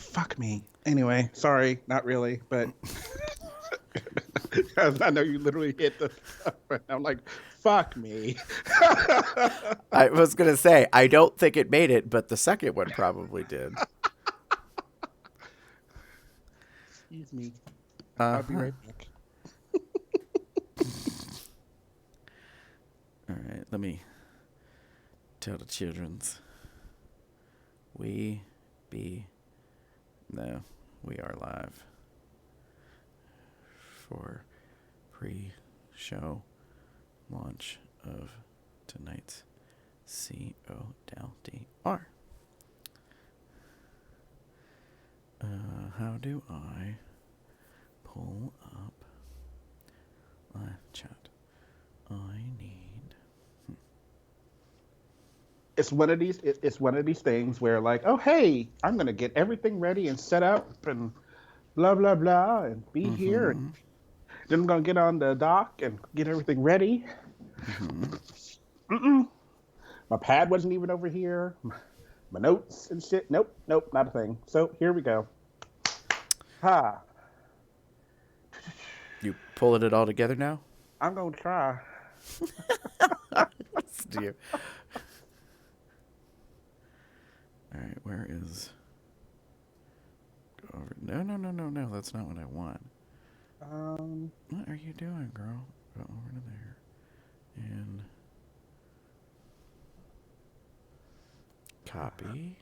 fuck me. Anyway, sorry, not really, but I know you literally hit the stuff, and I'm like, fuck me. I was going to say, I don't think it made it, but the second one probably did. Excuse me. I'll be Uh-huh. right back. All right, let me tell the children's. We are live for pre-show launch of tonight's COLDR. How do I pull up live chat? I need. It's one of these. It's one of these things where, like, oh hey, I'm gonna get everything ready and set up and blah blah blah and be here. And then I'm gonna get on the dock and get everything ready. My pad wasn't even over here. My notes and shit. Nope, not a thing. So here we go. Ha. You pulling it all together now? I'm gonna try. Do you? All right, where is? Go over. No. That's not what I want. What are you doing, girl? Go over to there, and copy,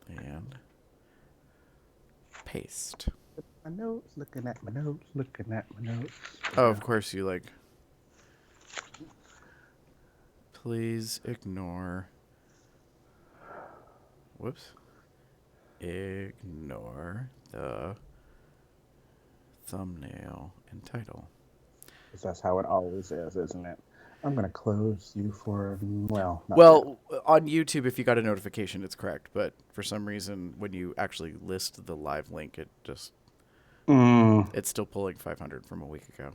and paste. My notes. Looking at my notes. Looking at my notes. Oh, of course you like. Please ignore. Whoops. Ignore the thumbnail and title. That's how it always is, isn't it? I'm gonna close you for Well, really. on YouTube, if you got a notification, it's correct. But for some reason, when you actually list the live link, it just it's still pulling 500 from a week ago.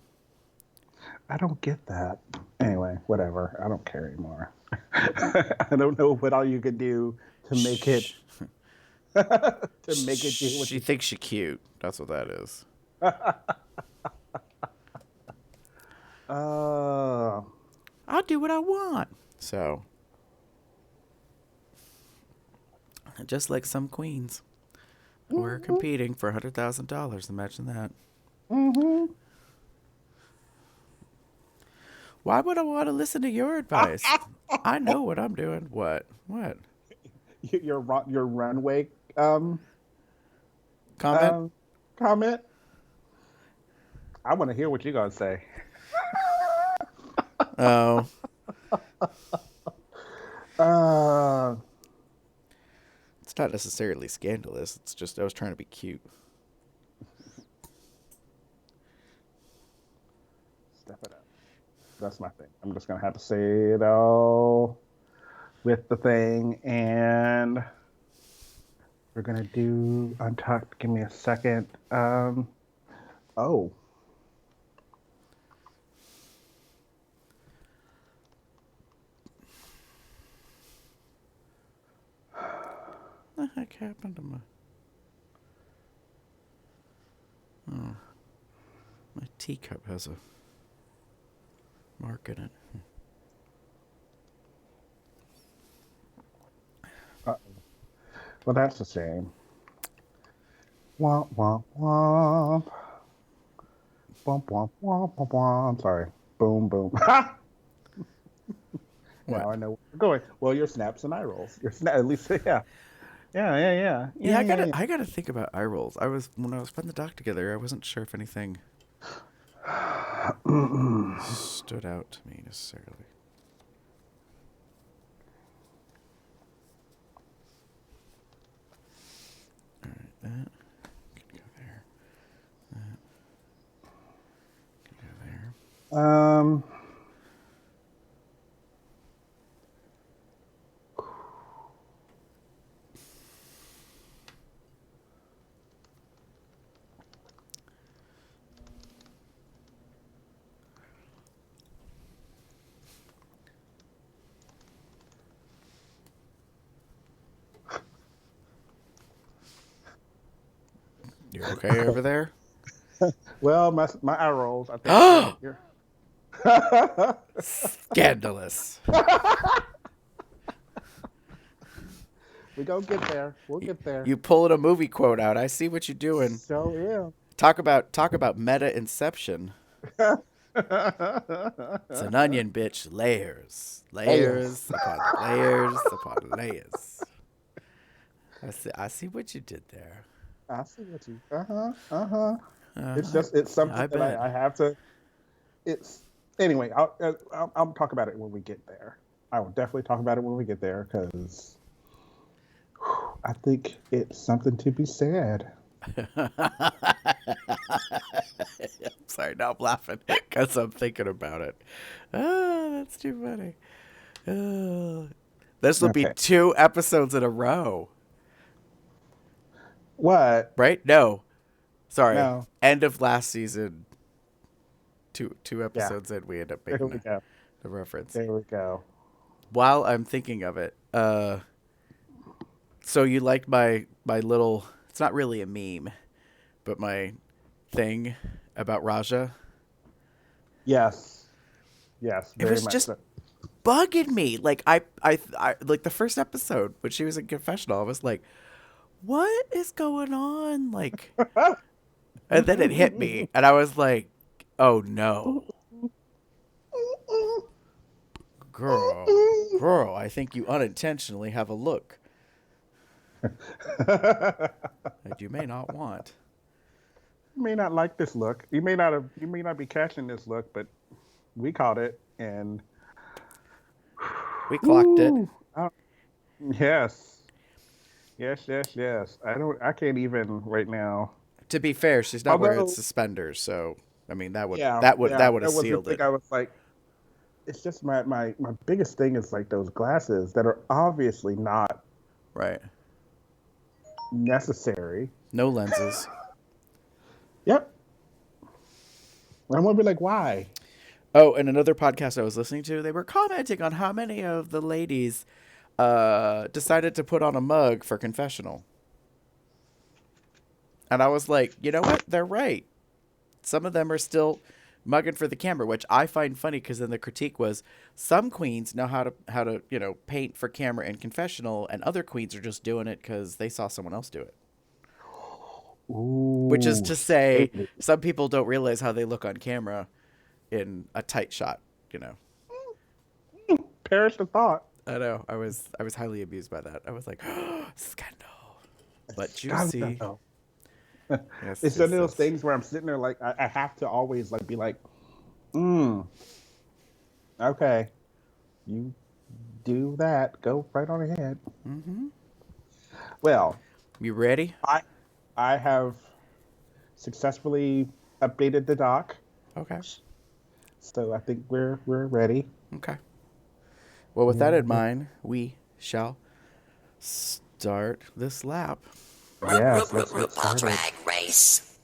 I don't get that. Anyway, whatever. I don't care anymore. I don't know what all you could do to make it to make it do what She thinks she's cute. That's what that is. I'll do what I want. So, just like some queens who are competing for $100,000. Imagine that. Why would I want to listen to your advice? I know what I'm doing. What? your runway Comment? comment. I want to hear what you're gonna say. Oh. It's not necessarily scandalous. It's just I was trying to be cute. Step it up. That's my thing. I'm just gonna have to say it all with the thing, and we're gonna do untucked. Give me a second. Oh. What the heck happened to my... Oh. My teacup has a mark in it. Uh-oh. Well, that's a shame. Womp, womp, womp. Womp, womp, womp, womp, womp. Sorry. Boom, boom. Now I know where you're going. Well, your snaps and eye rolls. At least, yeah. Yeah, I gotta think about eye rolls. When I was putting the doc together, I wasn't sure if anything stood out to me necessarily. All right, that can go there. That can go there. You okay over there? Well, my eye rolls. I think you're. Scandalous. We gonna get there. We'll get there. You pulling a movie quote out. I see what you're doing. So yeah. Talk about meta inception. It's an onion, bitch. Layers upon layers upon layers. I see what you did there. I see what you. It's something that I have to. It's anyway. I'll talk about it when we get there. I will definitely talk about it when we get there because I think it's something to be said. I'm sorry, now I'm laughing because I'm thinking about it. Oh, that's too funny. Oh. This will be 2 episodes in a row. What? Right? No. Sorry. No. End of last season. Two episodes in, we end up making the reference. There we go. While I'm thinking of it, so you liked my little, it's not really a meme, but my thing about Raja? Yes. It was just bugging me. Like I like the first episode when she was in confessional, I was like, what is going on? Like, and then it hit me and I was like, oh no. Girl, I think you unintentionally have a look that you may not want. You may not like this look. You may not be catching this look, but we caught it and we clocked it. Yes. I can't even right now. To be fair, she's not wearing suspenders, so I mean that would have sealed it. I was like, it's just my biggest thing is like those glasses that are obviously not right necessary. No lenses. Yep. I'm gonna be like, why? Oh, and another podcast I was listening to, they were commenting on how many of the ladies decided to put on a mug for confessional. And I was like, you know what? They're right. Some of them are still mugging for the camera, which I find funny because then the critique was some queens know how to paint for camera and confessional, and other queens are just doing it because they saw someone else do it. Ooh, which is to say, some people don't realize how they look on camera in a tight shot. Perish the thought. I know. I was highly amused by that. I was like, oh, scandal. But juicy. Yes, it's one of those things where I'm sitting there like I have to always like be like, okay, you do that. Go right on ahead. Mm-hmm. Well, you ready? I have successfully updated the doc. Okay. So I think we're ready. Okay. Well, with that in mind, we shall start this lap. Yes, COL Drag Race.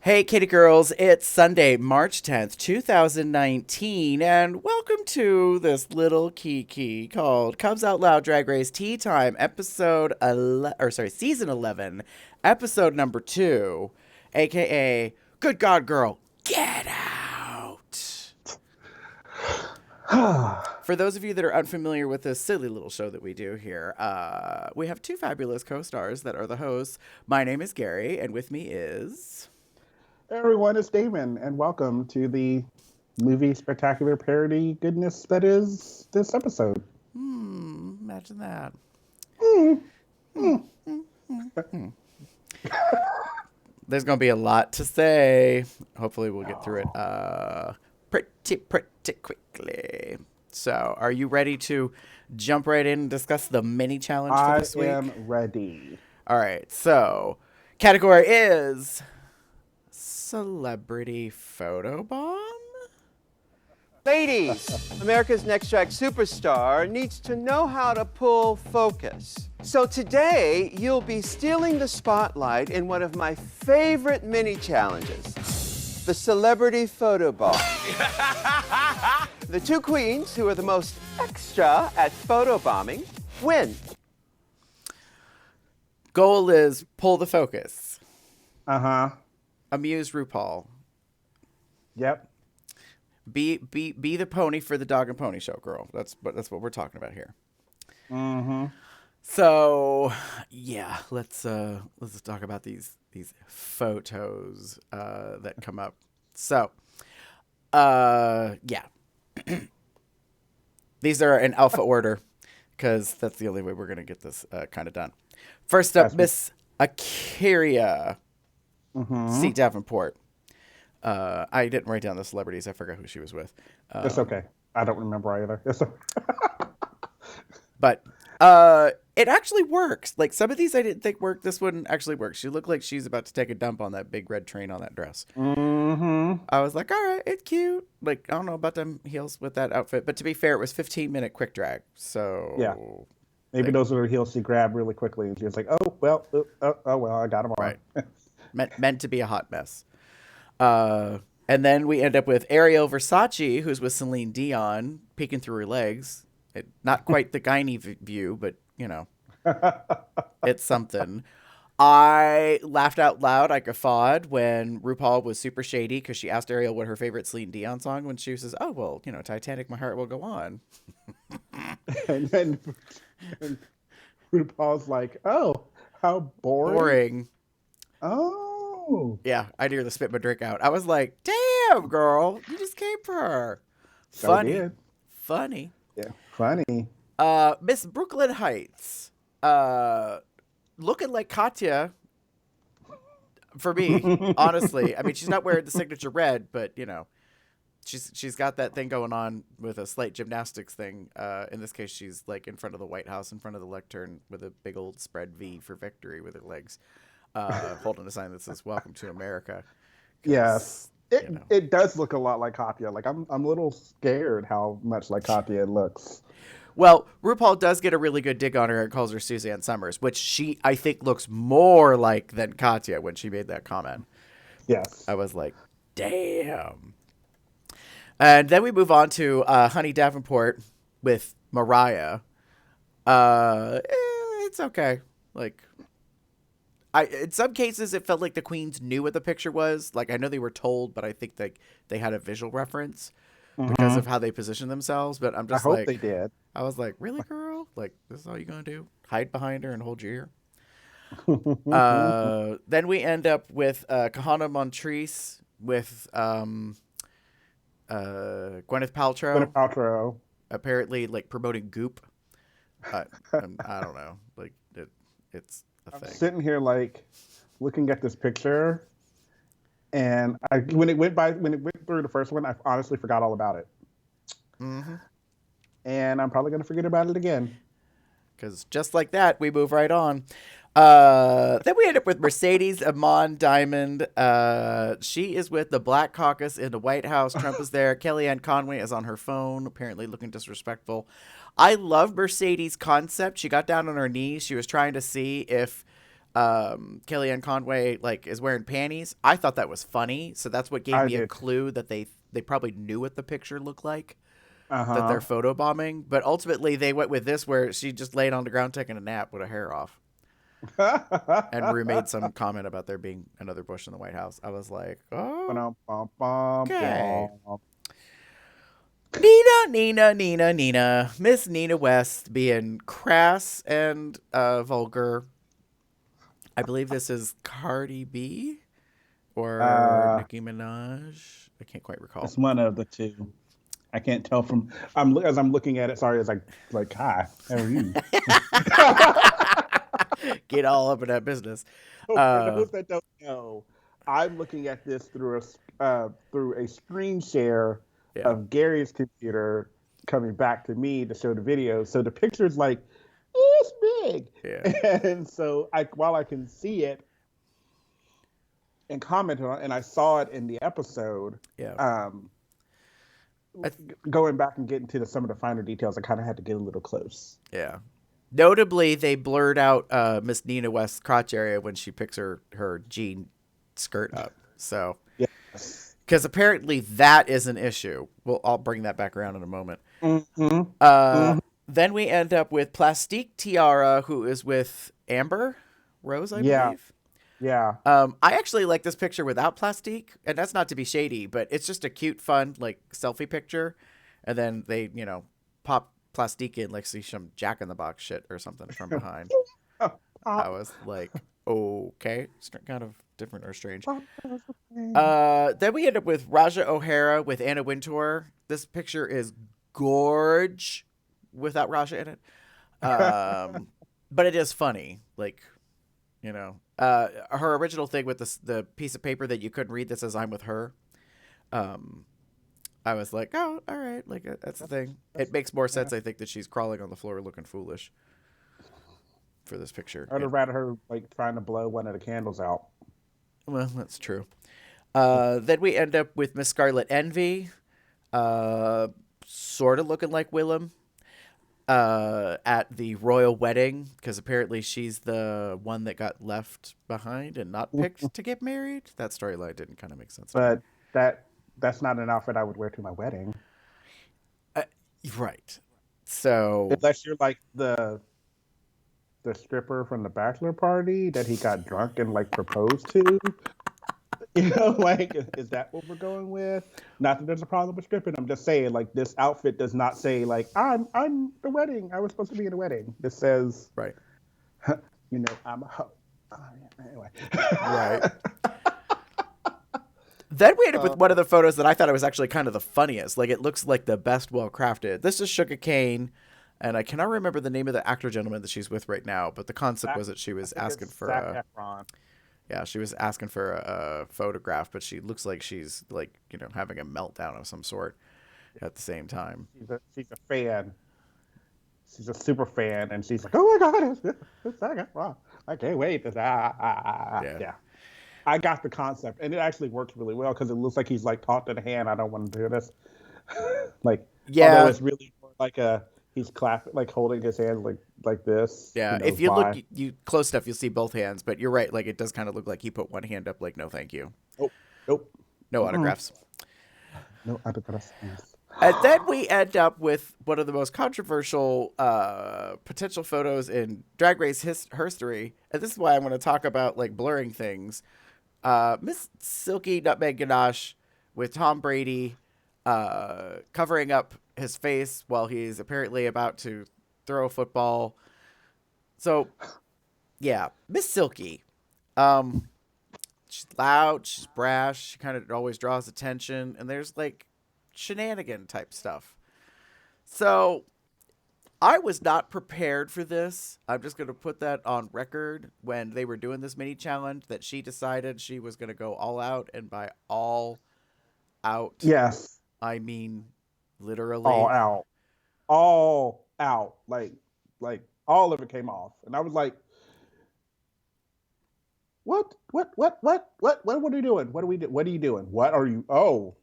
Hey, kitty girls, it's Sunday, March 10th, 2019, and welcome to this little kiki called Comes Out Loud Drag Race T-Time, season 11, episode number 2, aka Good God Girl, Get Out! For those of you that are unfamiliar with this silly little show that we do here, we have 2 fabulous co-stars that are the hosts. My name is Gary, and with me is... Everyone, it's Damon, and welcome to the movie spectacular parody goodness that is this episode. Imagine that. There's going to be a lot to say. Hopefully we'll get through it pretty quickly. So, are you ready to jump right in and discuss the mini challenge for this week? I am ready. All right, so category is... Celebrity photobomb? Ladies, America's Next Drag Superstar needs to know how to pull focus. So today, you'll be stealing the spotlight in one of my favorite mini challenges. the celebrity photo bomb. The two queens who are the most extra at photo bombing win. Goal is pull the focus. Uh-huh. Amuse RuPaul. Yep. Be the pony for the dog and pony show, girl. That's what we're talking about here. Mm-hmm. So yeah, let's talk about these photos that come up. So yeah. These are in alpha order because that's the only way we're gonna get this kind of done. First up, Miss Akaria C. Davenport. I didn't write down the celebrities. I forgot who she was with. It's okay. I don't remember either. But it actually works. Like, some of these I didn't think worked. This one actually works. She looked like she's about to take a dump on that big red train on that dress. Mm-hmm. I was like, all right, it's cute. Like, I don't know about them heels with that outfit. But to be fair, it was 15-minute quick drag. So yeah. Maybe those were the heels she grabbed really quickly. And she was like, oh, well, I got them on. Right. meant to be a hot mess. And then we end up with Ariel Versace, who's with Celine Dion, peeking through her legs. Not quite the gynae view, but, you know, it's something. I laughed out loud. I guffawed when RuPaul was super shady because she asked Ariel what her favorite Celine Dion song when she says, oh, well, you know, Titanic, My Heart Will Go On. and then RuPaul's like, oh, how boring. Oh. Yeah, I nearly spit my drink out. I was like, damn, girl, you just came for her. Funny. So Funny. Yeah, funny. Miss Brooklyn Heights. Looking like Katya for me, honestly. I mean, she's not wearing the signature red, but, you know, she's got that thing going on with a slight gymnastics thing. In this case, she's like in front of the White House, in front of the lectern with a big old spread V for victory with her legs. Holding a sign that says "Welcome to America." Yes, it does look a lot like Katya. Like I'm a little scared how much like Katya it looks. Well, RuPaul does get a really good dig on her and calls her Suzanne Summers, which I think looks more like than Katya when she made that comment. Yes, I was like, damn. And then we move on to Honey Davenport with Mariah. It's okay. Like, in some cases, it felt like the queens knew what the picture was. Like, I know they were told, but I think they had a visual reference because of how they positioned themselves. But I'm just I hope they did. I was like, really, girl? Like, this is all you're going to do? Hide behind her and hold your ear? Then we end up with Kahana Montrese with Gwyneth Paltrow. Gwyneth Paltrow. Apparently, like, promoting Goop. I don't know. Like, it's a thing. I'm sitting here, like, looking at this picture, and when it went through the first one, I honestly forgot all about it. Mm-hmm. And I'm probably going to forget about it again. Because just like that, we move right on. Then we end up with Mercedes Amon Diamond. She is with the Black Caucus in the White House. Trump is there. Kellyanne Conway is on her phone, apparently looking disrespectful. I love Mercedes' concept. She got down on her knees. She was trying to see if Kellyanne Conway is wearing panties. I thought that was funny. So that's what gave me a clue that they probably knew what the picture looked like. That they're photobombing. But ultimately, they went with this where she just laid on the ground taking a nap with her hair off. And Rue made some comment about there being another Bush in the White House. I was like, oh, okay. Nina. Miss Nina West being crass and vulgar. I believe this is Cardi B or Nicki Minaj. I can't quite recall. It's one of the two. I can't tell from as I'm looking at it. Sorry, as hi, how are you? Get all up in that business. For those that don't know, I'm looking at this through a screen share of Gary's computer coming back to me to show the video. So the picture's like, it's big. Yeah. And so while I can see it and comment on it, and I saw it in the episode. Yeah. Going back and getting to some of the finer details, I kind of had to get a little close. Yeah. Notably, they blurred out Miss Nina West's crotch area when she picks her jean skirt up. So, yes. because apparently that is an issue. Well, I'll bring that back around in a moment. Mm-hmm. Then we end up with Plastique Tiara, who is with Amber Rose, I believe. Yeah. I actually like this picture without Plastique, and that's not to be shady, but it's just a cute, fun, like, selfie picture. And then they, pop Plastique in, like, see some Jack in the Box shit or something from behind. I was like, okay, it's kind of different or strange. Then we end up with Raja O'Hara with Anna Wintour. This picture is gorge without Raja in it. But it is funny. Like, her original thing with the piece of paper that you couldn't read that says I'm with her. I was like, oh, all right. Like, that's the thing. It makes more sense, I think, that she's crawling on the floor looking foolish for this picture. I'd have rather her, like, trying to blow one of the candles out. Well, that's true. Then we end up with Miss Scarlet Envy, sort of looking like Willem, at the royal wedding, because apparently she's the one that got left behind and not picked to get married. That storyline didn't kind of make sense. But that's not an outfit I would wear to my wedding. Right. So unless you're like the stripper from the bachelor party that he got drunk and like proposed to. Like, is that what we're going with? Not that there's a problem with stripping. I'm just saying, like, this outfit does not say, like, I'm the wedding. I was supposed to be in the wedding. This says, right. I'm a hoe. Anyway. Right. Then we ended up with one of the photos that I thought it was actually kind of the funniest. Like, it looks like the best well-crafted. This is Sugar Cane, and I cannot remember the name of the actor gentleman that she's with right now, but the concept was that she was asking for she was asking for a photograph, but she looks like she's, like, having a meltdown of some sort at the same time. She's a fan. She's a super fan, and she's like, oh my God, it's Zac Efron. I can't wait. Yeah. I got the concept, and it actually works really well because it looks like he's like talk to the hand. I don't want to do this. Like, yeah, although it's really like he's clapping, like holding his hands like this. Yeah, if you look you close enough, you'll see both hands. But you're right, like it does kind of look like he put one hand up, like no, thank you. Nope. No autographs. No autographs. And then we end up with one of the most controversial potential photos in Drag Race history, and this is why I'm going to talk about like blurring things. Miss Silky Nutmeg Ganache with Tom Brady covering up his face while he's apparently about to throw a football. So, yeah, Miss Silky. She's loud, she's brash, she kind of always draws attention, and there's like shenanigan type stuff. So I was not prepared for this. I'm just going to put that on record. When they were doing this mini challenge, that she decided she was going to go all out, and by all out, yes, I mean literally all out, like all of it came off, and I was like, what are you doing? What are you doing? What are you? Oh.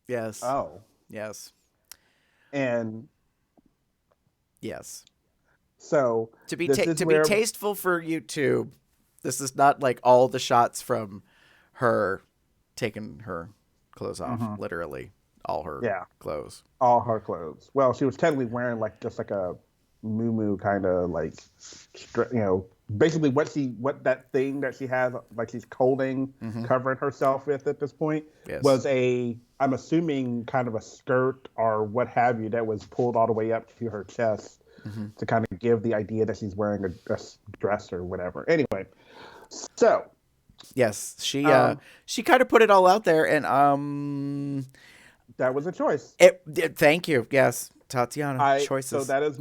Yes. Oh. Yes. And yes. So to be tasteful for YouTube, this is not like all the shots from her taking her clothes off, literally all her clothes. All her clothes. Well, she was technically wearing like just like a muumuu kind of like, basically what that thing that she has, like she's holding, covering herself with at this point, was I'm assuming kind of a skirt or what have you that was pulled all the way up to her chest to kind of give the idea that she's wearing a dress or whatever. Anyway, so yes, she kind of put it all out there, and that was a choice. Thank you. Yes. Tatiana, choices. So that was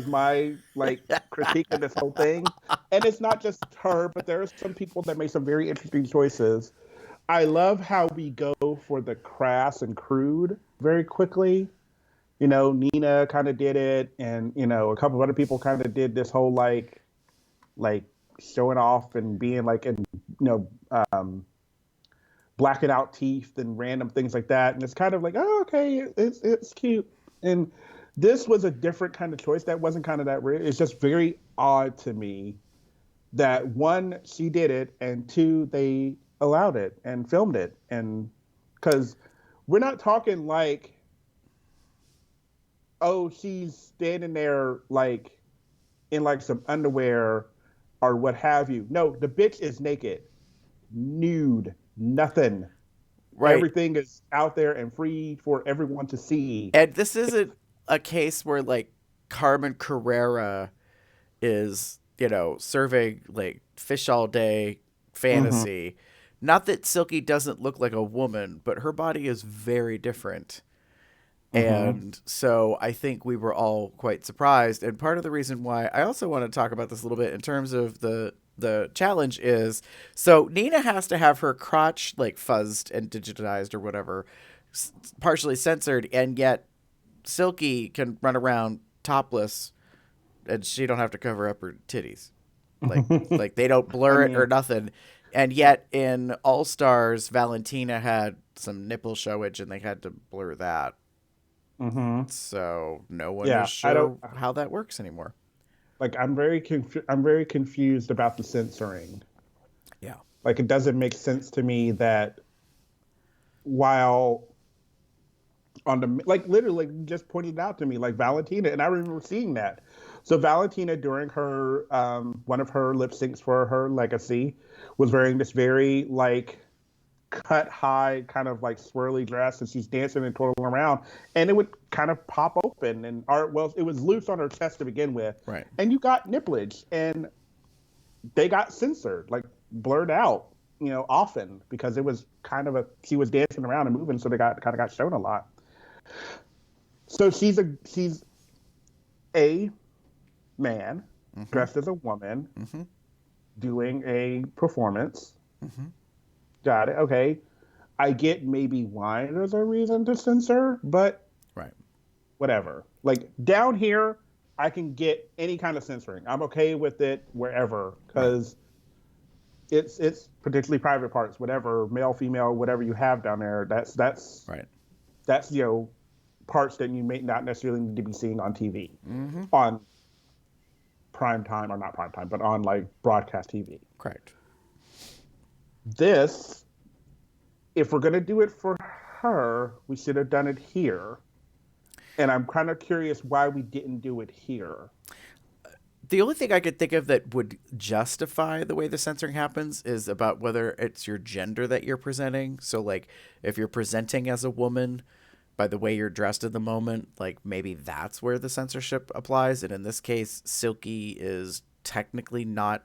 my like critique of this whole thing. And it's not just her, but there are some people that make some very interesting choices. I love how we go for the crass and crude very quickly. Nina kind of did it, and a couple of other people kind of did this whole like showing off and being like blacking out teeth and random things like that. And it's kind of like, oh, okay, it's cute. And this was a different kind of choice. That wasn't kind of that weird. It's just very odd to me that one, she did it, and two, they allowed it and filmed it, and because we're not talking like, oh, she's standing there like in like some underwear or what have you. No, the bitch is naked, nude, nothing. Right. Everything is out there and free for everyone to see. And this isn't a case where like Carmen Carrera is, serving like fish all day Mm-hmm. fantasy. Not that Silky doesn't look like a woman, but her body is very different. Mm-hmm. And so I think we were all quite surprised. And part of the reason why I also want to talk about this a little bit in terms of the challenge is, so Nina has to have her crotch like fuzzed and digitized or whatever, partially censored, and yet Silky can run around topless and she don't have to cover up her titties. Like they don't I blur it or mean, nothing. And yet in All Stars, Valentina had some nipple showage and they had to blur that. mm-hmm. So no one is Yeah, I don't sure how that works anymore. like. I'm very confused about the censoring. Yeah. Like, it doesn't make sense to me that while on the like literally like, just pointed out to me like Valentina, and I remember seeing that. So Valentina during her one of her lip syncs for her legacy was wearing this very like cut high kind of like swirly dress, and she's dancing and twirling around, and it would kind of pop open, and well, it was loose on her chest to begin with, Right. and you got nipplage, and they got censored, like blurred out, often because it was kind of she was dancing around and moving, so they got shown a lot. So she's a man Mm-hmm. dressed as a woman Mm-hmm. doing a performance. Mm-hmm. Got it. Okay. I get maybe why there's a reason to censor, but Right. whatever. Like down here, I can get any kind of censoring. I'm okay with it wherever Right. because it's particularly private parts, whatever, male, female, whatever you have down there. Right. That's parts that you may not necessarily need to be seeing on TV, Mm-hmm. on prime time, or not prime time, but on like broadcast TV. Correct. This, if we're gonna do it for her, we should have done it here. And I'm kind of curious why we didn't do it here. The only thing I could think of that would justify the way the censoring happens is about whether it's your gender that you're presenting. So, like, if you're presenting as a woman by the way you're dressed at the moment, like, maybe that's where the censorship applies. And in this case, Silky is technically not,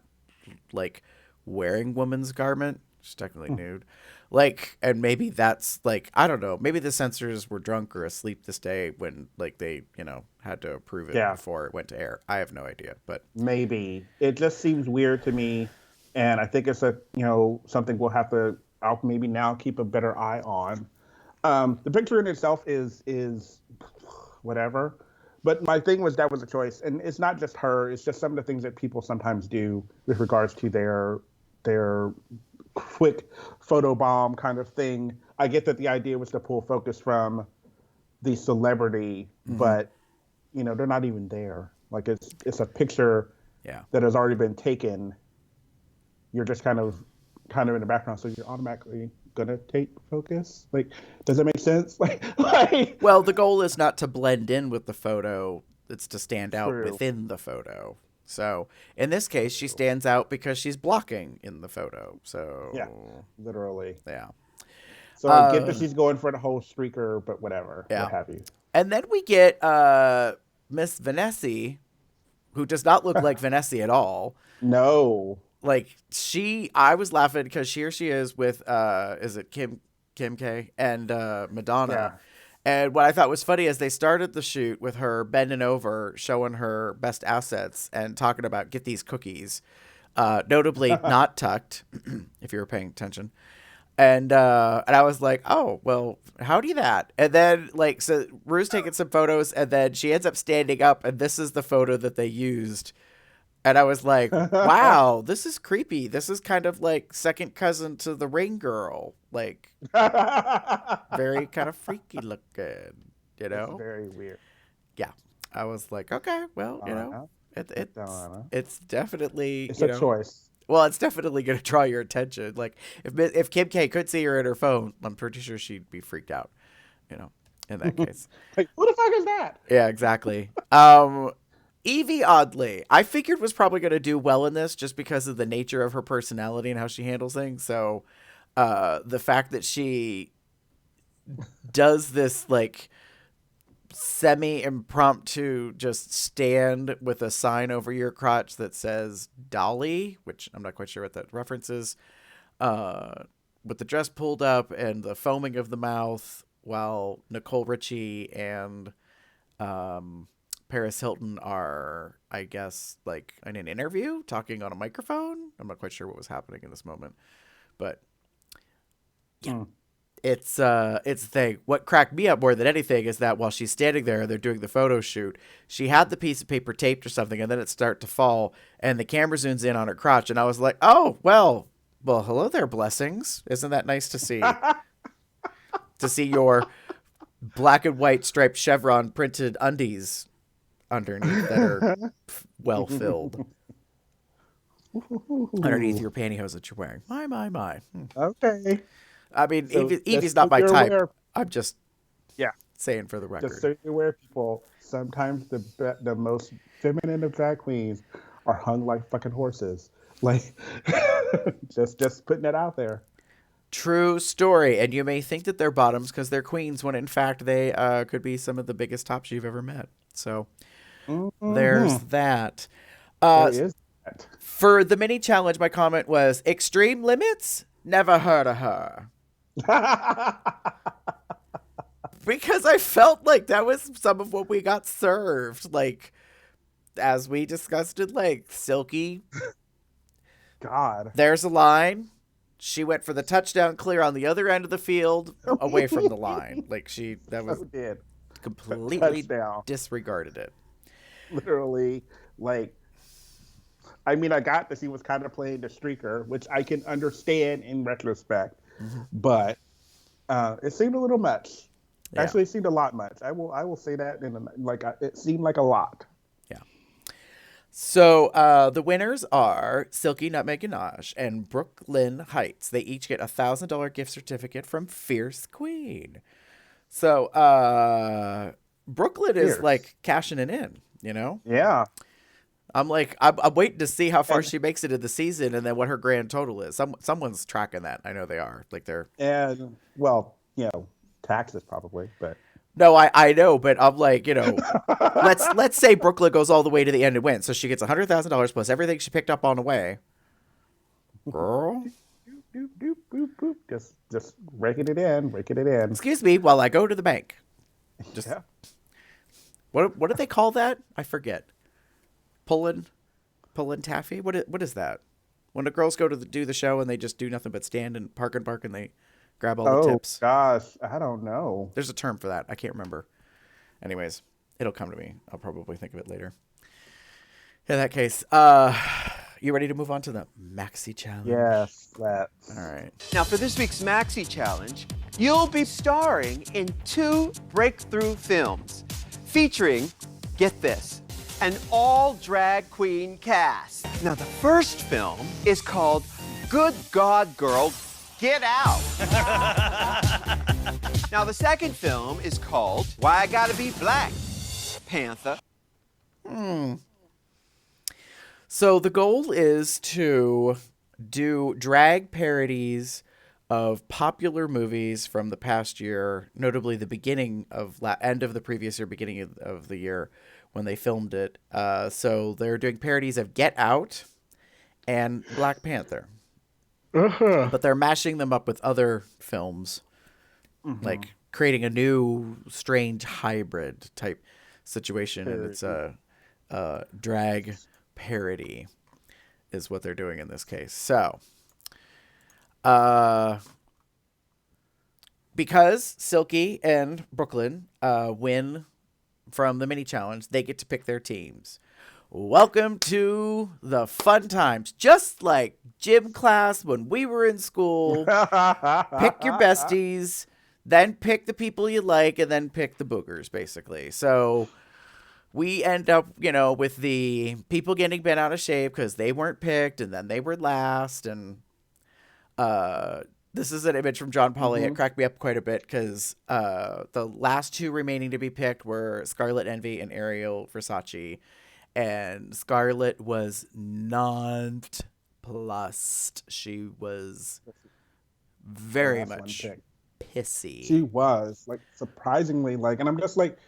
like, wearing woman's garment. She's technically nude. Like, and maybe that's, like, I don't know. Maybe the censors were drunk or asleep this day when, like, they, had to approve it Yeah, before it went to air. I have no idea. But maybe it just seems weird to me, and I think it's something we'll have to. I'll maybe now keep a better eye on. The picture in itself is whatever, but my thing was that was a choice, and it's not just her. It's just some of the things that people sometimes do with regards to their quick photo bomb kind of thing. I get that the idea was to pull focus from the celebrity, but they're not even there. Like it's a picture yeah. that has already been taken. You're just kind of in the background, so you're automatically gonna take focus. Like, does it make sense? Like Well, the goal is not to blend in with the photo, it's to stand out true. within the photo. So in this case, she stands out because she's blocking in the photo. So Yeah, literally. yeah. So I get that she's going for the whole streaker, but whatever, Yeah. what have you. And then we get Miss Vanessa, who does not look like Vanessa at all. No. Like I was laughing because here she is with is it Kim K and Madonna. Yeah. And what I thought was funny is they started the shoot with her bending over, showing her best assets and talking about get these cookies, notably not tucked, if you were paying attention. And I was like, oh, well, howdy that. And then so Rue's taking some photos and then she ends up standing up and this is the photo that they used. And I was like, wow, this is creepy. This is kind of like second cousin to the Ring Girl. Like, very kind of freaky looking, It's very weird. Yeah. I was like, okay, well, Donna. it's definitely, It's a choice. Well, it's definitely going to draw your attention. Like, if Kim K could see her in her phone, I'm pretty sure she'd be freaked out, in that case. Like, who the fuck is that? Yeah, exactly. Evie, oddly, I figured was probably going to do well in this just because of the nature of her personality and how she handles things. So the fact that she does this, like, semi-impromptu just stand with a sign over your crotch that says Dolly, which I'm not quite sure what that reference is, with the dress pulled up and the foaming of the mouth while Nicole Richie and Paris Hilton are, I guess, like in an interview talking on a microphone. I'm not quite sure what was happening in this moment, but yeah. It's the thing. What cracked me up more than anything is that while she's standing there and they're doing the photo shoot, she had the piece of paper taped or something, and then it started to fall, and the camera zooms in on her crotch, and I was like, oh, well, hello there, blessings. Isn't that nice to see? To see your black and white striped chevron printed undies underneath that are well filled. Underneath your pantyhose that you're wearing. My. Okay. I mean, So Evie's not my type. I'm just Yeah. saying for the record. Just so you're aware, people, sometimes the most feminine of drag queens are hung like fucking horses. Like, just putting that out there. True story. And you may think that they're bottoms because they're queens when in fact they could be some of the biggest tops you've ever met. So there's that. There is that. For the mini challenge, my comment was extreme limits. Never heard of her. Because I felt like that was some of what we got served. Like, as we discussed at length, Silky. God. There's a line. She went for the touchdown clear on the other end of the field, away from the line. Like, completely Touchdown. disregarded it. Literally, like, I mean, I got that he was kind of playing the streaker, which I can understand in retrospect, but it seemed a little much. Yeah. Actually, it seemed a lot much. I will say that it seemed like a lot. Yeah. So the winners are Silky Nutmeg Ganache and Brooklyn Heights. They each get $1,000 gift certificate from Fierce Queen. So Brooklyn is like cashing it in, Yeah. I'm like, I'm waiting to see how far she makes it in the season and then what her grand total is. Someone's tracking that. I know they are. Like they're. And, well, taxes probably, but. No, I know, but I'm like, let's say Brooklyn goes all the way to the end and wins. So she gets $100,000 plus everything she picked up on the way. Girl. Doop, doop, boop, boop. Just raking it in. Excuse me while I go to the bank. Just Yeah. What do they call that? I forget. Pulling taffy? What is that? When the girls go to do the show and they just do nothing but stand and park and bark and they grab all the tips. Oh gosh, I don't know. There's a term for that. I can't remember. Anyways, it'll come to me. I'll probably think of it later. In that case, you ready to move on to the Maxi Challenge? Yes, let's. All right. Now, for this week's Maxi Challenge, you'll be starring in 2 breakthrough films featuring, get this, an all-drag queen cast. Now, the first film is called Good God Girl, Get Out. Now, the second film is called Why I Gotta Be Black, Panther. So the goal is to do drag parodies of popular movies from the past year, notably the beginning of end of the previous year, beginning of the year when they filmed it. So they're doing parodies of Get Out and Black Panther. But they're mashing them up with other films, like creating a new strange hybrid type situation. And it's a drag parody is what they're doing in this case. So, because Silky and Brooklyn win from the mini challenge, they get to pick their teams. Welcome to the fun times. Just like gym class when we were in school. Pick your besties, then pick the people you like, and then pick the boogers, basically. So we end up, with the people getting bent out of shape because they weren't picked, and then they were last. And this is an image from John Pauly. It cracked me up quite a bit because the last two remaining to be picked were Scarlet Envy and Ariel Versace. And Scarlet was nonplussed. She was very much pissy. She was, like, surprisingly, like, and I'm just like,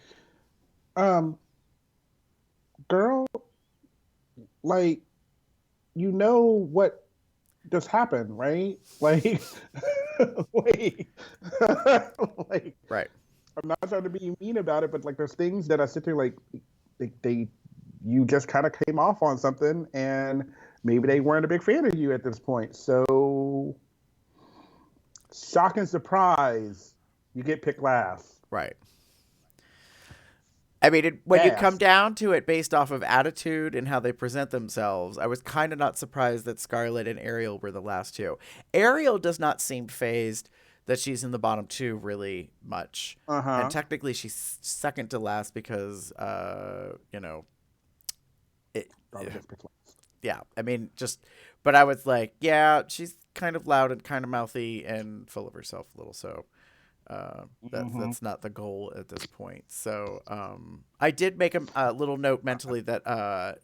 girl, like, what just happened, right? Like, wait, like, right. I'm not trying to be mean about it, but like, there's things that I sit there like, you just kind of came off on something, and maybe they weren't a big fan of you at this point. So, shock and surprise, you get picked last. Right. I mean, when you come down to it based off of attitude and how they present themselves, I was kind of not surprised that Scarlet and Ariel were the last two. Ariel does not seem fazed that she's in the bottom two really much. And technically she's second to last because, yeah, I mean, but I was like, yeah, she's kind of loud and kind of mouthy and full of herself a little. So that's not the goal at this point. So I did make a little note mentally that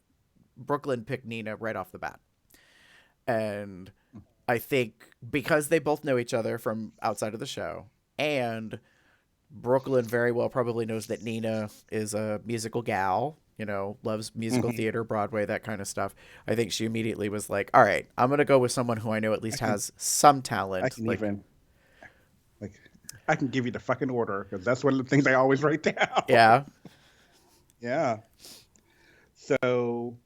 Brooklyn picked Nina right off the bat. And I think because they both know each other from outside of the show, and Brooklyn very well probably knows that Nina is a musical gal, loves musical theater, Broadway, that kind of stuff. I think she immediately was like, all right, I'm going to go with someone who I know at least has some talent. I can give you the fucking order, because that's one of the things I always write down. Yeah. Yeah. So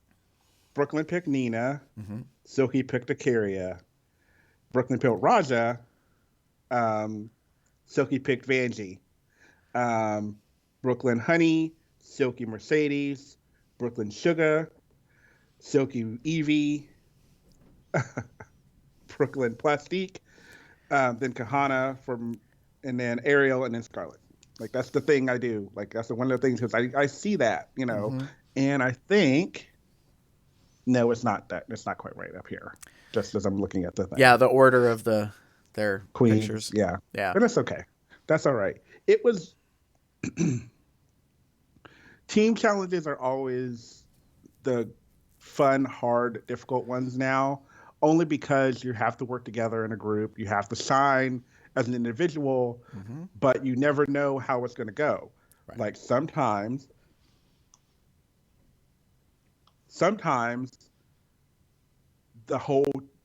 Brooklyn picked Nina. Silky picked Akaria. Brooklyn picked Raja. Silky picked Vanjie. Brooklyn Honey. Silky Mercedes. Brooklyn Sugar. Silky Evie. Brooklyn Plastique. Then Kahana and then Ariel, and then Scarlet. Like, that's the thing I do. Like, that's one of the things, because I see that, and I think, no, it's not that. It's not quite right up here, just as I'm looking at the thing. Yeah, the order of their Queens, pictures. Yeah. Yeah. But it's okay. That's all right. It was, team challenges are always the fun, hard, difficult ones now, only because you have to work together in a group. You have to shine as an individual, but you never know how it's going to go. Right. Like, sometimes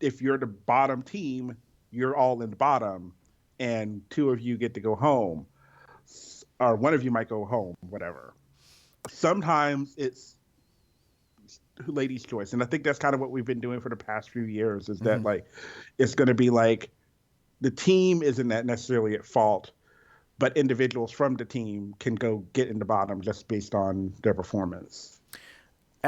if you're the bottom team, you're all in the bottom, and two of you get to go home, or one of you might go home, whatever. Sometimes it's ladies' choice, and I think that's kind of what we've been doing for the past few years, is that like, it's going to be like, the team isn't necessarily at fault, but individuals from the team can go get in the bottom just based on their performance.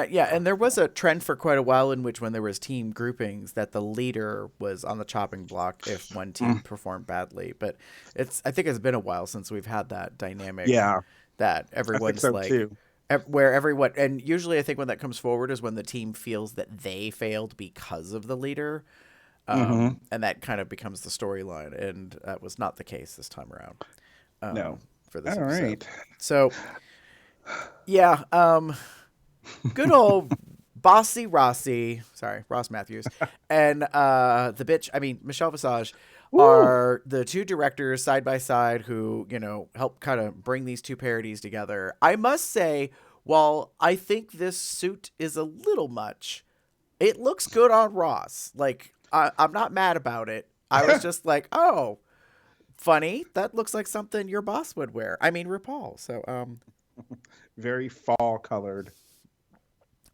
Yeah, and there was a trend for quite a while in which, when there was team groupings, that the leader was on the chopping block if one team performed badly. But I think it's been a while since we've had that dynamic. Yeah, that everyone's I think so too. Where everyone, and usually I think when that comes forward is when the team feels that they failed because of the leader. And that kind of becomes the storyline, and that was not the case this time around. No. For this All episode. right. So, yeah, good old Bossy Rossi, sorry, Ross Matthews, and Michelle Visage are the two directors side by side who, help kind of bring these two parodies together. I must say, while I think this suit is a little much, it looks good on Ross. Like, I'm not mad about it. I was just like, oh, funny. That looks like something your boss would wear. I mean, RuPaul. So, very fall colored.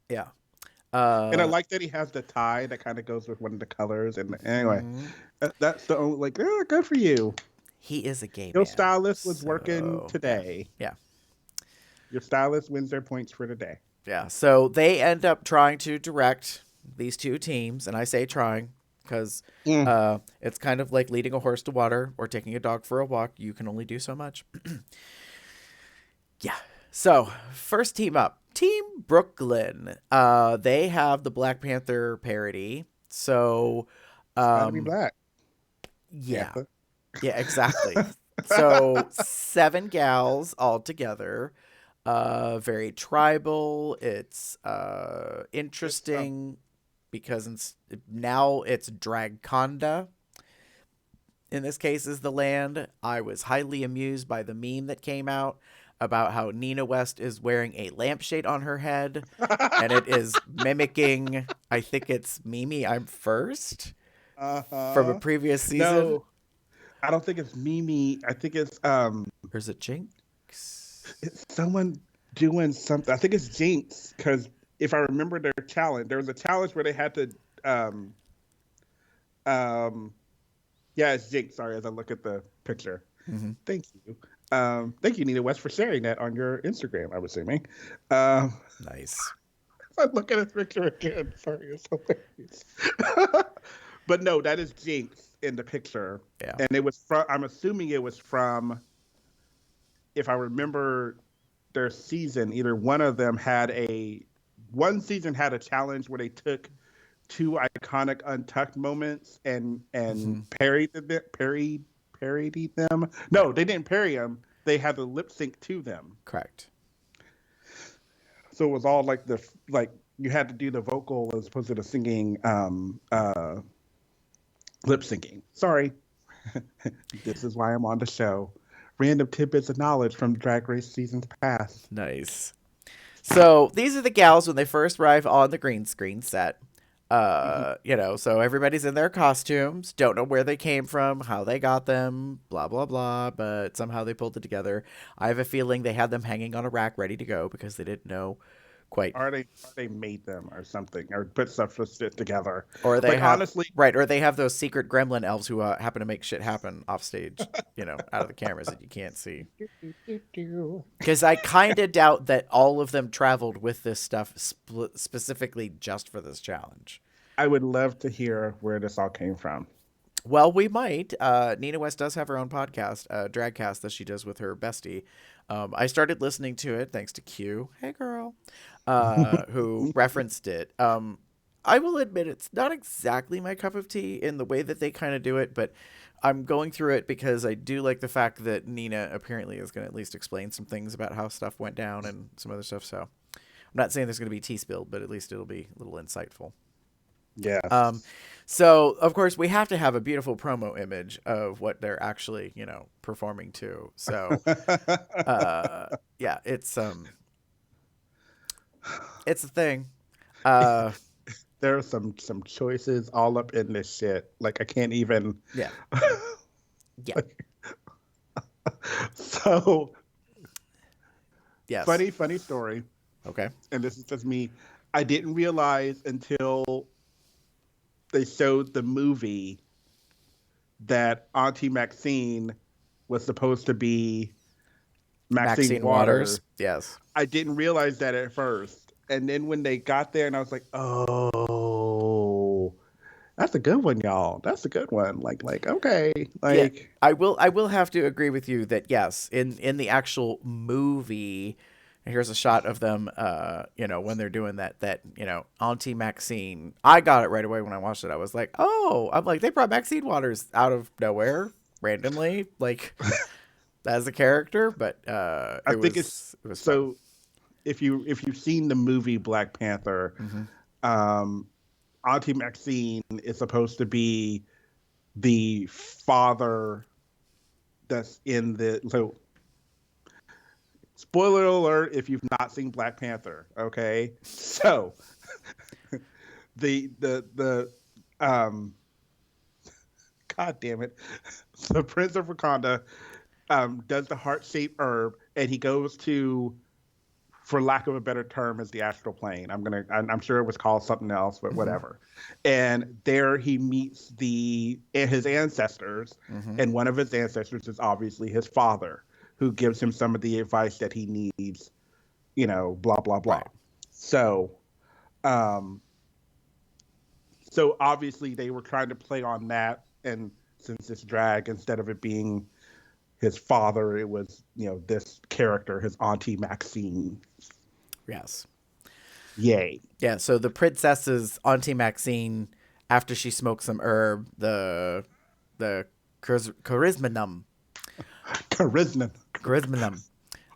Yeah. And I like that he has the tie that kind of goes with one of the colors. And anyway, that's the only, like, good for you. He is a gay Your man. stylist was working today. Yeah. Your stylist wins their points for today. Yeah. So they end up trying to direct these two teams. And I say trying because it's kind of like leading a horse to water or taking a dog for a walk. You can only do so much. Yeah. So, first team up, Team Brooklyn. They have the Black Panther parody. So, It's got to be um, Black yeah, Panther. yeah, exactly. So, 7 gals all together. Very tribal. It's It's interesting because now it's Dragconda. In this case, is the land. I was highly amused by the meme that came out about how Nina West is wearing a lampshade on her head, and it is mimicking. I think it's Mimi. I'm first from a uh-huh. previous season, No, I don't think it's Mimi. I think or is it Jinx? it's someone doing something. I think it's Jinx because if I remember their challenge, there was a challenge where they had to um um yeah, it's Jinx. Sorry, as I look at the picture. Mm-hmm. Thank you. Thank you, Nina West, for sharing that on your Instagram, I'm assuming. Um, Nice. I look at his picture again. Sorry, it's hilarious. But no, that is Jinx in the picture. Yeah. And it was from, I'm assuming it was from, if I remember their season, either one season had a challenge where they took two iconic untucked moments and Mm-hmm. parodied them. No, they didn't parry them. They had to lip sync to them. Correct. So it was all like you had to do the vocal as opposed to the singing lip syncing. Sorry. This is why I'm on the show. Random tidbits of knowledge from Drag Race seasons past. Nice. So these are the gals when they first arrive on the green screen set. So everybody's in their costumes, don't know where they came from, how they got them, blah, blah, blah, but somehow they pulled it together. I have a feeling they had them hanging on a rack ready to go because they didn't know quite. Are they made them or something or put stuff together? Or they Like have, honestly, right, or they have those secret gremlin elves who happen to make shit happen off stage, out of the cameras that you can't see. Because I kind of doubt that all of them traveled with this stuff specifically just for this challenge. I would love to hear where this all came from. Well, we might. Nina West does have her own podcast, Dragcast, that she does with her bestie. I started listening to it thanks to Q, hey girl, who referenced it. I will admit it's not exactly my cup of tea in the way that they kind of do it, but I'm going through it because I do like the fact that Nina apparently is going to at least explain some things about how stuff went down and some other stuff. So I'm not saying there's going to be tea spilled, but at least it'll be a little insightful. Yes. So of course we have to have a beautiful promo image of what they're actually, performing to. So, yeah, it's a thing. There are some choices all up in this shit. Like I can't even. Yeah. Yeah. So. Yes. Funny story. Okay. And this is just me. I didn't realize until they showed the movie that Auntie Maxine was supposed to be Maxine Waters. Yes. I didn't realize that at first. And then when they got there and I was like, oh, that's a good one, y'all. That's a good one. Like, okay. Like yeah, I will have to agree with you that yes, in the actual movie, here's a shot of them, when they're doing that, Auntie Maxine. I got it right away when I watched it. I was like, oh, they brought Maxine Waters out of nowhere randomly, like as a character. But I think it was so. Fun. If you've seen the movie Black Panther, Auntie Maxine is supposed to be the father that's in the spoiler alert if you've not seen Black Panther, okay? So the God damn it. The Prince of Wakanda does the heart-shaped herb and he goes to, for lack of a better term, is the astral plane. I'm sure it was called something else, but whatever. And there he meets his ancestors, and one of his ancestors is obviously his father, who gives him some of the advice that he needs, blah blah blah. Right. So obviously they were trying to play on that, and since it's drag, instead of it being his father. It was, this character, his auntie Maxine. Yes. Yay. Yeah, so the princess's Auntie Maxine, after she smoked some herb, the charismanum. Charisma. Charismanum.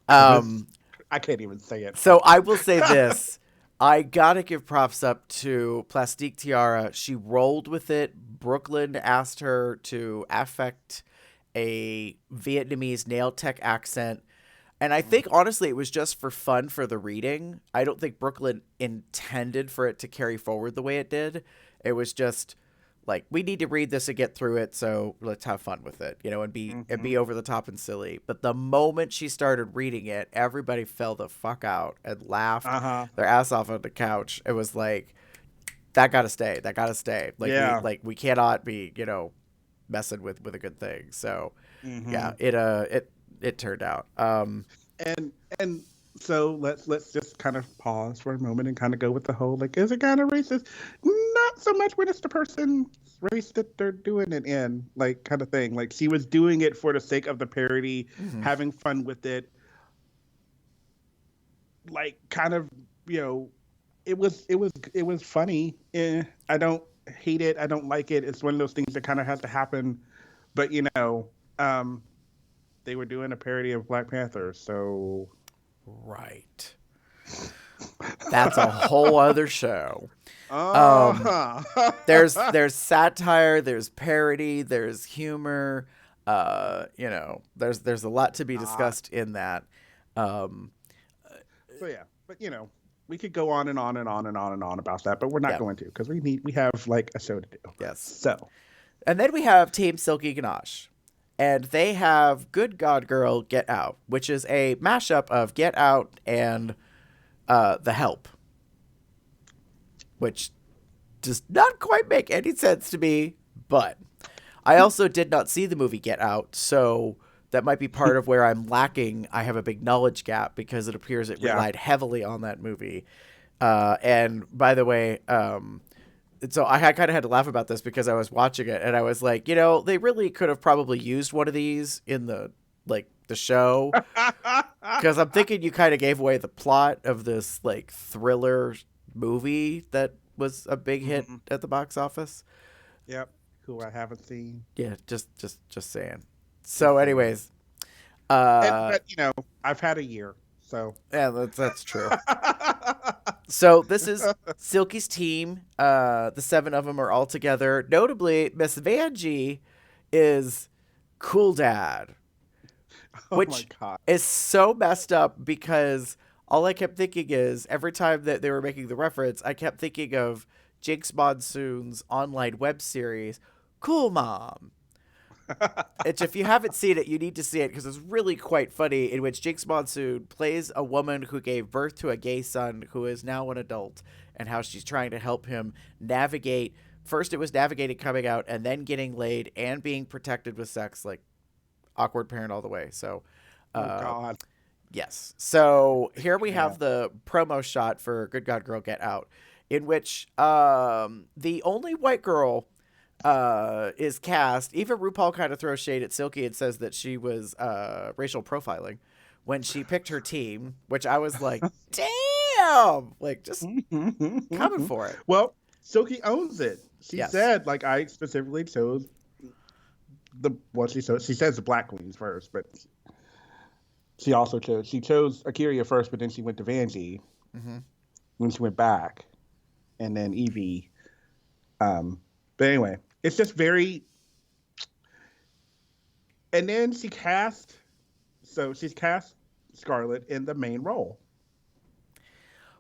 I can't even say it. So I will say this. I gotta give props up to Plastique Tiara. She rolled with it. Brooklyn asked her to affect a Vietnamese nail tech accent. And I think, honestly, it was just for fun for the reading. I don't think Brooklyn intended for it to carry forward the way it did. It was just like, we need to read this and get through it, so let's have fun with it, and be over the top and silly. But the moment she started reading it, everybody fell the fuck out and laughed their ass off on the couch. It was like, that gotta stay. That gotta stay. Like, we cannot be, messing with a good thing. So, yeah, it turned out. And so let's just kind of pause for a moment and kind of go with the whole, like, is it kind of racist? Not so much when it's the person's race that they're doing it in, like, kind of thing. Like, she was doing it for the sake of the parody, having fun with it. Like, kind of, it was funny. I don't hate it. I don't like it. It's one of those things that kind of has to happen. But, they were doing a parody of Black Panther, so... Right. That's a whole other show. There's satire, there's parody, there's humor. There's a lot to be discussed in that. So yeah, but we could go on and on and on and on and on about that, but we're not going to, because we have like a show to do. Yes. So, and then we have Team Silky Ganache. And they have Good God Girl, Get Out, which is a mashup of Get Out and The Help, which does not quite make any sense to me. But I also did not see the movie Get Out, so that might be part of where I'm lacking. I have a big knowledge gap because it appears it relied heavily on that movie. And by the way, so I kind of had to laugh about this because I was watching it and I was like, they really could have probably used one of these in the show, because I'm thinking you kind of gave away the plot of this like thriller movie that was a big hit at the box office. Yep. Who I haven't seen. Yeah. Just saying. So anyways, but I've had a year, so yeah, that's true. So this is Silky's team. The 7 of them are all together. Notably, Miss Vanjie is Cool Dad, which is so messed up because all I kept thinking is every time that they were making the reference, I kept thinking of Jinx Monsoon's online web series, Cool Mom. Which, if you haven't seen it, you need to see it because it's really quite funny, in which Jinx Monsoon plays a woman who gave birth to a gay son who is now an adult, and how she's trying to help him navigate. First, it was navigating coming out and then getting laid and being protected with sex, like awkward parent all the way. So, oh God. Yes. So here we have the promo shot for Good God Girl, Get Out, in which the only white girl is cast. Even RuPaul kind of throws shade at Silky and says that she was racial profiling when she picked her team, which I was like, damn, like just coming for it. Well, Silky owns it. She said, like, I specifically chose she says the Black Queens first, but she also chose Akira first, but then she went to Vanjie when she went back, and then Evie. But anyway, it's just very. And then she's cast Scarlett in the main role,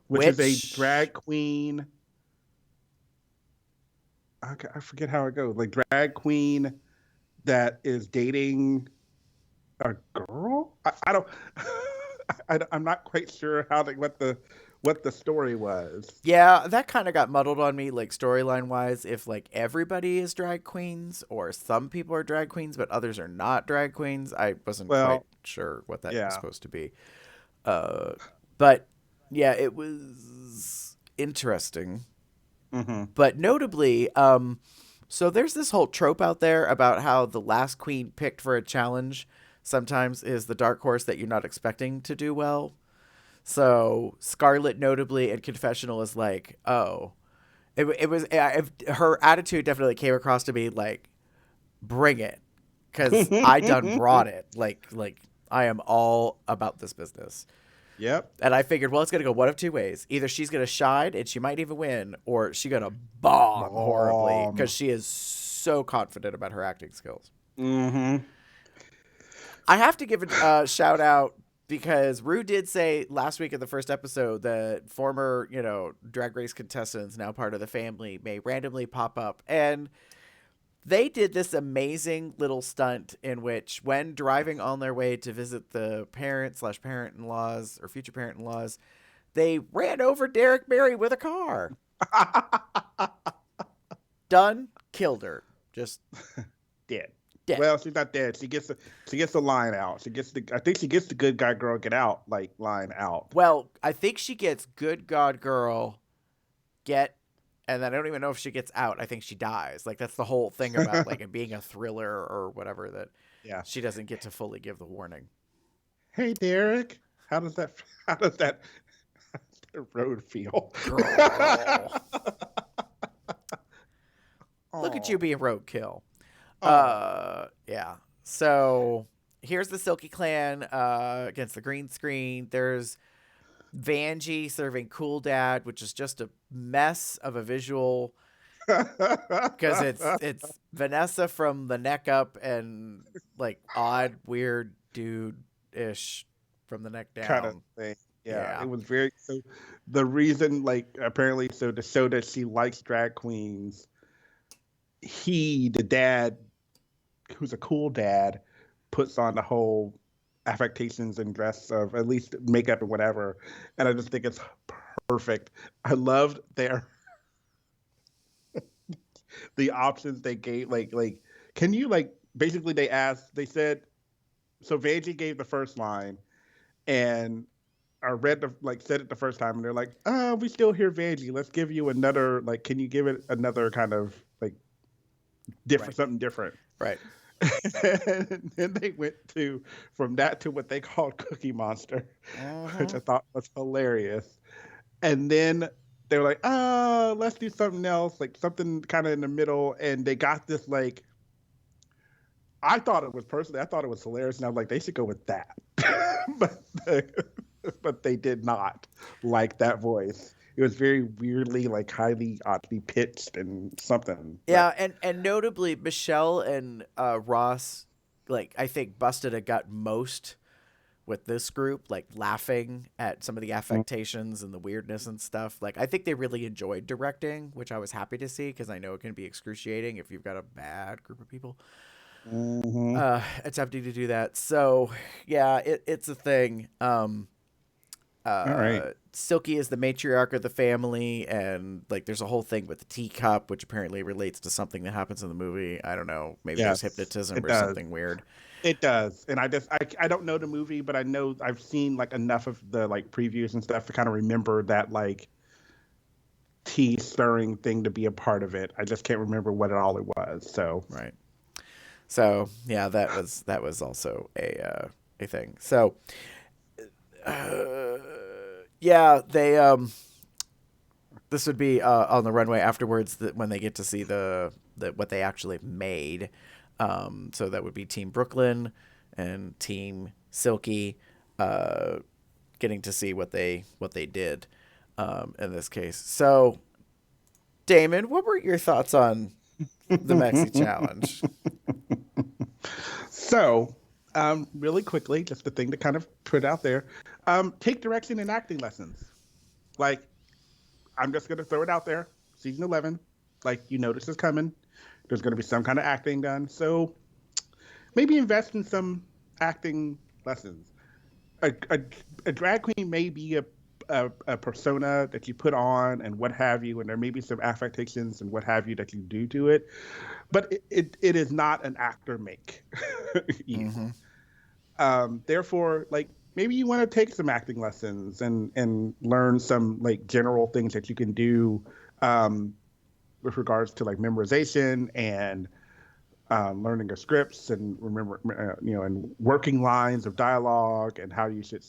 which is a drag queen. I forget how it goes. Like, drag queen that is dating a girl. I don't. I'm not quite sure what the story was. Yeah, that kind of got muddled on me, like storyline wise. If like everybody is drag queens, or some people are drag queens but others are not drag queens, I wasn't quite sure what that was supposed to be. But yeah, it was interesting. But notably, so there's this whole trope out there about how the last queen picked for a challenge sometimes is the dark horse that you're not expecting to do well. So Scarlet notably and Confessional is like, oh, her attitude definitely came across to me like, bring it, because I done brought it. Like I am all about this business. Yep. And I figured, well, it's gonna go one of two ways: either she's gonna shine and she might even win, or she's gonna bomb horribly because she is so confident about her acting skills. Mm-hmm. I have to give a shout out because Rue did say last week in the first episode that former, Drag Race contestants, now part of the family, may randomly pop up. And they did this amazing little stunt in which, when driving on their way to visit the parent/parent-in-laws or future parent-in-laws, they ran over Derek Barry with a car. Done. Killed her. Just dead. Dead. Well, she's not dead. She gets the line out. I think she gets the good guy girl get out line out. Well, I think she gets good God girl get, and then I don't even know if she gets out. I think she dies. Like, that's the whole thing about like it being a thriller or whatever, that she doesn't get to fully give the warning. Hey, Derek, how does that road feel? Look at you being roadkill. Yeah. So here's the Silky Clan against the green screen. There's Vanjie serving Cool Dad, which is just a mess of a visual because it's Vanessa from the neck up and like odd, weird dude-ish from the neck down. Kind of thing. Yeah. It was very, so the reason, like, apparently, so to show that she likes drag queens, the dad, who's a cool dad, puts on the whole affectations and dress of at least makeup and whatever, and I just think it's perfect. I loved the options they gave. Like, can you, like, basically they said, so Vanjie gave the first line, and I said it the first time, and they're like, we still hear Vanjie. Let's give you another, like, can you give it another kind of like different, something different? Right. And then they went from that to what they called Cookie Monster, which I thought was hilarious. And then they were like, let's do something else, like something kind of in the middle. And they got this, like, I thought it was hilarious. And I was like, they should go with that. but they did not like that voice. It was very weirdly, like, highly oddly pitched and something. Yeah, and notably, Michelle and Ross, like, I think busted a gut most with this group, like, laughing at some of the affectations and the weirdness and stuff. Like, I think they really enjoyed directing, which I was happy to see, because I know it can be excruciating if you've got a bad group of people attempting to do that. So, yeah, it's a thing. All right. Silky is the matriarch of the family, and like there's a whole thing with the teacup, which apparently relates to something that happens in the movie. I don't know, maybe there's hypnotism or something weird. It does, and I don't know the movie, but I know I've seen like enough of the like previews and stuff to kind of remember that like tea stirring thing to be a part of it. I just can't remember what all it was. So right. So yeah, that was also a thing. So. Yeah, they this would be on the runway afterwards, that when they get to see the what they actually made. So that would be Team Brooklyn and Team Silky getting to see what they did in this case. So Damon, what were your thoughts on the Maxi Challenge? So, really quickly, just the thing to kind of put out there, take direction in acting lessons. Like, I'm just going to throw it out there. Season 11, like, you know this is coming. There's going to be some kind of acting done. So maybe invest in some acting lessons. A drag queen may be a persona that you put on and what have you, and there may be some affectations and what have you that you do to it. But it is not an actor make. Therefore, like, maybe you want to take some acting lessons and learn some like general things that you can do with regards to like memorization and learning of scripts and and working lines of dialogue and how you should,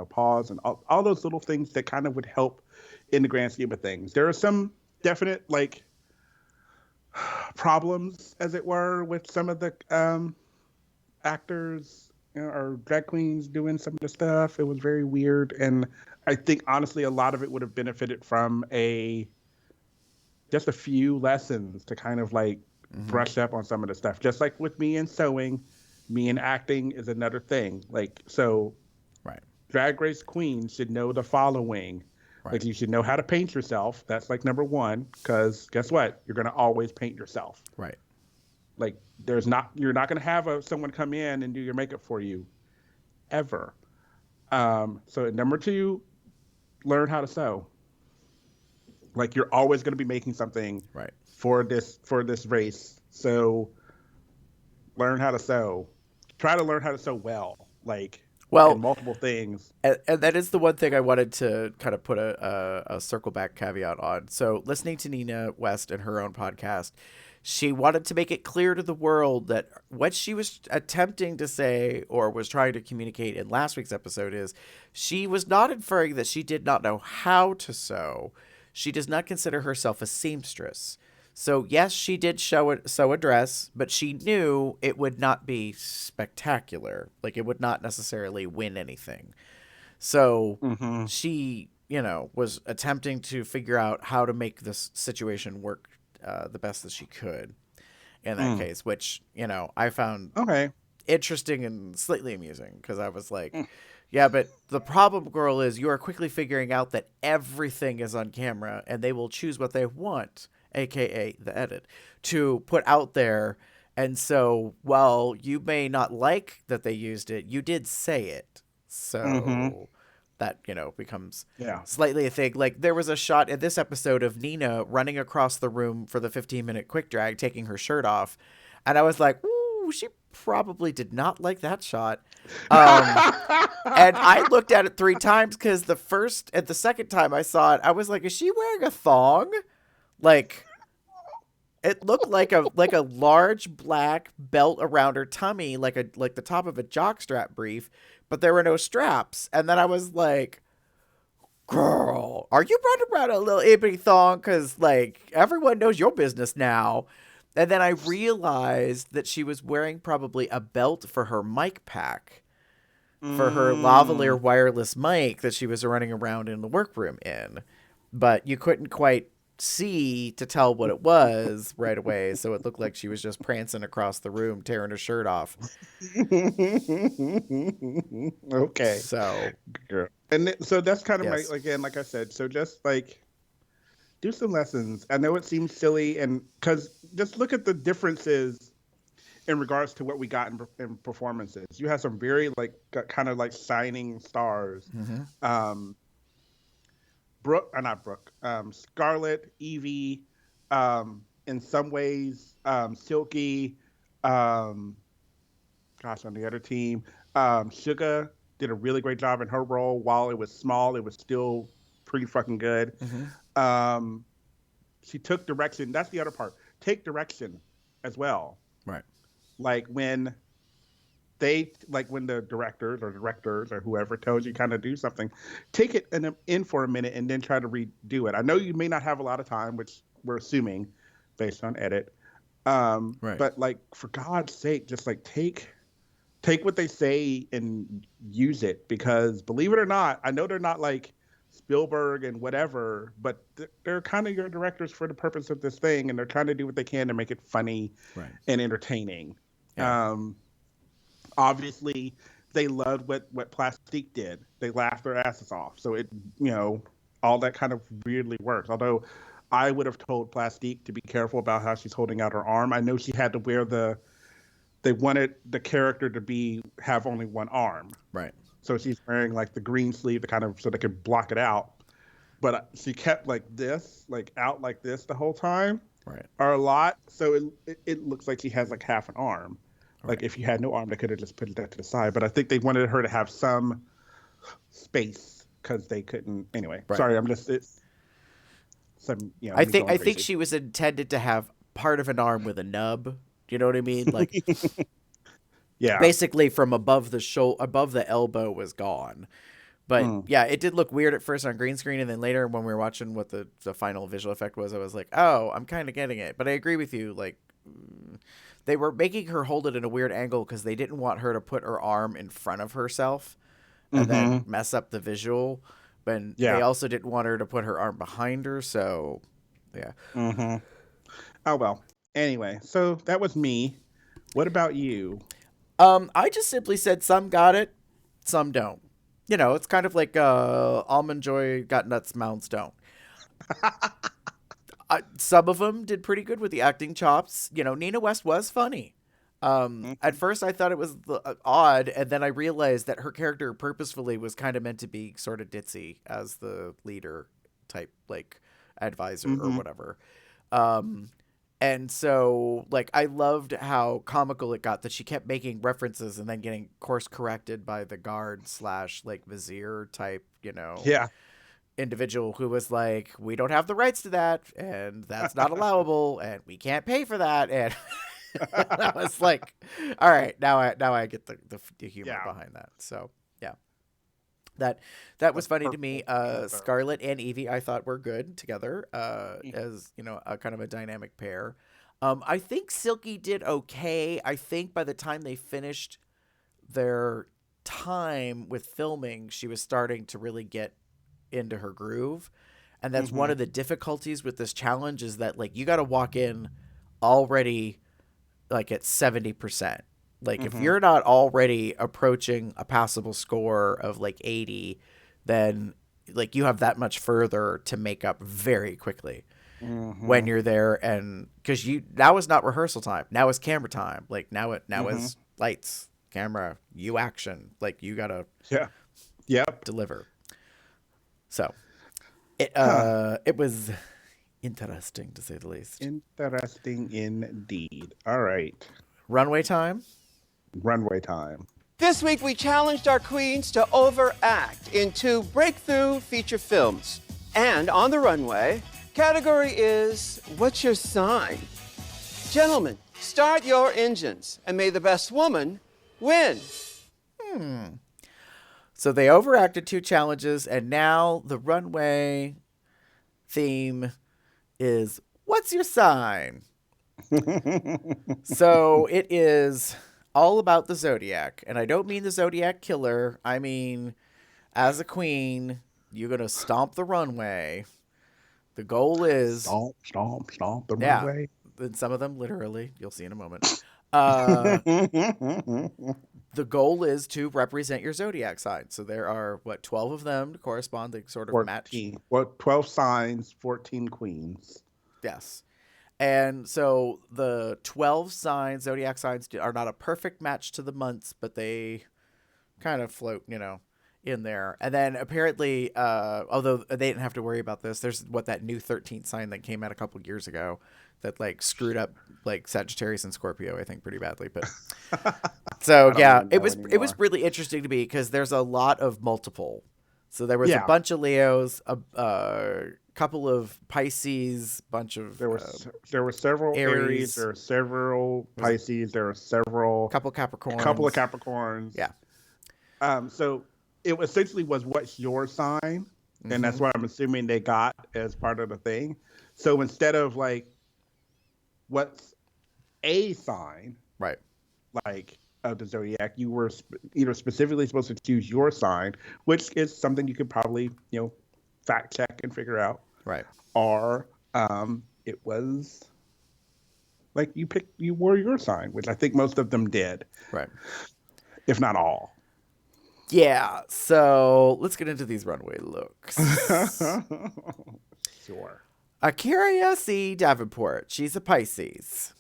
pause and all those little things that kind of would help in the grand scheme of things. There are some definite like problems, as it were, with some of the actors or drag queens doing some of the stuff. It was very weird, and I think honestly a lot of it would have benefited from just a few lessons to kind of like brush up on some of the stuff. Just like with me and sewing, me and acting is another thing. Like, so Right. Drag Race Queen should know the following. Right. Like, you should know how to paint yourself. That's like number one, because guess what? You're going to always paint yourself. Right. Like, you're not going to have someone come in and do your makeup for you ever. So number two, learn how to sew. Like, you're always going to be making something Right. for this race. So learn how to sew. Try to learn how to sew well. Like, in multiple things. And that is the one thing I wanted to kind of put a circle back caveat on. So listening to Nina West and her own podcast, she wanted to make it clear to the world that what she was attempting to say or was trying to communicate in last week's episode is she was not inferring that she did not know how to sew. She does not consider herself a seamstress. So yes, she did sew a dress, but she knew it would not be spectacular. Like, it would not necessarily win anything. So she, was attempting to figure out how to make this situation work the best that she could in that case, which, I found interesting and slightly amusing, because I was like, yeah, but the problem, girl, is you are quickly figuring out that everything is on camera and they will choose what they want, aka the edit, to put out there. And so while you may not like that they used it, you did say it. So that, becomes slightly a thing. Like, there was a shot in this episode of Nina running across the room for the 15-minute quick drag, taking her shirt off. And I was like, ooh, she probably did not like that shot. And I looked at it 3 times, because the first and the second time I saw it, I was like, is she wearing a thong? Like, it looked like a large black belt around her tummy, like the top of a jockstrap brief, but there were no straps. And then I was like, girl, are you running around a little itty thong? Because, like, everyone knows your business now. And then I realized that she was wearing probably a belt for her mic pack, for her lavalier wireless mic that she was running around in the workroom in. But you couldn't quite see to tell what it was right away, so it looked like she was just prancing across the room, tearing her shirt off. Okay. So, and so that's kind of again, like I said, so just like do some lessons. I know it seems silly, and because just look at the differences in regards to what we got in performances. You have some very like kind of like shining stars. Scarlett, Evie, in some ways, Silky, on the other team, Suga did a really great job in her role. While it was small, it was still pretty fucking good. She took direction. That's the other part. Take direction as well. Right. Like when the directors or whoever tells you kind of do something, take it in for a minute and then try to redo it. I know you may not have a lot of time, which we're assuming based on edit. Right. But like, for God's sake, just like take what they say and use it, because believe it or not, I know they're not like Spielberg and whatever, but they're kind of your directors for the purpose of this thing, and they're trying to do what they can to make it funny and entertaining. Yeah. Obviously, they loved what Plastique did. They laughed their asses off. So it, all that kind of weirdly works. Although I would have told Plastique to be careful about how she's holding out her arm. I know she had to wear they wanted the character to have only one arm. Right. So she's wearing like the green sleeve to kind of, so they could block it out. But she kept like this, like out like this the whole time. Right. Or a lot. So it looks like she has like half an arm. Like, if you had no arm, they could have just put that to the side. But I think they wanted her to have some space because they couldn't. Anyway, sorry, I'm just I think she was intended to have part of an arm with a nub, You know what I mean? Like Yeah. basically from above the elbow was gone. But yeah, it did look weird at first on green screen, and then later when we were watching what the final visual effect was, I was like, oh, I'm kind of getting it. But I agree with you. Like, they were making her hold it in a weird angle because they didn't want her to put her arm in front of herself and then mess up the visual. But they also didn't want her to put her arm behind her. So, yeah. Oh, well. Anyway, so that was me. What about you? I just simply said some got it, some don't. You know, it's kind of like Almond Joy got nuts, Mounds don't. Some of them did pretty good with the acting chops. You know, Nina West was funny. At first, I thought it was odd, and then I realized that her character purposefully was kind of meant to be sort of ditzy as the leader type, like advisor or whatever. And so, like, I loved how comical it got that she kept making references and then getting course corrected by the guard / like vizier type, you know, individual who was like, we don't have the rights to that, and that's not allowable, and we can't pay for that. And I was like, all right, now I get the humor behind that. So yeah. That was funny to me. Scarlett and Evie, I thought, were good together as, you know, a kind of a dynamic pair. I think Silky did okay. I think by the time they finished their time with filming, she was starting to really get into her groove. And that's one of the difficulties with this challenge is that, like, you got to walk in already like at 70%. Like, if you're not already approaching a passable score of like 80, then like you have that much further to make up very quickly when you're there. And because now is not rehearsal time. Now is camera time. Like now is lights, camera, you action. Like you gotta deliver. So it was interesting to say the least. Interesting indeed. All right. Runway time. Runway time. This week, we challenged our queens to overact in 2 breakthrough feature films. And on the runway, category is What's Your Sign? Gentlemen, start your engines, and may the best woman win. So they overacted 2 challenges, and now the runway theme is What's Your Sign? So it is all about the Zodiac, and I don't mean the Zodiac killer. I mean, as a queen, you're gonna stomp the runway. The goal is stomp the runway. And some of them literally. You'll see in a moment. The goal is to represent your Zodiac sign. So there are 12 of them to correspond to sort of 14. match. Well, 12 signs, 14 queens. Yes. And so the 12 signs, Zodiac signs, are not a perfect match to the months, but they kind of float, you know, in there. And then apparently, although they didn't have to worry about this, there's that new 13th sign that came out a couple years ago that like screwed up like Sagittarius and Scorpio, I think, pretty badly. But so yeah, it was really interesting to me because there's a lot of multiple. So there was a bunch of Leos, a couple of Pisces, bunch of there were several Aries, there were several Pisces, there were several couple of Capricorns. Yeah. So it essentially was what's your sign, and that's what I'm assuming they got as part of the thing. So instead of like what's a sign, right? Like of the Zodiac, you were either specifically supposed to choose your sign, which is something you could probably, you know, fact check and figure out. Right. Or it was like you wore your sign, which I think most of them did. Right. If not all. Yeah. So let's get into these runway looks. Sure. Akira C. Davenport. She's a Pisces.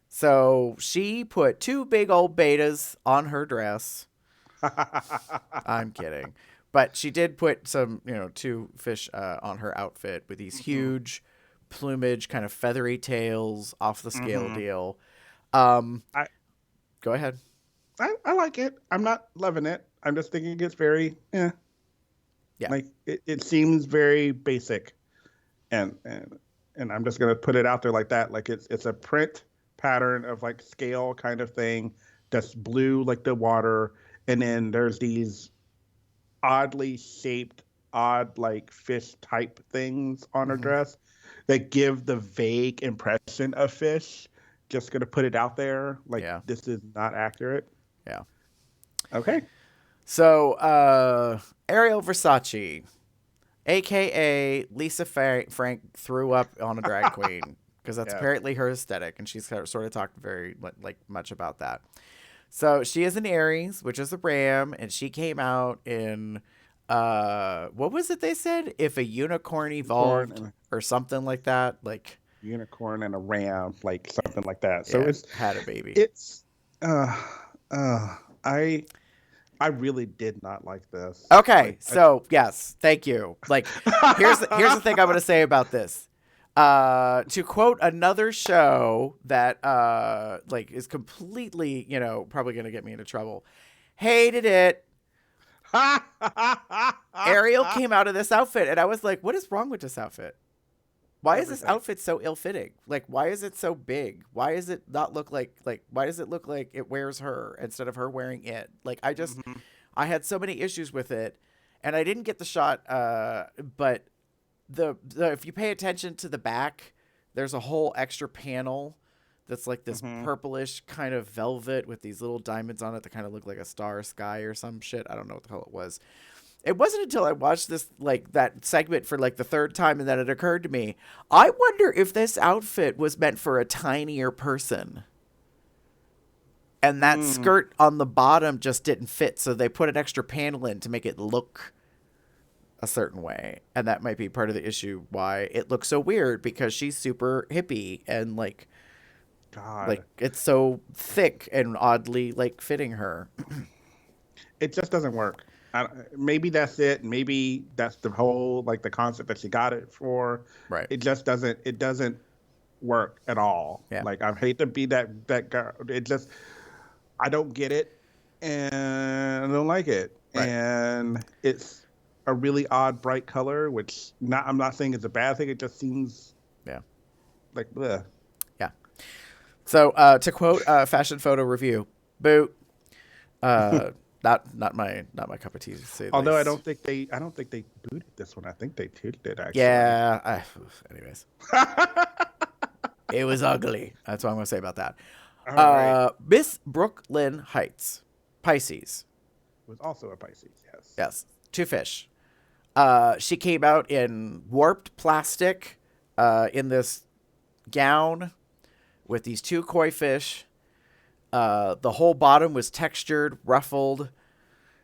So she put 2 big old betas on her dress. I'm kidding. But she did put some, 2 fish on her outfit with these huge plumage, kind of feathery tails, off the scale deal. Go ahead. I like it. I'm not loving it. I'm just thinking it's very, yeah. Like it seems very basic, and I'm just gonna put it out there like that. Like it's a print pattern of like scale kind of thing that's blue like the water, and then there's these oddly shaped, odd like fish type things on her dress that give the vague impression of fish. Just gonna put it out there, like this is not accurate. Yeah. Okay. So Ariel Versace, aka Lisa Frank, threw up on a drag queen because that's apparently her aesthetic, and she's sort of talked very like much about that. So she is an Aries, which is a ram, and she came out in what was it they said? If a unicorn evolved or something like that, like unicorn and a ram, like something like that. So it's had a baby. It's I really did not like this. Okay, yes, thank you. Like here's the thing I'm going to say about this. To quote another show that like is completely, probably going to get me into trouble. Hated it. Ariel came out of this outfit and I was like, what is wrong with this outfit? Why is this outfit so ill-fitting? Like, why is it so big? Why does it not look like why does it look like it wears her instead of her wearing it? Like, I had so many issues with it, and I didn't get the shot. But the if you pay attention to the back, there's a whole extra panel that's like this purplish kind of velvet with these little diamonds on it that kind of look like a star sky or some shit. I don't know what the hell it was. It wasn't until I watched this, like, that segment for like the third time, and then it occurred to me, I wonder if this outfit was meant for a tinier person. And that skirt on the bottom just didn't fit, so they put an extra panel in to make it look a certain way. And that might be part of the issue why it looks so weird, because she's super hippie and like, God, like it's so thick and oddly like fitting her. It just doesn't work. Maybe that's it. Maybe that's the whole, like, the concept that she got it for. Right. It just doesn't. It doesn't work at all. Yeah. Like, I hate to be that guy. It just, I don't get it, and I don't like it. Right. And it's a really odd, bright color, which I'm not saying it's a bad thing. It just seems, like bleh. Yeah. So to quote Fashion Photo Review, boot. Not my cup of tea, to say the Although least. I don't think they booted this one. I think they tooted it, actually. Yeah. Anyways, it was ugly. That's what I'm gonna say about that. Right. Miss Brooklyn Heights, Pisces. Was also a Pisces. Yes. Yes. Two fish. She came out in warped plastic, in this gown with these two koi fish. The whole bottom was textured, ruffled.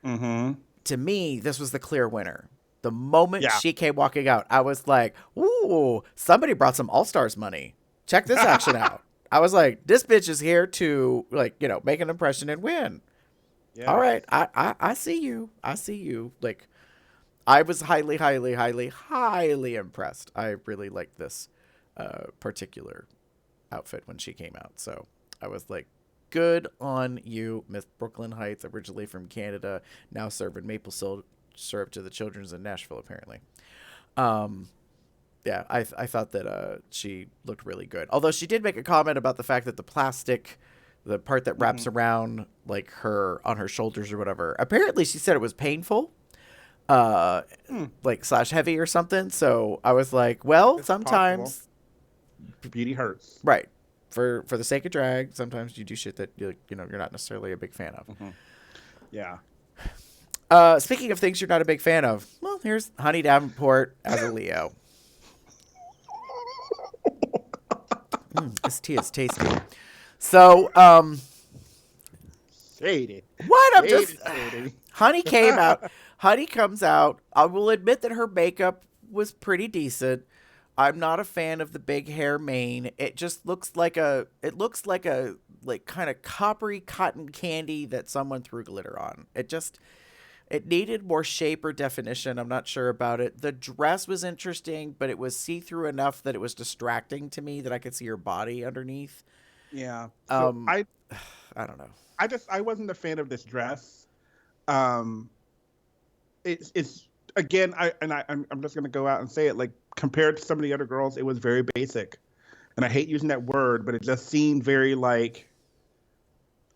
To me, this was the clear winner. The moment she came walking out, I was like, ooh, somebody brought some All-Stars money. Check this action out. I was like, this bitch is here to, like, make an impression and win. Yeah. All right. I see you. I see you. Like, I was highly, highly, highly, highly impressed. I really liked this particular outfit when she came out. So I was like, good on you, Miss Brooklyn Heights, originally from Canada, now serving maple syrup to the children's in Nashville, apparently. Yeah, I thought that she looked really good. Although she did make a comment about the fact that the plastic, the part that wraps around like her on her shoulders or whatever, apparently she said it was painful, like / heavy or something. So I was like, well, it's sometimes possible. Beauty hurts, right? For the sake of drag, sometimes you do shit that you're not necessarily a big fan of. Yeah. Speaking of things you're not a big fan of, well, here's Honey Davenport as a Leo. This tea is tasty. So, shady. What? I'm just shady. Honey came out. Honey comes out. I will admit that her makeup was pretty decent. I'm not a fan of the big hair mane. It just looks like like kind of coppery cotton candy that someone threw glitter on. It needed more shape or definition. I'm not sure about it. The dress was interesting, but it was see-through enough that it was distracting to me that I could see her body underneath. Yeah. So I don't know. I wasn't a fan of this dress. It's again, I'm just gonna go out and say it, like, compared to some of the other girls, it was very basic. and I hate using that word, but it just seemed very like,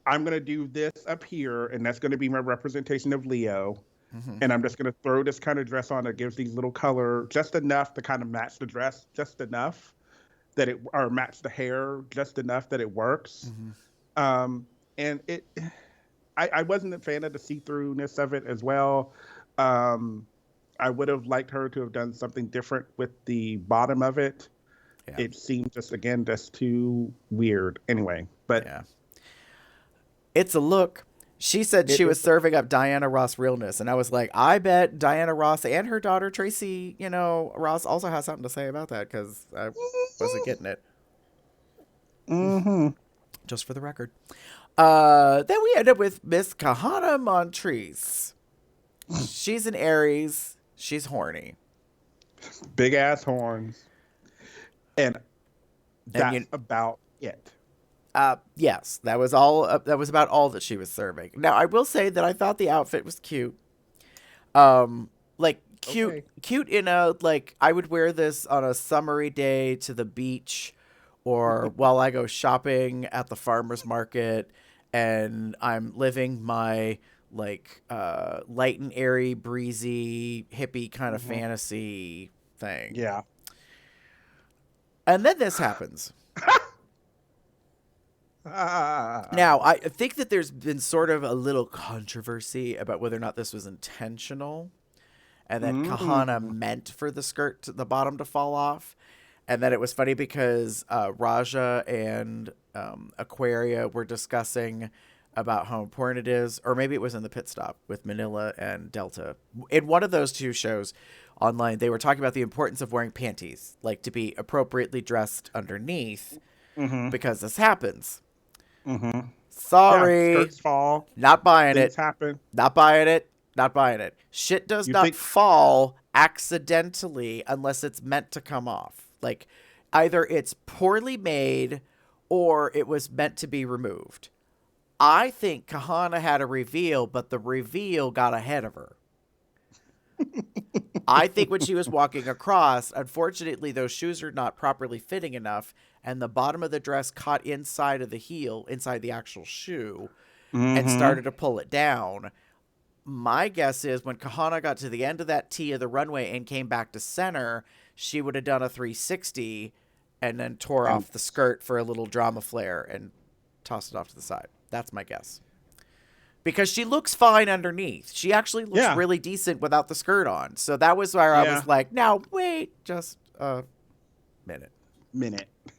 I'm going to do this up here, and that's going to be my representation of Leo. Mm-hmm. And I'm just going to throw this kind of dress on that gives these little color, just enough to kind of match the dress, just enough that it, or match the hair, just enough that it works. Mm-hmm. And I wasn't a fan of the see-throughness of it as well. I would have liked her to have done something different with the bottom of it. Yeah. It seemed just too weird. Anyway, but yeah. It's a look. She said she was serving up Diana Ross realness, and I was like, I bet Diana Ross and her daughter Tracy, Ross also has something to say about that, because I wasn't getting it. Mm-hmm. Just for the record. Then we end up with Miss Kahana Montrese. She's an Aries. She's horny. Big ass horns. And that's about it. Yes, that was all. That was about all that she was serving. Now, I will say that I thought the outfit was cute. Cute in a, like, I would wear this on a summery day to the beach, or while I go shopping at the farmer's market, and I'm living my like light and airy, breezy, hippie kind of fantasy thing. Yeah. And then this happens. Now, I think that there's been sort of a little controversy about whether or not this was intentional, and that Kahana meant for the skirt to the bottom to fall off, and that it was funny because Raja and Aquaria were discussing about how important it is, or maybe it was in the pit stop with Manila and Delta. In one of those two shows online, they were talking about the importance of wearing panties, like to be appropriately dressed underneath, because this happens. Sorry. Yeah, skirts fall. Not buying things it. happen. Not buying it. Not buying it. Shit does not fall accidentally unless it's meant to come off. Like, either it's poorly made or it was meant to be removed. I think Kahana had a reveal, but the reveal got ahead of her. I think when she was walking across, unfortunately, those shoes are not properly fitting enough, and the bottom of the dress caught inside of the heel, inside the actual shoe, and started to pull it down. My guess is when Kahana got to the end of that T of the runway and came back to center, she would have done a 360 and then tore off the skirt for a little drama flare and tossed it off to the side. That's my guess. Because she looks fine underneath. She actually looks really decent without the skirt on. So that was where I was like, now wait just a minute.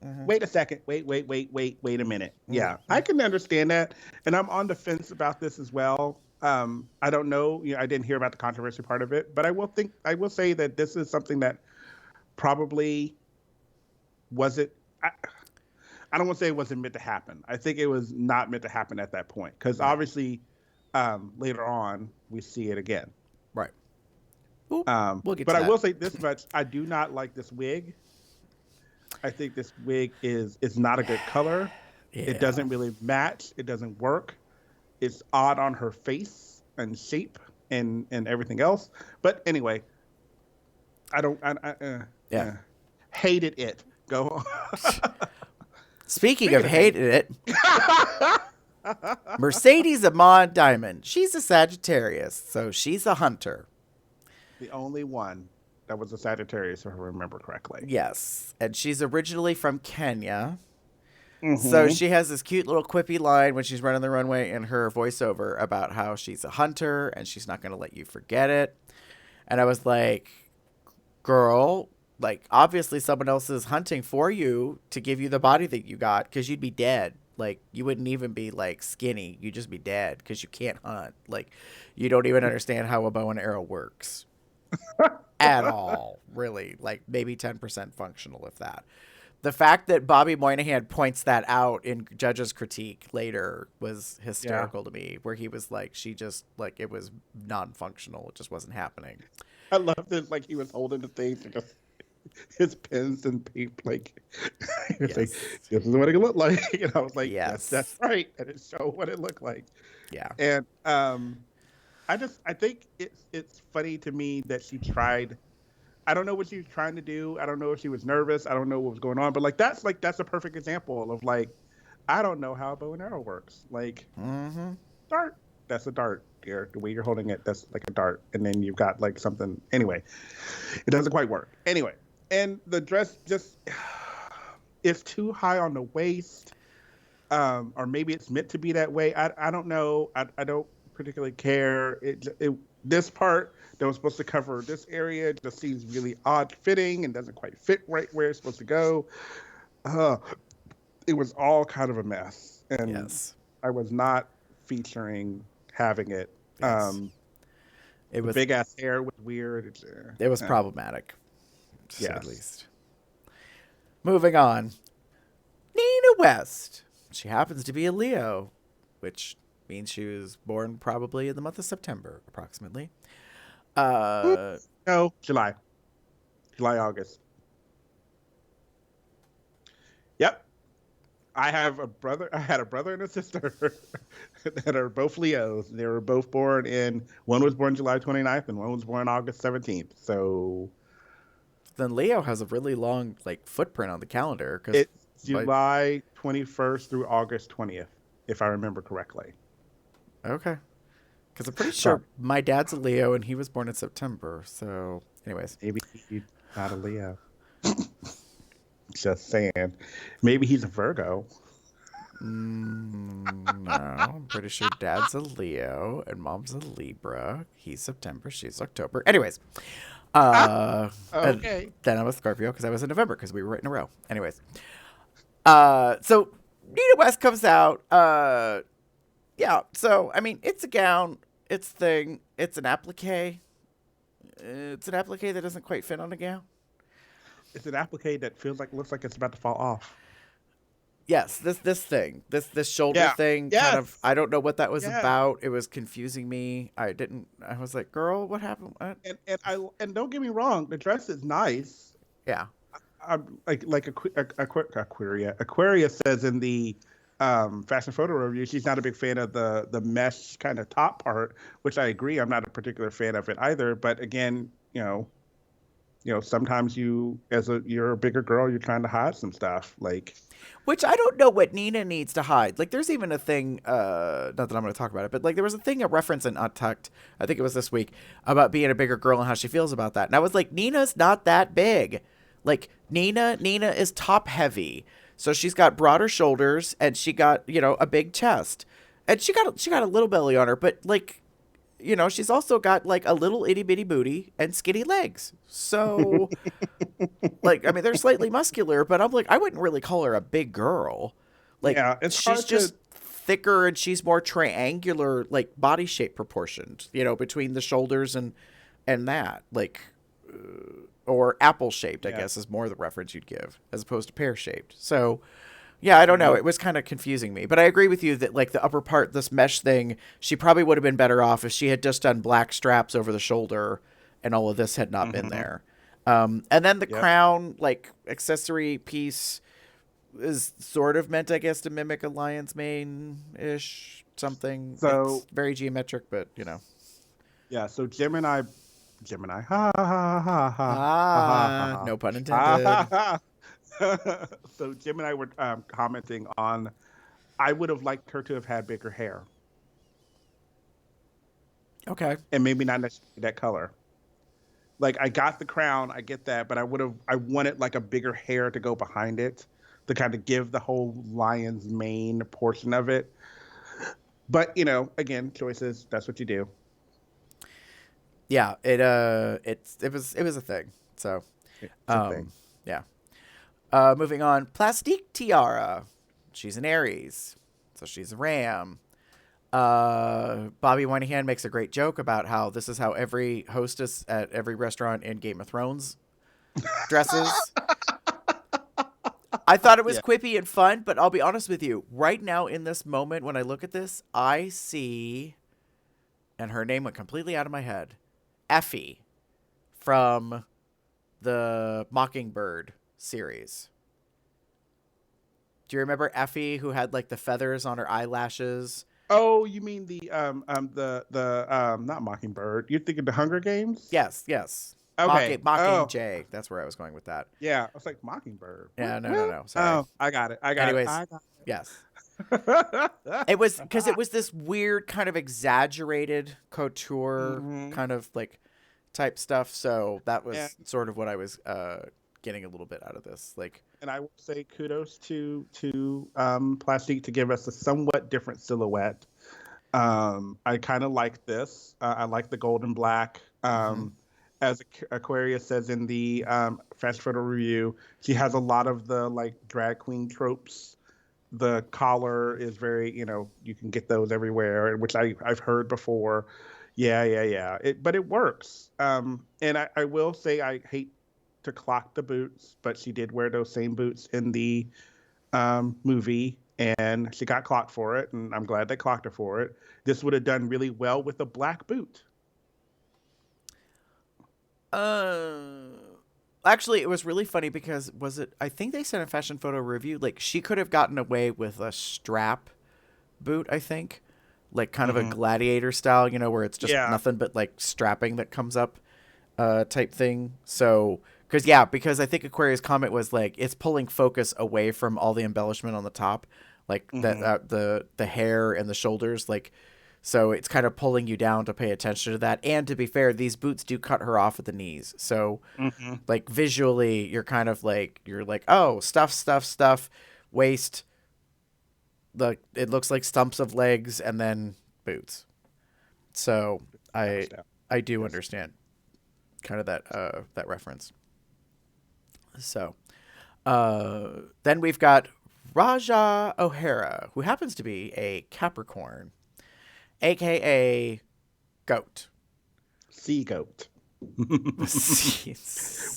Wait a second. Wait a minute. Yeah, I can understand that. And I'm on the fence about this as well. I don't know. I didn't hear about the controversy part of it, but I will say that this is something that probably wasn't. I don't want to say it wasn't meant to happen. I think it was not meant to happen at that point, because obviously later on we see it again. Right. We'll get to that. I will say this much: I do not like this wig. I think this wig is not a good color. Yeah. It doesn't really match. It doesn't work. It's odd on her face and shape and everything else. But anyway, I hated it. Go on. Speaking of hated it, Mercedes Amon Diamond. She's a Sagittarius, so she's a hunter. The only one that was a Sagittarius, if I remember correctly. Yes, and she's originally from Kenya. So she has this cute little quippy line when she's running the runway in her voiceover about how she's a hunter and she's not going to let you forget it. And I was like, girl, like, obviously someone else is hunting for you to give you the body that you got, because you'd be dead. Like, you wouldn't even be, like, skinny. You'd just be dead because you can't hunt. Like, you don't even understand how a bow and arrow works at all, really. Like, maybe 10% functional, if that. The fact that Bobby Moynihan points that out in Judge's critique later was hysterical to me, where he was like, she just, like, it was non-functional. It just wasn't happening. I loved it. Like, he was holding the things and just his pens and paper, like, like, this is what it looked like. And I was like, yes, that's right. And it showed what it looked like. Yeah. And I think it's funny to me that she tried I don't know what she was trying to do. I don't know if she was nervous. I don't know what was going on. But that's a perfect example of like, I don't know how a bow and arrow works. Like, dart. That's a dart. Here, the way you're holding it, that's like a dart. And then you've got like something. Anyway, it doesn't quite work. Anyway, and the dress just is too high on the waist. Or maybe it's meant to be that way. I don't know. I don't particularly care. This part that was supposed to cover this area just seems really odd fitting and doesn't quite fit right where it's supposed to go. It was all kind of a mess, and Yes. I was not featuring having it. Yes. It was big ass hair was weird. It was problematic, to say Yes. the least. Moving on, Nina West. She happens to be a Leo, which means she was born probably in the month of September, approximately. No, July, August. Yep. I had a brother and a sister that are both Leos. They were both one was born July 29th and one was born August 17th. So then Leo has a really long footprint on the calendar. It's July 21st through August 20th, if I remember correctly. Okay. Because I'm pretty sure my dad's a Leo and he was born in September. So, anyways. Maybe he's not a Leo. Just saying. Maybe he's a Virgo. No, I'm pretty sure dad's a Leo and mom's a Libra. He's September, she's October. Anyways. Okay. Then I'm a Scorpio because I was in November because we were right in a row. Anyways. So Nina West comes out. Yeah, so, I mean, it's a gown. It's thing. It's an applique. It's an applique that doesn't quite fit on a gown. It's an applique that looks like it's about to fall off. Yes, this thing, this shoulder thing, kind of. I don't know what that was about. It was confusing me. I was like, "Girl, what happened?" And don't get me wrong, the dress is nice. Yeah. Aquaria says in the fashion photo review, she's not a big fan of the mesh kind of top part, which I agree. I'm not a particular fan of it either. But again, sometimes you're a bigger girl, you're trying to hide some stuff, which I don't know what Nina needs to hide. Like, there's even a thing, not that I'm going to talk about it, but there was a reference in Untucked, I think it was this week, about being a bigger girl and how she feels about that. And I was like, Nina's not that big. Like, Nina is top heavy. So she's got broader shoulders and she got, a big chest. And she got a little belly on her, but she's also got a little itty bitty booty and skinny legs. So they're slightly muscular, but I'm I wouldn't really call her a big girl. She's just thicker and she's more triangular, body shape proportioned, between the shoulders and that, or apple shaped, I guess is more the reference you'd give as opposed to pear shaped. So yeah, I don't know. It was kind of confusing me, but I agree with you that the upper part, this mesh thing, she probably would have been better off if she had just done black straps over the shoulder and all of this had not been there. And then the crown, accessory piece is sort of meant, I guess, to mimic a lion's mane-ish something. So it's very geometric, but Yeah. So Gemini, ha ha ha ha ha. No pun intended. So Jim and I were commenting on, I would have liked her to have had bigger hair. Okay. And maybe not necessarily that color. I got the crown, I get that, but I wanted a bigger hair to go behind it to kind of give the whole lion's mane portion of it. But, again, choices, that's what you do. Yeah, it was a thing. So, it's a thing. Yeah. Moving on, Plastique Tiara. She's an Aries, so she's a ram. Bobby Moynihan makes a great joke about how this is how every hostess at every restaurant in Game of Thrones dresses. I thought it was quippy and fun, but I'll be honest with you. Right now, in this moment, when I look at this, I see, and her name went completely out of my head, Effie from the Mockingbird series. Do you remember Effie, who had the feathers on her eyelashes? Oh, you mean the not Mockingbird? You're thinking the Hunger Games? Yes. Okay. Mocking Jay. That's where I was going with that. Yeah. I was like Mockingbird. Yeah, What? no. Sorry. Oh, I got it. Anyways, yes. It was because it was this weird kind of exaggerated couture kind of like type stuff. So that was sort of what I was getting a little bit out of this. Like, and I will say kudos to Plastique to give us a somewhat different silhouette. I kind of like this. I like the golden black. As Aquarius says in the Fast Photo Review, she has a lot of the like drag queen tropes. The collar is very, you can get those everywhere, which I've heard before. Yeah. But it works. And I will say I hate to clock the boots, but she did wear those same boots in the movie, and she got clocked for it, and I'm glad they clocked her for it. This would have done really well with a black boot. Actually, it was really funny because I think they said in Fashion Photo Review, like she could have gotten away with a strap boot, I think. Like kind of a gladiator style, where it's just nothing but like strapping that comes up type thing. So, because I think Aquarius' comment was like, it's pulling focus away from all the embellishment on the top, like the hair and the shoulders, like, so it's kind of pulling you down to pay attention to that. And to be fair, these boots do cut her off at the knees. So like visually, you're kind of like, oh, stuff, waist. It looks like stumps of legs and then boots. So I do understand kind of that reference. So then we've got Raja O'Hara, who happens to be a Capricorn, aka goat. Sea goat.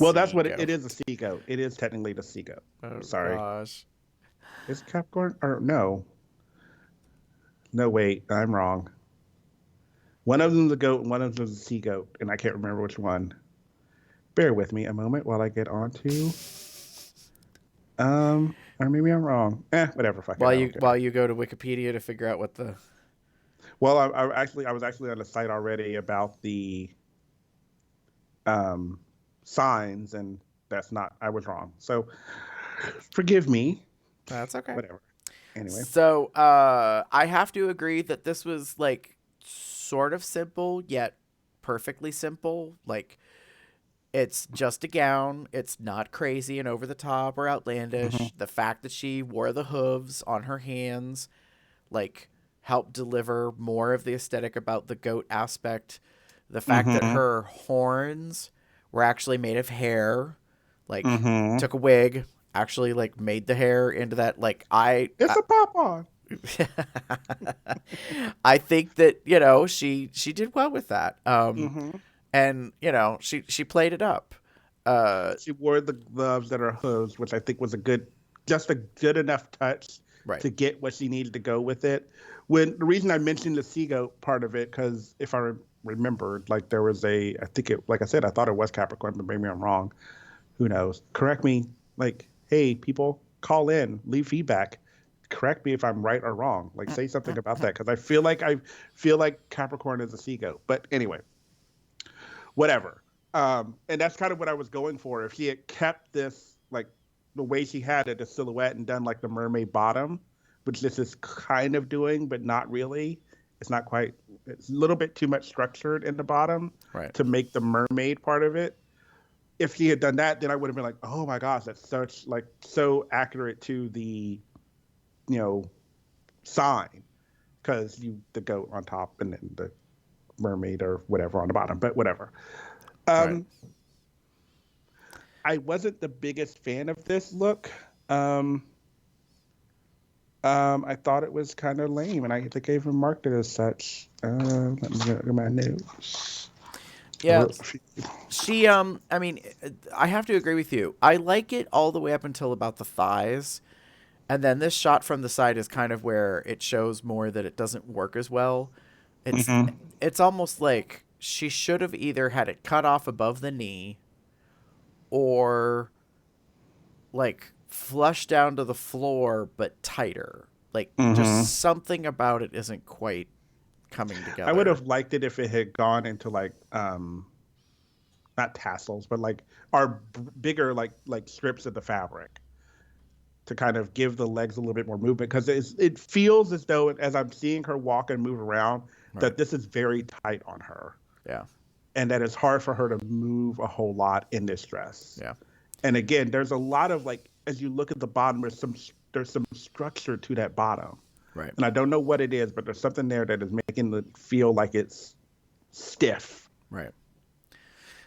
Well, that's what it is, a sea goat. It is technically the sea goat. Oh, sorry. Gosh. Is Capricorn or no? No, wait, I'm wrong. One of them's a goat and one of them's a sea goat, and I can't remember which one. Bear with me a moment while I get onto. Or maybe I'm wrong. Whatever. While you go to Wikipedia to figure out what the. Well, I was actually on the site already about the signs, and that's not. I was wrong. So, forgive me. That's okay. Whatever. Anyway. So, I have to agree that this was like sort of simple yet perfectly simple. Like, it's just a gown. It's not crazy and over the top or outlandish. The fact that she wore the hooves on her hands, like, helped deliver more of the aesthetic about the goat aspect. The fact that her horns were actually made of hair, like, took a wig, actually, like, made the hair into that, like, It's a pop-on. I think that, she did well with that. And, she played it up. She wore the gloves that are hooves, which I think was just a good enough touch to get what she needed to go with it. The reason I mentioned the sea goat part of it, because if I remembered, like there was like I said, I thought it was Capricorn, but maybe I'm wrong. Who knows? Correct me. Like, hey, people, call in, leave feedback. Correct me if I'm right or wrong. Like, say something about that, because I feel like Capricorn is a sea goat. But anyway. Whatever. And that's kind of what I was going for. If she had kept this, like, the way she had it, the silhouette, and done, like, the mermaid bottom, which this is kind of doing, but not really. It's not quite. It's a little bit too much structured in the bottom to make the mermaid part of it. If she had done that, then I would have been like, oh, my gosh, that's so accurate to the, sign. Because the goat on top and then the mermaid or whatever on the bottom, but whatever. I wasn't the biggest fan of this look. I thought it was kind of lame, and I think I even marked it as such. Let me get my notes. Yeah, she. I mean, I have to agree with you. I like it all the way up until about the thighs, and then this shot from the side is kind of where it shows more that it doesn't work as well. It's almost like she should have either had it cut off above the knee or like flush down to the floor but tighter. Like just something about it isn't quite coming together. I would have liked it if it had gone into like not tassels, but like are bigger like strips of the fabric to kind of give the legs a little bit more movement, because it feels as though as I'm seeing her walk and move around that this is very tight on her. Yeah. And that it's hard for her to move a whole lot in this dress. Yeah. And again, there's a lot of like, as you look at the bottom, there's some structure to that bottom. Right. And I don't know what it is, but there's something there that is making it feel like it's stiff. Right.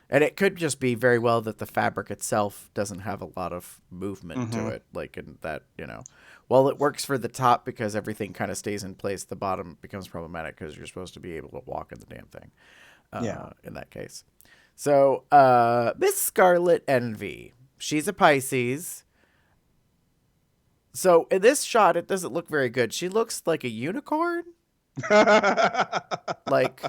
And it could just be very well that the fabric itself doesn't have a lot of movement to it. Like in that, while it works for the top because everything kind of stays in place, the bottom becomes problematic because you're supposed to be able to walk in the damn thing. In that case. So, Miss Scarlet Envy. She's a Pisces. So, in this shot, it doesn't look very good. She looks like a unicorn. Like,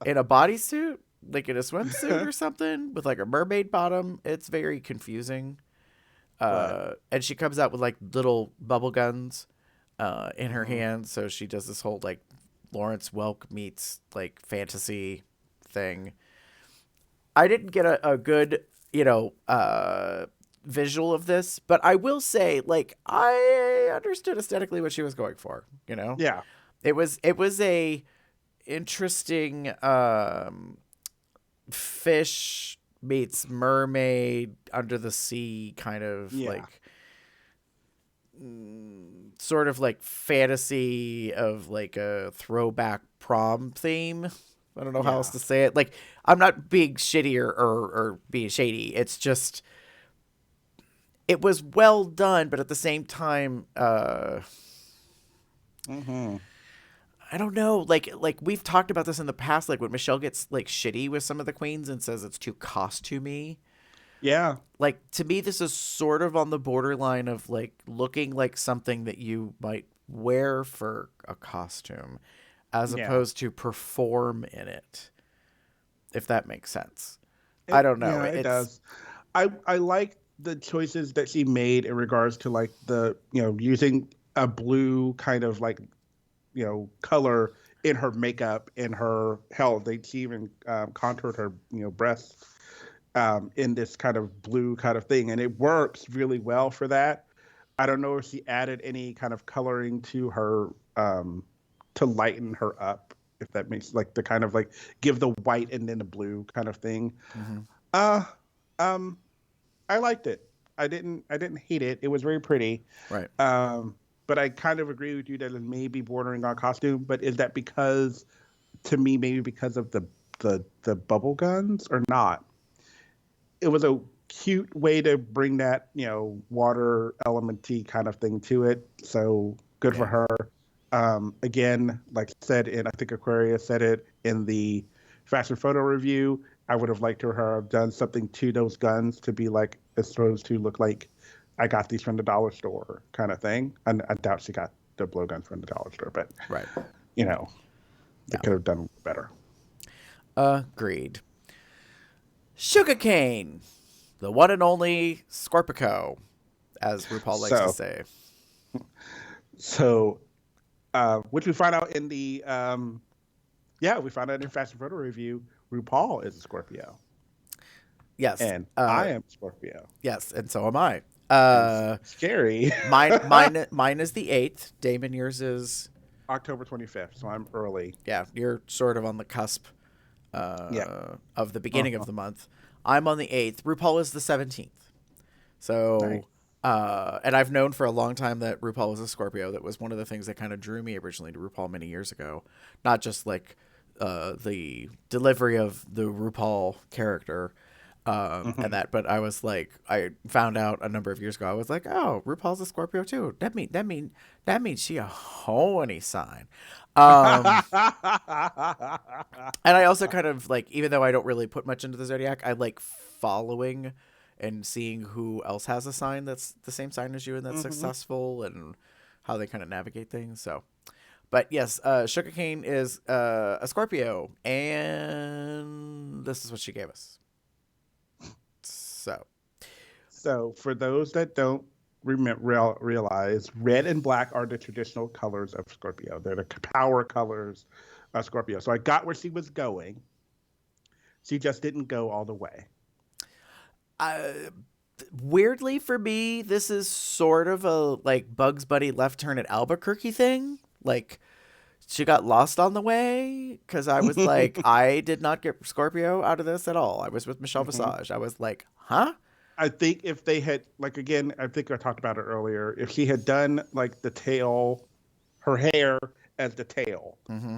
in a bodysuit. Like, in a swimsuit or something. With, like, a mermaid bottom. It's very confusing. And she comes out with, like, little bubble guns in her hands. So, she does this whole, like, Lawrence Welk meets, like, fantasy thing. I didn't get a good, visual of this, but I will say, like, I understood aesthetically what she was going for, Yeah. It was a interesting fish meets mermaid under the sea kind of like sort of like fantasy of like a throwback prom theme. I don't know how else to say it. Like, I'm not being shitty or being shady. It's just, it was well done, but at the same time, I don't know. Like we've talked about this in the past. Like when Michelle gets like shitty with some of the queens and says it's too costumey. Yeah. Like, to me, this is sort of on the borderline of like looking like something that you might wear for a costume, as opposed to perform in it, if that makes sense. I don't know. Yeah, it does. I like the choices that she made in regards to like the, using a blue kind of like, color in her makeup, in her health. She even contoured her, breasts in this kind of blue kind of thing. And it works really well for that. I don't know if she added any kind of coloring to her, to lighten her up, if that makes like the kind of like give the white and then the blue kind of thing. I liked it. I didn't hate it. It was very pretty. Right. But I kind of agree with you that it may be bordering on costume. But is that because, to me, maybe because of the bubble guns or not? It was a cute way to bring that, water elementy kind of thing to it. So good for her. Again, like I said, and I think Aquarius said it in the fashion photo review, I would have liked her to have done something to those guns to be like, it's supposed to look like I got these from the dollar store kind of thing. And I doubt she got the blowguns from the dollar store, but they could have done better. Agreed. Sugarcane, the one and only Scorpico, as RuPaul likes to say. So, which we find out in the, we found out in fashion photo review, RuPaul is a Scorpio. Yes. And I am Scorpio. Yes, and so am I. Scary. mine is the 8th. Damon, yours is October 25th, so I'm early. Yeah, you're sort of on the cusp of the beginning of the month. I'm on the 8th. RuPaul is the 17th. So, nice. And I've known for a long time that RuPaul was a Scorpio. That was one of the things that kind of drew me originally to RuPaul many years ago. Not just like the delivery of the RuPaul character and that, but I was like, I found out a number of years ago. I was like, oh, RuPaul's a Scorpio too. That means she a horny sign. And I also kind of like, even though I don't really put much into the Zodiac, I like following and seeing who else has a sign that's the same sign as you and that's successful, and how they kind of navigate things. So, but yes, Sugarcane is a Scorpio, and this is what she gave us. So for those that don't realize, red and black are the traditional colors of Scorpio. They're the power colors of Scorpio. So I got where she was going. She just didn't go all the way. Weirdly for me, this is sort of a like Bugs Bunny left turn at Albuquerque thing. Like she got lost on the way because I was like, I did not get Scorpio out of this at all. I was with Michelle Visage. I was like, huh? I think if they had, like, again, I think I talked about it earlier. If she had done like the tail, her hair as the tail,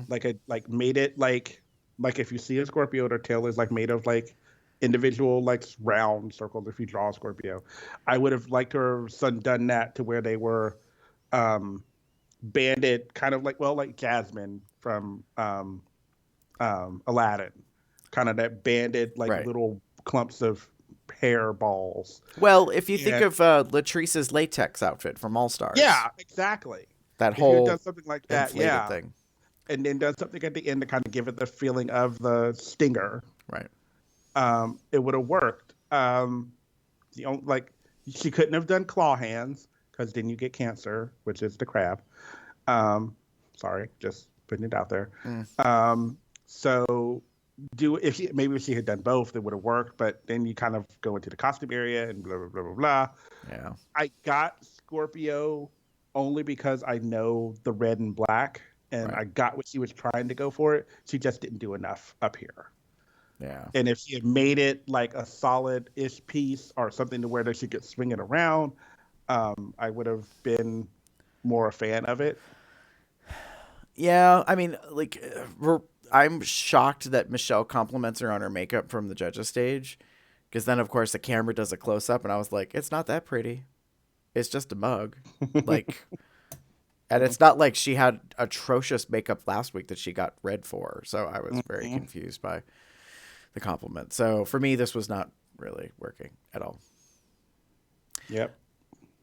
like made it like if you see a Scorpio, their tail is like made of like individual like round circles. If you draw a Scorpio, I would have liked her son done that to where they were banded, kind of like, well, like Jasmine from Aladdin, kind of that banded like little clumps of hair balls. Well, if you think of Latrice's latex outfit from All Stars. Yeah, exactly. That if whole you done something like that, thing. And then done something at the end to kind of give it the feeling of the stinger. Right. It would have worked. The only, like, she couldn't have done claw hands because then you get cancer, which is the crab. Sorry, just putting it out there. So if she had done both, it would have worked. But then you kind of go into the costume area and blah blah blah blah blah. Yeah. I got Scorpio only because I know the red and black, and I got what she was trying to go for it. She just didn't do enough up here. Yeah. And if she had made it like a solid-ish piece or something to where she could swing it around, I would have been more a fan of it. Yeah, I mean, like, I'm shocked that Michelle compliments her on her makeup from the judges stage, because then, of course, the camera does a close-up, and I was like, it's not that pretty. It's just a mug. Like, and it's not like she had atrocious makeup last week that she got red for, so I was very confused by the compliment. So for me, this was not really working at all. Yep.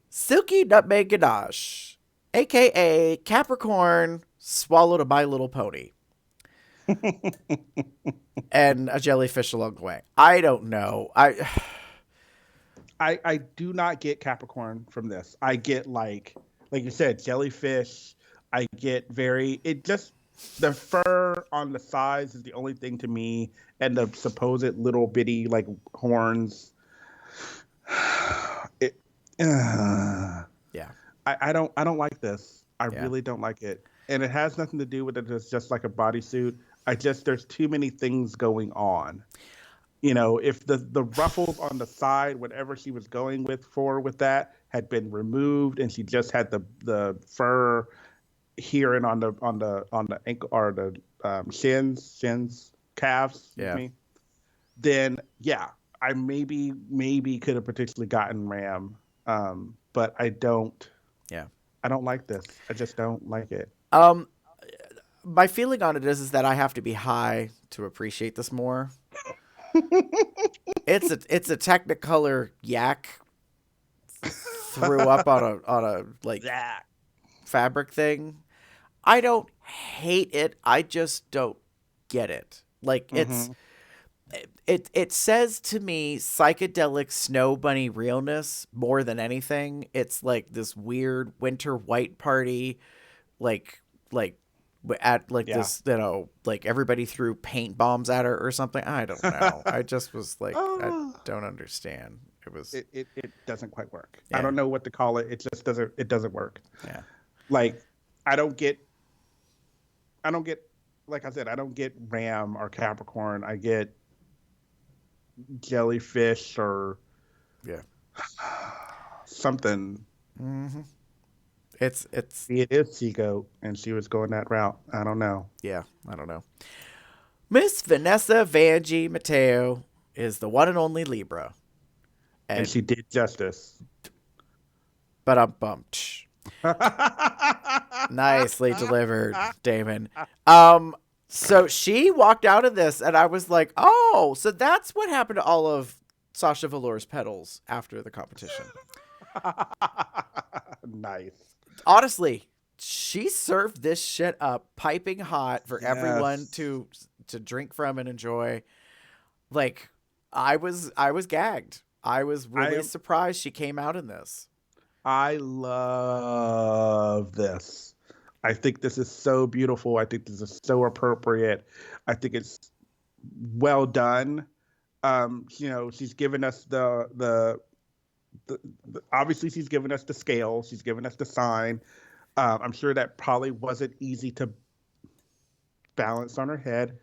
Silky Nutmeg Ganache, a.k.a. Capricorn, swallowed a My Little Pony. And a jellyfish along the way. I don't know. I do not get Capricorn from this. I get like you said, jellyfish. I get the fur on the sides is the only thing to me, and the supposed little bitty like horns. Yeah. I don't like this. I really don't like it. And it has nothing to do with it. It's just like a bodysuit. There's too many things going on. You know, if the ruffles on the side, whatever she was going with that had been removed, and she just had the fur here and on the ankle or the shins, calves, excuse me, then I maybe could have potentially gotten Ram, but I don't. Yeah, I don't like this. I just don't like it. My feeling on it is that I have to be high to appreciate this more. It's a Technicolor yak threw up on a like fabric thing. I don't hate it. I just don't get it. Like it says to me psychedelic snow bunny realness more than anything. It's like this weird winter white party, like at like this, you know, like everybody threw paint bombs at her or something. I don't know. I just was like, I don't understand. It doesn't quite work. Yeah. I don't know what to call it. It just doesn't work. Yeah. Like I don't get, like I said, I don't get Ram or Capricorn. I get jellyfish or something. Mm-hmm. It is Seagoat, and she was going that route. I don't know. Yeah, I don't know. Miss Vanessa Vanjie Mateo is the one and only Libra. And she did justice. But I'm bumped. Nicely delivered, Damon. So she walked out of this, and I was like, oh, so that's what happened to all of Sasha Velour's pedals after the competition. Nice. Honestly, she served this shit up piping hot for everyone to drink from and enjoy. Like, I was gagged. I was really surprised she came out in this. I love this. I think this is so beautiful. I think this is so appropriate. I think it's well done. She's given us the obviously she's given us the scale, she's given us the sign. I'm sure that probably wasn't easy to balance on her head,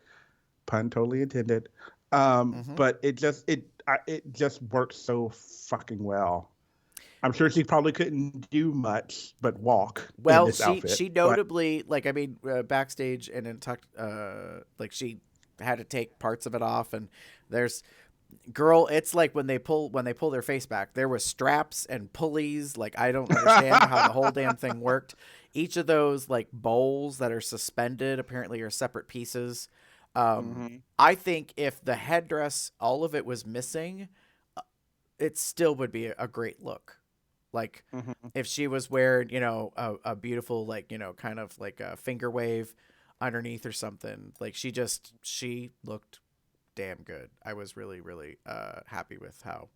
pun totally intended. But it just works so fucking well. I'm sure she probably couldn't do much but walk in Well, this outfit. she notably, like, I mean, backstage and in tucked, like, she had to take parts of it off, and there's girl, it's like when they pull their face back, there was straps and pulleys. Like, I don't understand how the whole damn thing worked. Each of those like bowls that are suspended apparently are separate pieces. I think if the headdress, all of it was missing, it still would be a great look. Like if she was wearing, a beautiful, like, kind of like a finger wave underneath or something. Like she looked damn good. I was really, really happy with how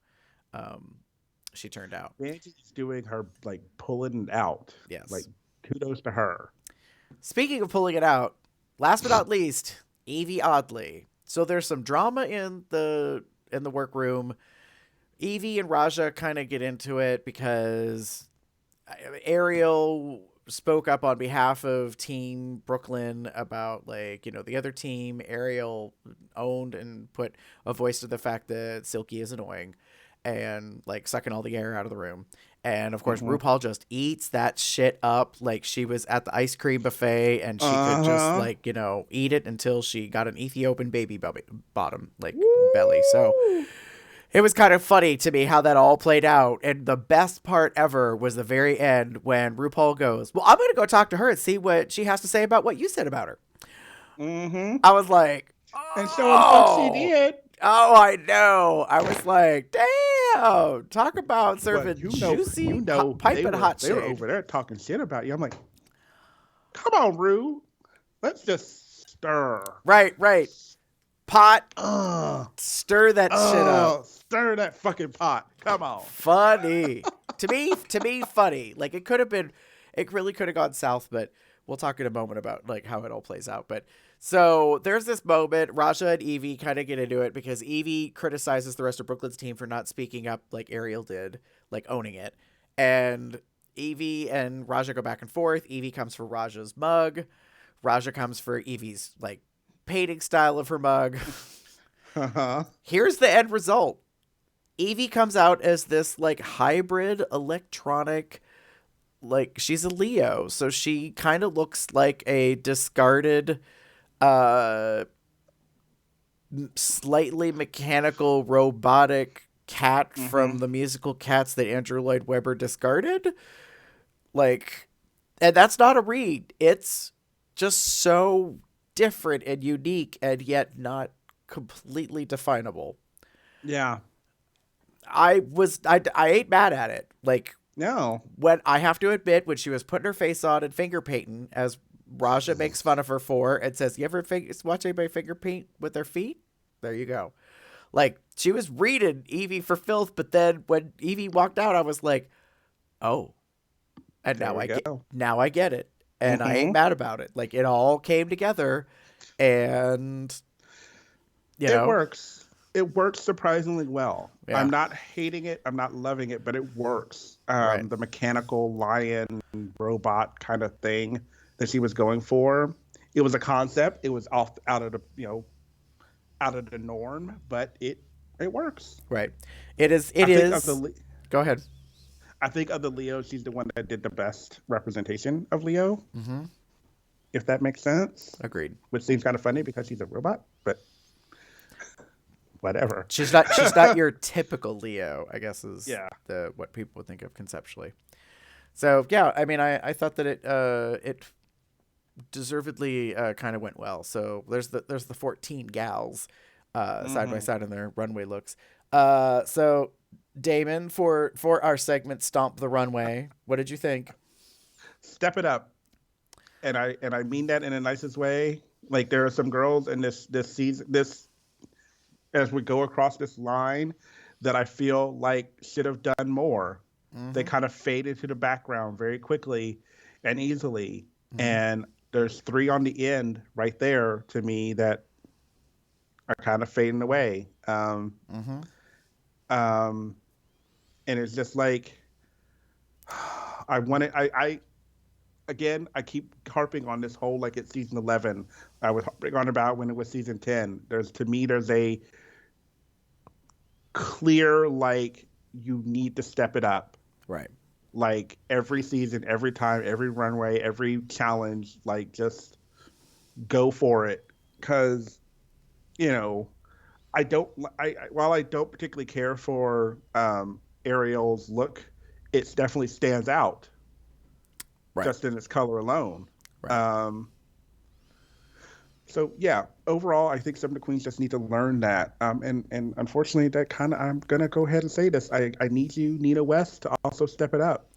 she turned out. Angie's doing her like pulling it out. Yes. Like kudos to her. Speaking of pulling it out, last but not least, Evie Oddly. So there's some drama in the workroom. Evie and Raja kind of get into it because Ariel spoke up on behalf of Team Brooklyn about, like, the other team. Ariel owned and put a voice to the fact that Silky is annoying and, like, sucking all the air out of the room. And of course, RuPaul just eats that shit up. Like, she was at the ice cream buffet and she could just, like, eat it until she got an Ethiopian baby bottom, like, belly. So it was kind of funny to me how that all played out. And the best part ever was the very end when RuPaul goes, well, I'm going to go talk to her and see what she has to say about what you said about her. I was like, oh. And so in fact she did. Oh, I know. I was like, damn. Talk about serving juicy, piping hot shit. They were over there talking shit about you. I'm like, come on, Ru. Let's just stir. Right. Pot. Stir that shit up. Stir that fucking pot. Come on. Funny. To me, funny. Like, it really could have gone south, but we'll talk in a moment about, like, how it all plays out. But so there's this moment, Raja and Evie kind of get into it because Evie criticizes the rest of Brooklyn's team for not speaking up like Ariel did, like owning it. And Evie and Raja go back and forth. Evie comes for Raja's mug. Raja comes for Evie's, like, painting style of her mug. Here's the end result. Evie comes out as this, like, hybrid electronic, like, she's a Leo, so she kind of looks like a discarded slightly mechanical robotic cat from the musical Cats that Andrew Lloyd Webber discarded. Like, and that's not a read. It's just so different and unique and yet not completely definable. Yeah. I ain't mad at it. Like, no. When I have to admit, when she was putting her face on and finger painting, as Raja makes fun of her for and says, you ever watch anybody finger paint with their feet? There you go. Like, she was reading Evie for filth, but then when Evie walked out, I was like, oh. And now I get it. And I ain't mad about it. Like, it all came together, and it works. It works surprisingly well. Yeah. I'm not hating it. I'm not loving it, but it works. Right. The mechanical lion robot kind of thing that she was going for. It was a concept. It was out of the norm, but it works. Right. It is. Go ahead. I think of the Leo, she's the one that did the best representation of Leo. If that makes sense. Agreed. Which seems kind of funny because she's a robot, but whatever. She's not your typical Leo, I guess is what people would think of conceptually. So yeah, I mean, I thought that it deservedly kind of went well. So there's the 14 gals side by side in their runway looks. So Damon, for our segment Stomp the Runway, what did you think? Step it up. And I mean that in the nicest way. Like, there are some girls in this season, as we go across this line, that I feel like should have done more. They kind of fade into the background very quickly and easily. And there's 3 on the end right there to me that are kind of fading away. Mm-hmm. Um, and it's just like I want it. I again, I keep harping on this whole like it's season 11. I was harping on about when it was season 10. There's a clear like you need to step it up. Right. Like every season, every time, every runway, every challenge, like just go for it. Because you know, I don't. While I don't particularly care for Ariel's look, it definitely stands out Right. just in its color alone. Right. So yeah, overall, I think some of the queens just need to learn that. And unfortunately, that kind of I'm gonna go ahead and say this. I need you, Nina West, to also step it up.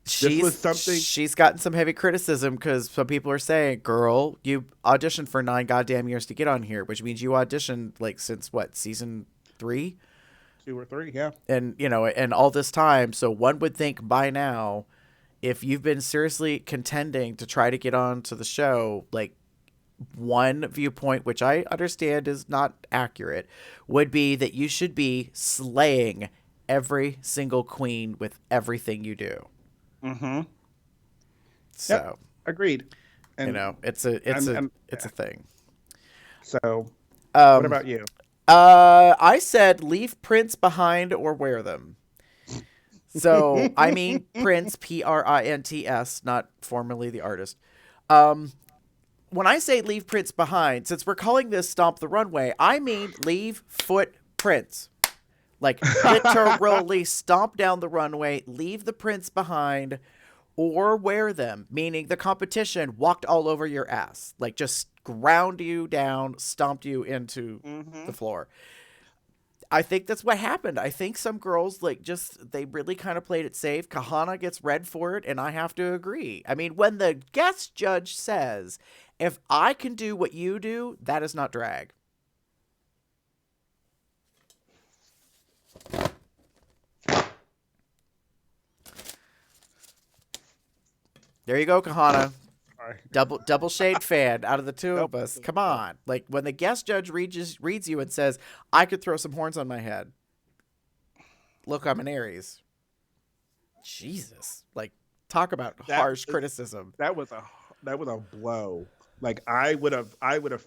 This was something. She's gotten some heavy criticism because some people are saying, "Girl, you auditioned for 9 goddamn years to get on here," which means you auditioned like since what, season 3, 2 or 3, yeah. and and all this time. So one would think by now, if you've been seriously contending to try to get on to the show, like one viewpoint, which I understand is not accurate, would be that you should be slaying every single queen with everything you do. Mm-hmm. So, yep. Agreed. And it's a thing. So, what about you? I said leave prints behind or wear them. So I mean Prince, Prints, not formerly the artist. When I say leave prints behind, since we're calling this Stomp the Runway, I mean leave footprints. Like literally stomp down the runway, leave the prints behind, or wear them, meaning the competition walked all over your ass. Like just ground you down, stomped you into the floor. I think that's what happened. I think some girls they really kind of played it safe. Kahana gets red for it, and I have to agree. I mean, when the guest judge says, if I can do what you do, that is not drag. There you go, Kahana. Double shade fan out of the two of us. Come on. Like when the guest judge reads you and says, I could throw some horns on my head. Look, I'm an Aries. Jesus. Like talk about harsh criticism. That was a blow. Like I would have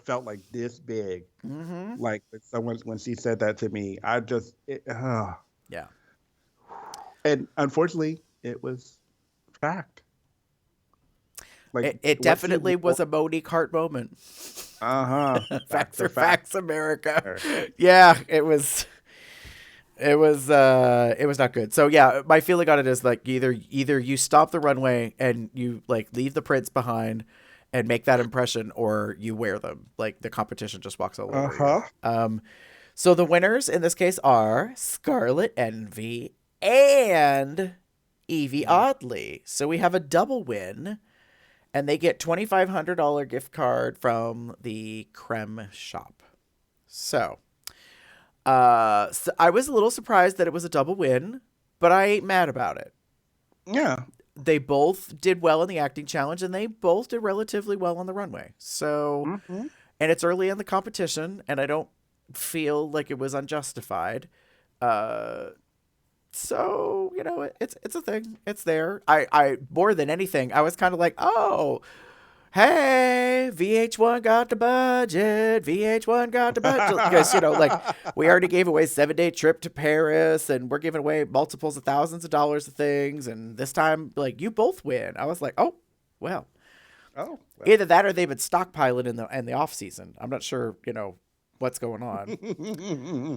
felt like this big. Mm-hmm. Like when she said that to me, yeah. And unfortunately, it was fact. Like it definitely was a Monique Hart moment. Facts are facts, America. Yeah, it was not good. So yeah, my feeling on it is like either you stop the runway and you like leave the prints behind and make that impression, or you wear them. Like the competition just walks all over you. So the winners in this case are Scarlet Envy and Evie Oddly. So we have a double win. And they get $2,500 gift card from the Creme shop. So I was a little surprised that it was a double win, but I ain't mad about it. Yeah. They both did well in the acting challenge, and they both did relatively well on the runway. So, and it's early in the competition, and I don't feel like it was unjustified. So, it's a thing. It's there. I more than anything, I was kind of like, oh, hey, VH1 got the budget. VH1 got the budget. Because, we already gave away 7-day trip to Paris, and we're giving away multiples of thousands of dollars of things. And this time, you both win. I was like, oh, well. Oh. Well. Either that or they've been stockpiling in the off season. I'm not sure, what's going on.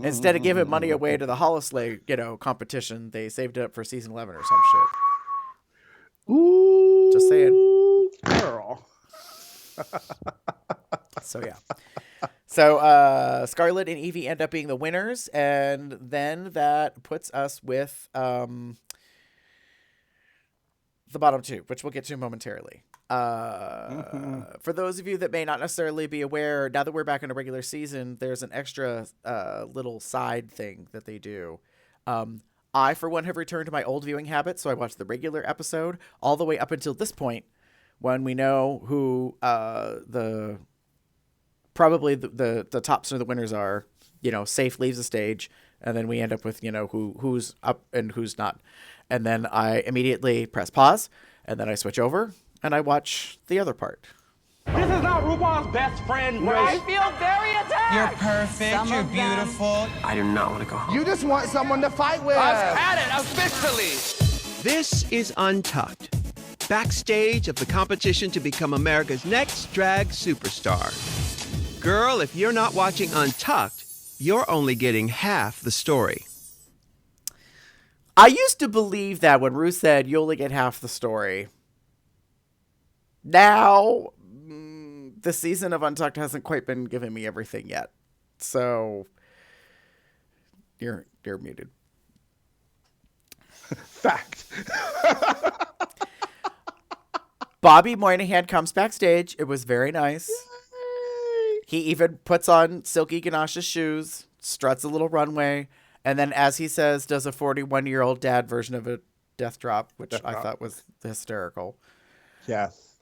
Instead of giving money away to the Holoslay, competition, they saved it up for season 11 or some shit. Ooh, just saying, girl. So yeah, so Scarlett and Evie end up being the winners, and then that puts us with the bottom two, which we'll get to momentarily. For those of you that may not necessarily be aware, now that we're back in a regular season, there's an extra little side thing that they do. I, for one, have returned to my old viewing habits, so I watched the regular episode all the way up until this point, when we know who the probably the tops of the winners are, Safe leaves the stage, and then we end up with, who's up and who's not. And then I immediately press pause, and then I switch over, and I watch the other part. This is not RuPaul's best friend race. I feel very attacked. You're perfect. You're beautiful. I do not want to go home. You just want someone to fight with. I've had it officially. This is Untucked, backstage of the competition to become America's next drag superstar. Girl, if you're not watching Untucked, you're only getting half the story. I used to believe that when Ruth said you only get half the story. Now, the season of Untucked hasn't quite been giving me everything yet. So, you're muted. Fact. Bobby Moynihan comes backstage. It was very nice. Yay. He even puts on Silky Ganache's shoes, struts a little runway, and then, as he says, does a 41-year-old dad version of a death drop, which I thought was hysterical. Yes.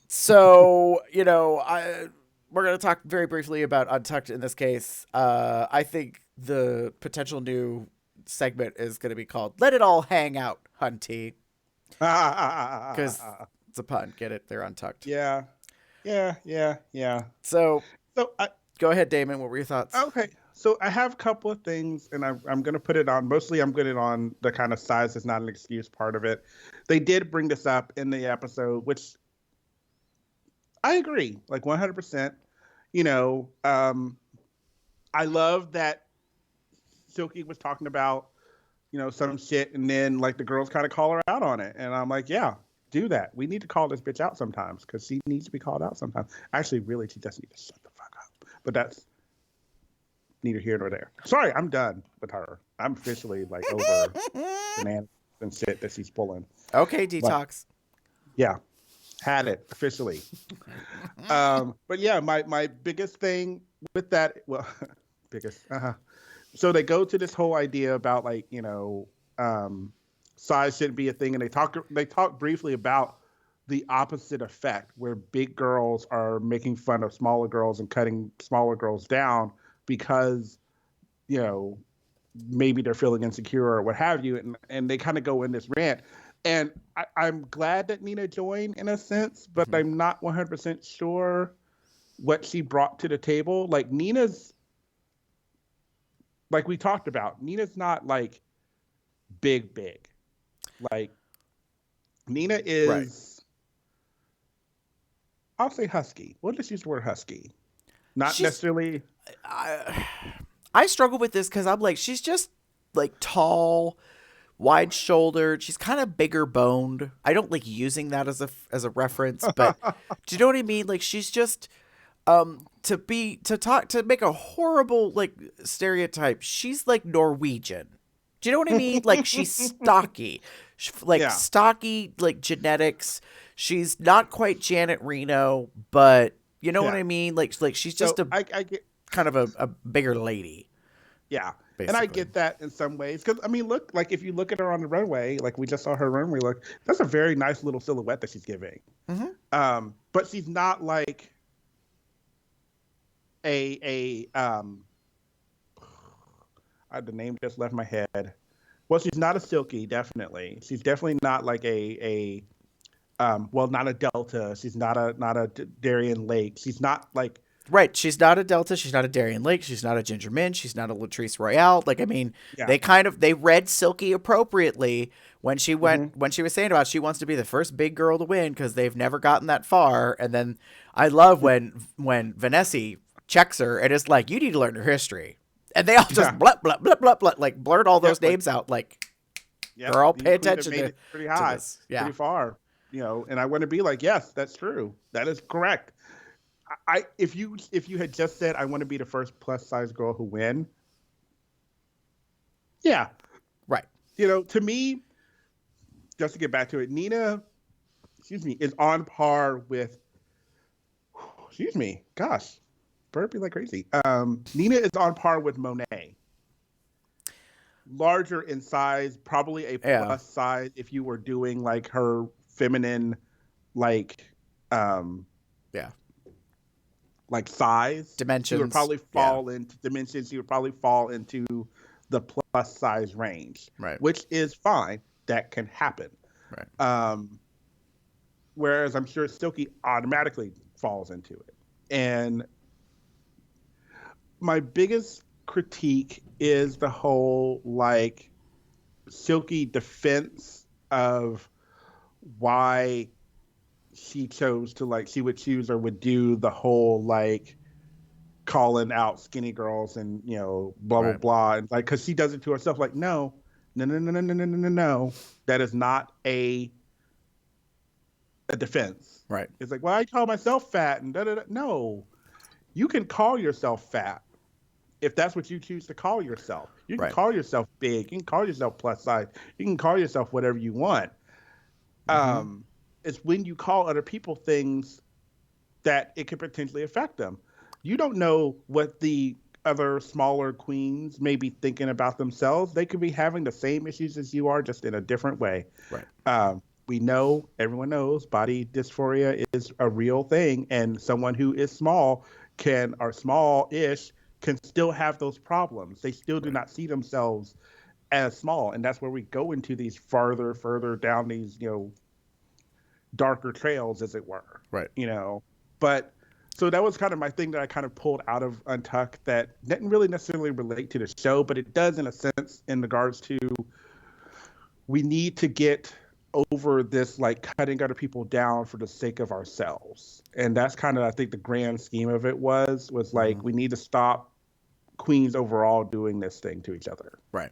So, we're going to talk very briefly about Untucked in this case. I think the potential new segment is going to be called Let It All Hang Out, Hunty. Because it's a pun. Get it? They're untucked. Yeah. So go ahead, Damon. What were your thoughts? Okay. So I have a couple of things, and I'm going to put it on. Mostly I'm putting it on the kind of size is not an excuse part of it. They did bring this up in the episode, which I agree, like 100%. I love that Silky was talking about, some shit, and then like the girls kind of call her out on it. And I'm like, yeah, do that. We need to call this bitch out sometimes because she needs to be called out sometimes. Actually, really, she just needs to shut the fuck up. But that's neither here nor there. Sorry, I'm done with her. I'm officially like over bananas and shit that she's pulling. Okay, detox. Yeah, had it officially. But yeah, my biggest thing with that, well, biggest. So they go to this whole idea about like size shouldn't be a thing, and they talk briefly about the opposite effect where big girls are making fun of smaller girls and cutting smaller girls down because maybe they're feeling insecure or what have you, and they kind of go in this rant. And I'm glad that Nina joined in a sense, but I'm not 100% sure what she brought to the table. Like Nina's, like we talked about, Nina's not like big. Like Nina is, right. I'll say husky. We'll just use the word husky. Not necessarily. I struggle with this because I'm like, she's just like tall, wide-shouldered. She's kind of bigger boned. I don't like using that as a reference, but do you know what I mean? Like she's just to make a horrible like stereotype. She's like Norwegian. Do you know what I mean? Like she's stocky, stocky like genetics. She's not quite Janet Reno, but you know what I mean? Like she's just I get kind of a bigger lady. Yeah. Basically. And I get that in some ways. Because, I mean, look, like if you look at her on the runway, like we just saw her runway look, that's a very nice little silhouette that she's giving. Mm-hmm. But she's not like the name just left my head. Well, she's not a Silky, definitely. She's definitely not like not a Delta. She's not a Darian Lake. She's not like. Right. She's not a Delta. She's not a Darian Lake. She's not a Ginger Mint. She's not a Latrice Royale. Like, I mean, they read Silky appropriately when she went, when she was saying about she wants to be the first big girl to win because they've never gotten that far. And then I love when Vanessa checks her and is like, you need to learn your history. And they all just like blurt all those names out. Like, girl, pay attention to pretty high, to this. Yeah. Pretty far, and I want to be like, yes, that's true. That is correct. If you had just said I want to be the first plus size girl who win, yeah, right. To me, just to get back to it, Nina, is on par with. Gosh, burping like crazy. Nina is on par with Monet. Larger in size, probably a plus size if you were doing like her feminine, like, like size. Dimensions. She would probably fall into dimensions. She would probably fall into the plus size range, right? Which is fine. That can happen, right? Whereas I'm sure Silky automatically falls into it. And my biggest critique is the whole like Silky defense of why she chose to like she would choose or would do the whole like calling out skinny girls and blah blah blah, and like because she does it to herself. Like no, that is not a defense. Right. It's like, well, I call myself fat and da da da. No, you can call yourself fat if that's what you choose to call yourself. You can call yourself big. You can call yourself plus size. You can call yourself whatever you want. It's when you call other people things that it could potentially affect them. You don't know what the other smaller queens may be thinking about themselves. They could be having the same issues as you are, just in a different way. Right. We know, everyone knows, body dysphoria is a real thing, and someone who is small or small-ish can still have those problems. They still do not see themselves as small, and that's where we go into these further down these, darker trails, as it were. Right. But so that was kind of my thing that I kind of pulled out of Untucked that didn't really necessarily relate to the show, but it does in a sense in regards to we need to get over this like cutting other people down for the sake of ourselves. And that's kind of, I think, the grand scheme of it was like we need to stop queens overall doing this thing to each other. Right.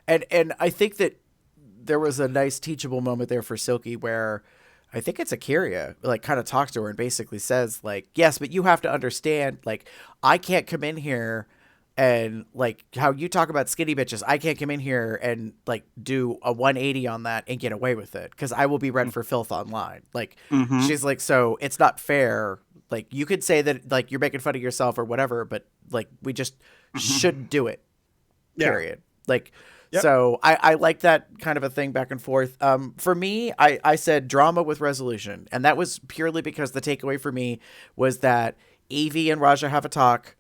And I think that there was a nice teachable moment there for Silky where I think it's Akira like kind of talks to her and basically says like, yes, but you have to understand, like, I can't come in here and like how you talk about skinny bitches. I can't come in here and like do a 180 on that and get away with it because I will be read for filth online. Like she's like, so it's not fair. Like you could say that like you're making fun of yourself or whatever, but like we just shouldn't do it. Period. Like, so I like that kind of a thing back and forth. For me, I said drama with resolution. And that was purely because the takeaway for me was that Evie and Raja have a talk.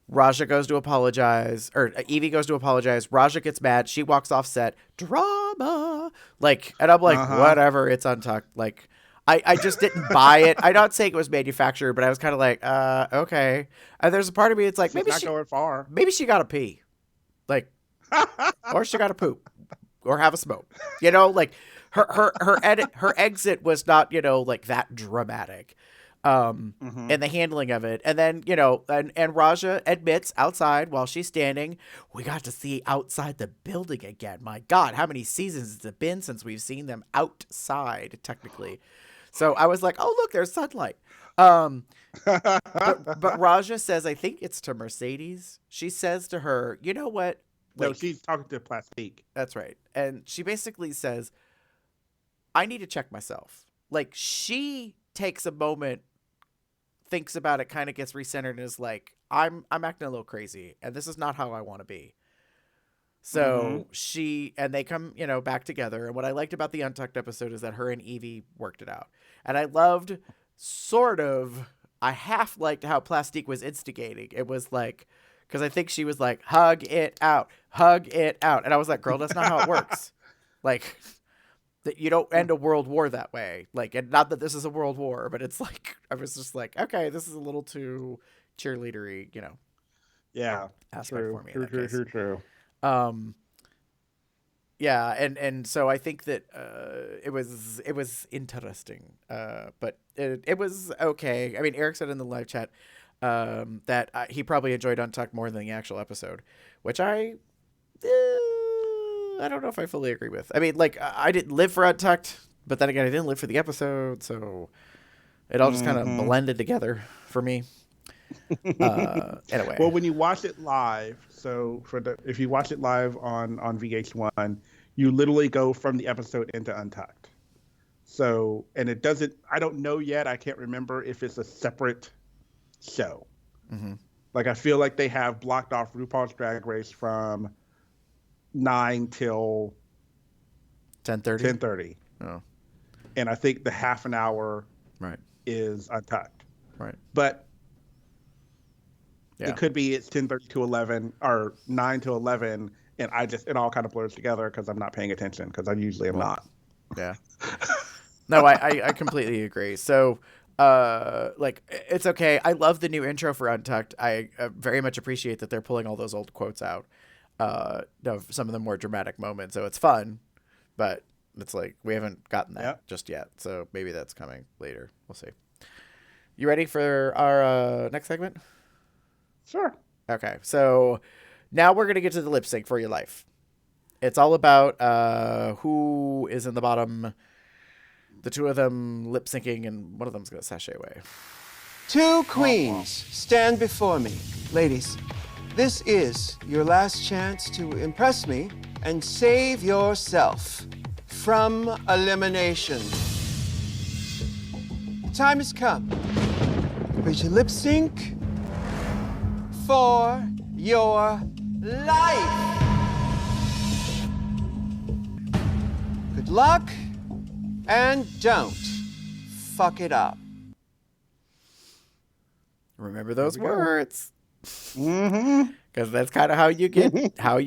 Raja goes to apologize, or Evie goes to apologize. Raja gets mad. She walks off set. Drama. Like, and I'm like, whatever. It's Untucked. Like, I just didn't buy it. I'm not saying it was manufactured, but I was kind of like, okay. And there's a part of me, it's like, maybe not going far. Maybe she got to pee. Like, or she got to poop or have a smoke, like her exit was not, like that dramatic, and the handling of it. And then, and Raja admits outside while she's standing, we got to see outside the building again. My God, how many seasons has it been since we've seen them outside technically? So I was like, oh, look, there's sunlight. But Raja says, I think it's to Mercedes. She says to her, you know what? Like, no, she's talking to Plastique. That's right. And she basically says, I need to check myself. Like, she takes a moment, thinks about it, kind of gets recentered, and is like, I'm acting a little crazy, and this is not how I want to be. So and they come, back together. And what I liked about the Untucked episode is that her and Evie worked it out. And I loved I half liked how Plastique was instigating. It was like, because I think she was like, hug it out. And I was like, girl, that's not how it works. Like, that you don't end a world war that way. Like, and not that this is a world war, but it's like, I was just like, okay, this is a little too cheerleadery, Yeah. aspect for me. True. Yeah. And so I think that, it was interesting. But it was okay. I mean, Eric said in the live chat, that he probably enjoyed Untucked more than the actual episode, which I don't know if I fully agree with. I mean, like, I didn't live for Untucked, but then again, I didn't live for the episode, so it all just kind of blended together for me. Anyway. Well, when you watch it live, if you watch it live on VH1, you literally go from the episode into Untucked. So, and it doesn't, I don't know yet, I can't remember if it's a separate show. Like, I feel like they have blocked off RuPaul's Drag Race from 9 till 10:30. Oh. And I think the half an hour right is Untucked. Right. But It could be it's 10:30 to 11 or 9 to 11, and it all kind of blurs together because I'm not paying attention because I usually am not. Yeah. No, I completely agree. So, like, it's okay. I love the new intro for Untucked. I very much appreciate that they're pulling all those old quotes out. Some of the more dramatic moments. So it's fun, but it's like we haven't gotten that just yet. So maybe that's coming later. We'll see. You ready for our next segment? Sure. Okay. So now we're going to get to the lip sync for your life. It's all about who is in the bottom. The two of them lip syncing, and one of them's going to sashay away. Two queens stand before me. Ladies, this is your last chance to impress me and save yourself from elimination. The time has come for you to lip sync for your life. Good luck, and don't fuck it up. Remember those words. Mm-hmm. Because that's kind of how you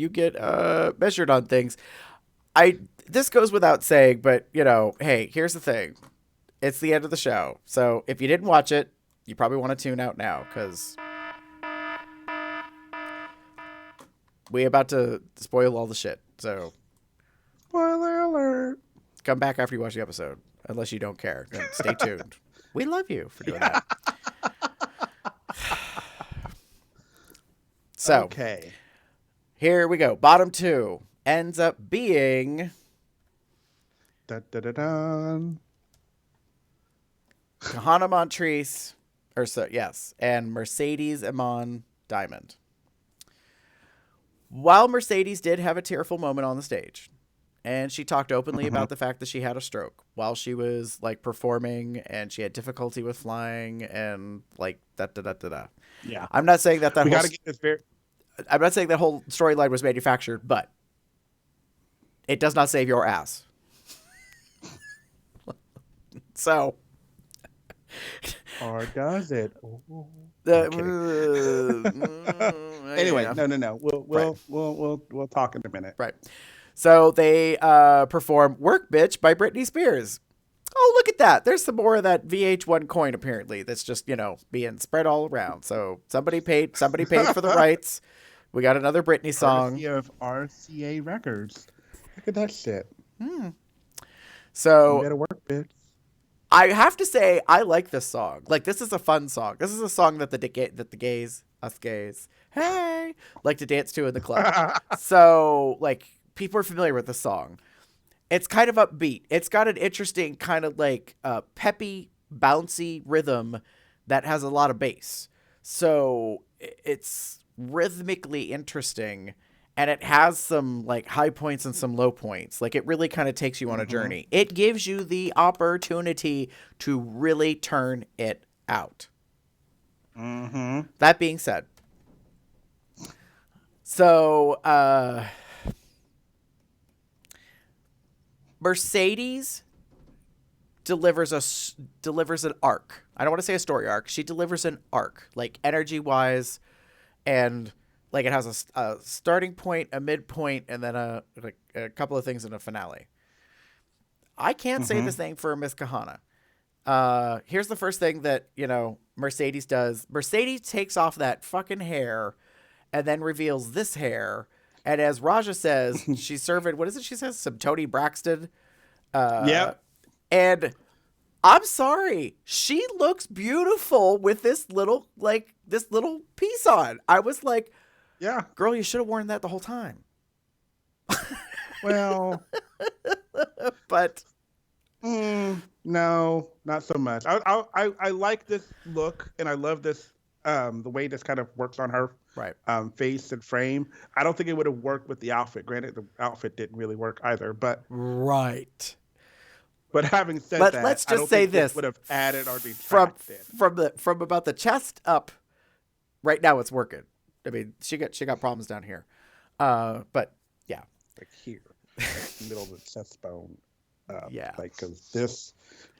get measured on things. This goes without saying, but hey, here's the thing. It's the end of the show. So if you didn't watch it, you probably want to tune out now because we're about to spoil all the shit. So Spoiler alert. come back after you watch the episode, unless you don't care. Then stay tuned. We love you for doing that. So, okay. Here we go. Bottom two ends up being Da, da, da, da. Kahana Montrese, and Mercedes Iman Diamond. While Mercedes did have a tearful moment on the stage, and she talked openly about the fact that she had a stroke while she was like performing, and she had difficulty with flying, and like da. Yeah. I'm not saying that We got to get this very. I'm not saying that whole storyline was manufactured, but it does not save your ass. So, or does it? Anyway, no. We'll talk in a minute. Right. So they perform "Work Bitch" by Britney Spears. Oh, look at that. There's some more of that VH1 coin, apparently, that's just, being spread all around. So somebody paid for the rights. We got another Britney song. Courtesy of RCA Records. Look at that shit. So you better work, bitch. I have to say, I like this song. Like, this is a fun song. This is a song that us gays, hey, like to dance to in the club. So, like, people are familiar with the song. It's kind of upbeat. It's got an interesting kind of like peppy, bouncy rhythm that has a lot of bass. So it's rhythmically interesting, and it has some like high points and some low points. Like, it really kind of takes you on a journey. It gives you the opportunity to really turn it out. That being said, so Mercedes delivers an arc. I don't want to say a story arc. She delivers an arc, like energy-wise, and like it has a starting point, a midpoint, and then a couple of things in a finale. I can't say the same for Miss Kahana. Here's the first thing that Mercedes does. Mercedes takes off that fucking hair, and then reveals this hair. And as Raja says, she's serving, what is it she says? Some Tony Braxton. Yep. And I'm sorry, she looks beautiful with this little piece on. I was like, yeah, girl, you should have worn that the whole time. Well, but no, not so much. I like this look, and I love this the way this kind of works on her face and frame. I don't think it would have worked with the outfit. Granted, the outfit didn't really work either, but But having said that, let's just I don't say think this would have added or detracted from about the chest up. Right now, it's working. I mean, she got problems down here, but yeah, like here, like middle of the chest bone. Yeah. Like, because this,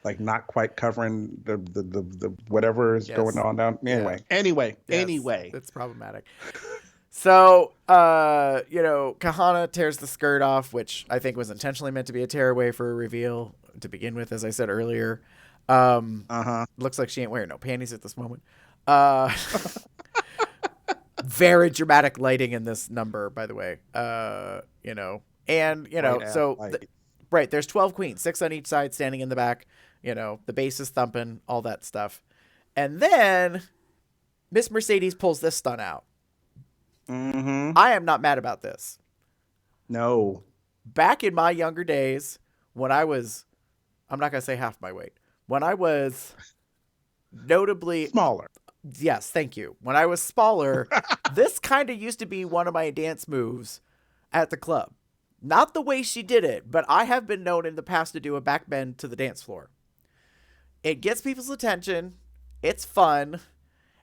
like, not quite covering the whatever is going on down. Anyway, anyway. It's problematic. So, Kahana tears the skirt off, which I think was intentionally meant to be a tearaway for a reveal to begin with, as I said earlier. Looks like she ain't wearing no panties at this moment. Very dramatic lighting in this number, by the way. Right, there's 12 queens, 6 on each side, standing in the back. The bass is thumping, all that stuff. And then Miss Mercedes pulls this stunt out. I am not mad about this. No. Back in my younger days, when I'm not going to say half my weight, when I was notably smaller. Yes, thank you. When I was smaller, this kind of used to be one of my dance moves at the club. Not the way she did it, but I have been known in the past to do a back bend to the dance floor. It gets people's attention. It's fun.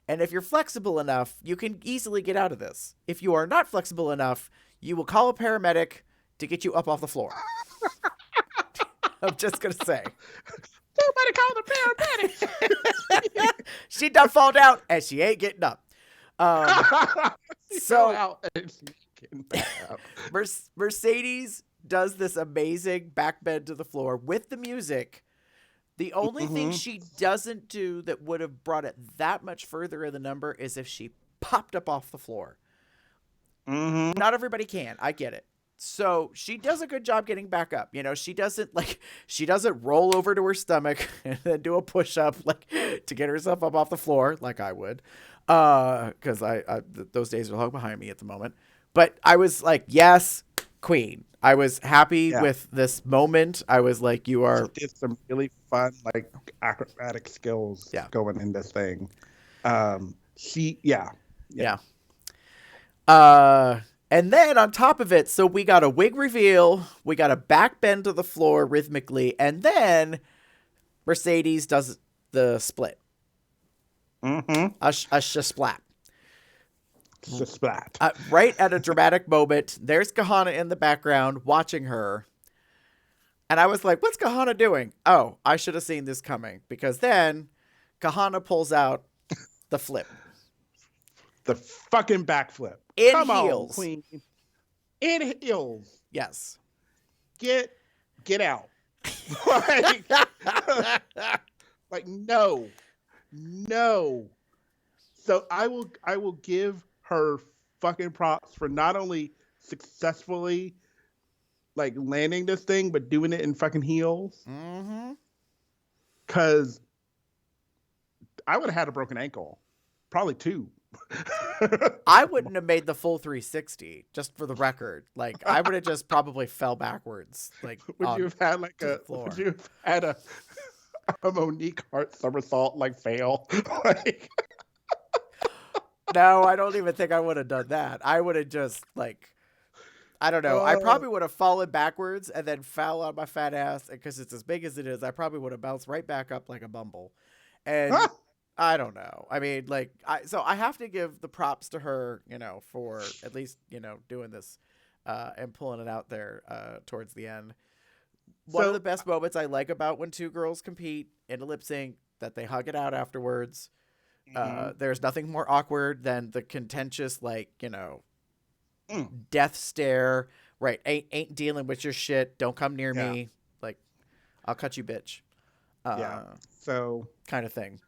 And if you're flexible enough, you can easily get out of this. If you are not flexible enough, you will call a paramedic to get you up off the floor. I'm just going to say. Somebody call the paramedic. She done fall down and she ain't getting up. Mercedes does this amazing back bend to the floor with the music. The only thing she doesn't do that would have brought it that much further in the number is if she popped up off the floor. Not everybody can. I get it. So she does a good job getting back up. She doesn't roll over to her stomach and then do a push up to get herself up off the floor like I would. Cause those days are long behind me at the moment, but I was like, yes, queen. I was happy with this moment. I was like, you are. She did some really fun, acrobatic skills going in this thing. And then on top of it, so we got a wig reveal, we got a back bend to the floor rhythmically, and then Mercedes does the split. A splat. Splat. Right at a dramatic moment, there's Kahana in the background watching her. And I was like, what's Kahana doing? Oh, I should have seen this coming. Because then Kahana pulls out the flip. The fucking backflip. Come heels. On, queen. In heels. Yes. Get out. No. So I will give her fucking props for not only successfully landing this thing, but doing it in fucking heels. Cause I would have had a broken ankle. Probably 2. I wouldn't have made the full 360, just for the record. I would have just probably fell backwards. Would you have had a Monique Hart somersault fail? No, I don't even think I would have done that. I would have just I don't know. I probably would have fallen backwards and then fell on my fat ass, because it's as big as it is. I probably would have bounced right back up like a bumble. And I don't know. I mean, so I have to give the props to her, for at least, doing this and pulling it out there towards the end. One of the best moments I like about when two girls compete in a lip sync, that they hug it out afterwards. There's nothing more awkward than the contentious, death stare. Right. Ain't dealing with your shit. Don't come near me. I'll cut you, bitch. So kind of thing.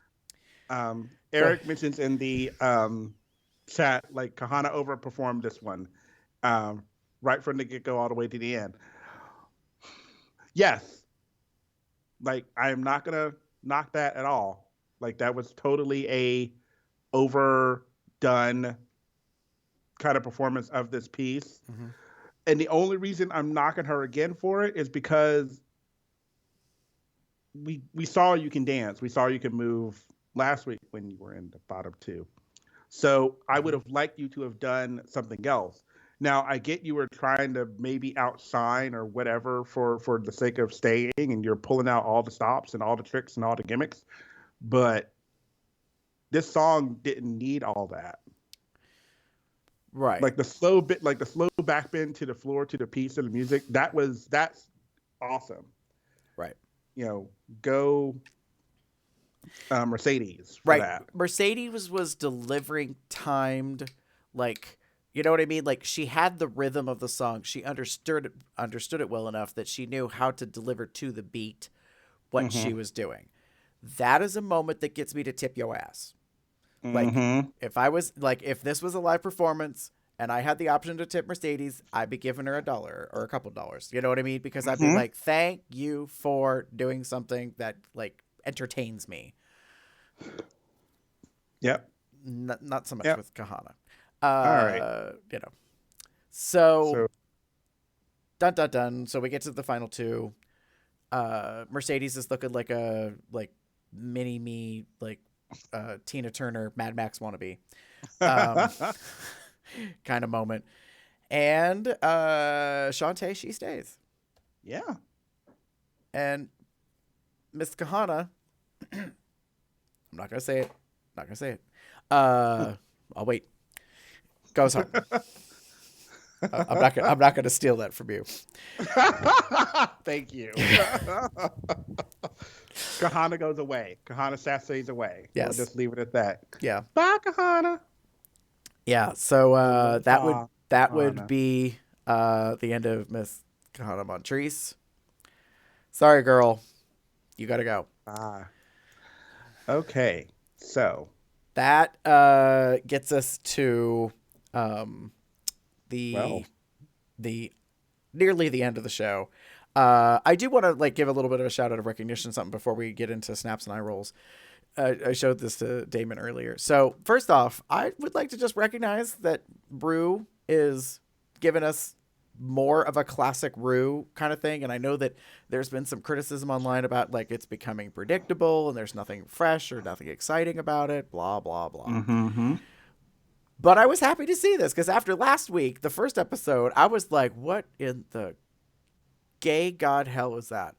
Eric mentions in the chat, Kahana overperformed this one, right from the get-go all the way to the end. Yes. I am not going to knock that at all. That was totally a overdone kind of performance of this piece. And the only reason I'm knocking her again for it is because we saw you can dance. We saw you can move last week when you were in the bottom 2. So I would have liked you to have done something else. Now, I get you were trying to maybe outshine or whatever for the sake of staying, and you're pulling out all the stops and all the tricks and all the gimmicks. But this song didn't need all that. Right. The slow back bend to the floor, to the piece of the music, that's awesome. Right. Go Mercedes for Right. that. Mercedes was delivering timed, like, you know what I mean? Like, she had the rhythm of the song. She understood it well enough that she knew how to deliver to the beat what she was doing. That is a moment that gets me to tip your ass. Like, if this was a live performance and I had the option to tip Mercedes, I'd be giving her $1 or a couple dollars. You know what I mean? Because I'd be like, thank you for doing something that, like, entertains me. Yep. Not so much with Kahana. All right. So dun dun dun. So we get to the final two. Mercedes is looking like a mini me, like Tina Turner, Mad Max wannabe, kind of moment. And Shantae, she stays. Yeah. And Miss Kahana, I'm not gonna say it. I'll wait. Goes home. I'm not gonna steal that from you. Thank you. Kahana goes away. Kahana stays away. Yes. We'll just leave it at that. Yeah. Bye, Kahana. Yeah. So that would be the end of Miss Kahana Montrese. Sorry, girl. You gotta go. Okay. So that gets us to the nearly the end of the show. I do want to give a little bit of a shout out of recognition, something before we get into snaps and eye rolls. I showed this to Damon earlier. So first off, I would like to just recognize that Rue is giving us more of a classic Rue kind of thing. And I know that there's been some criticism online about it's becoming predictable and there's nothing fresh or nothing exciting about it, blah, blah, blah. Mm-hmm. But I was happy to see this because after last week, the first episode, I was like, what in the gay god hell was that?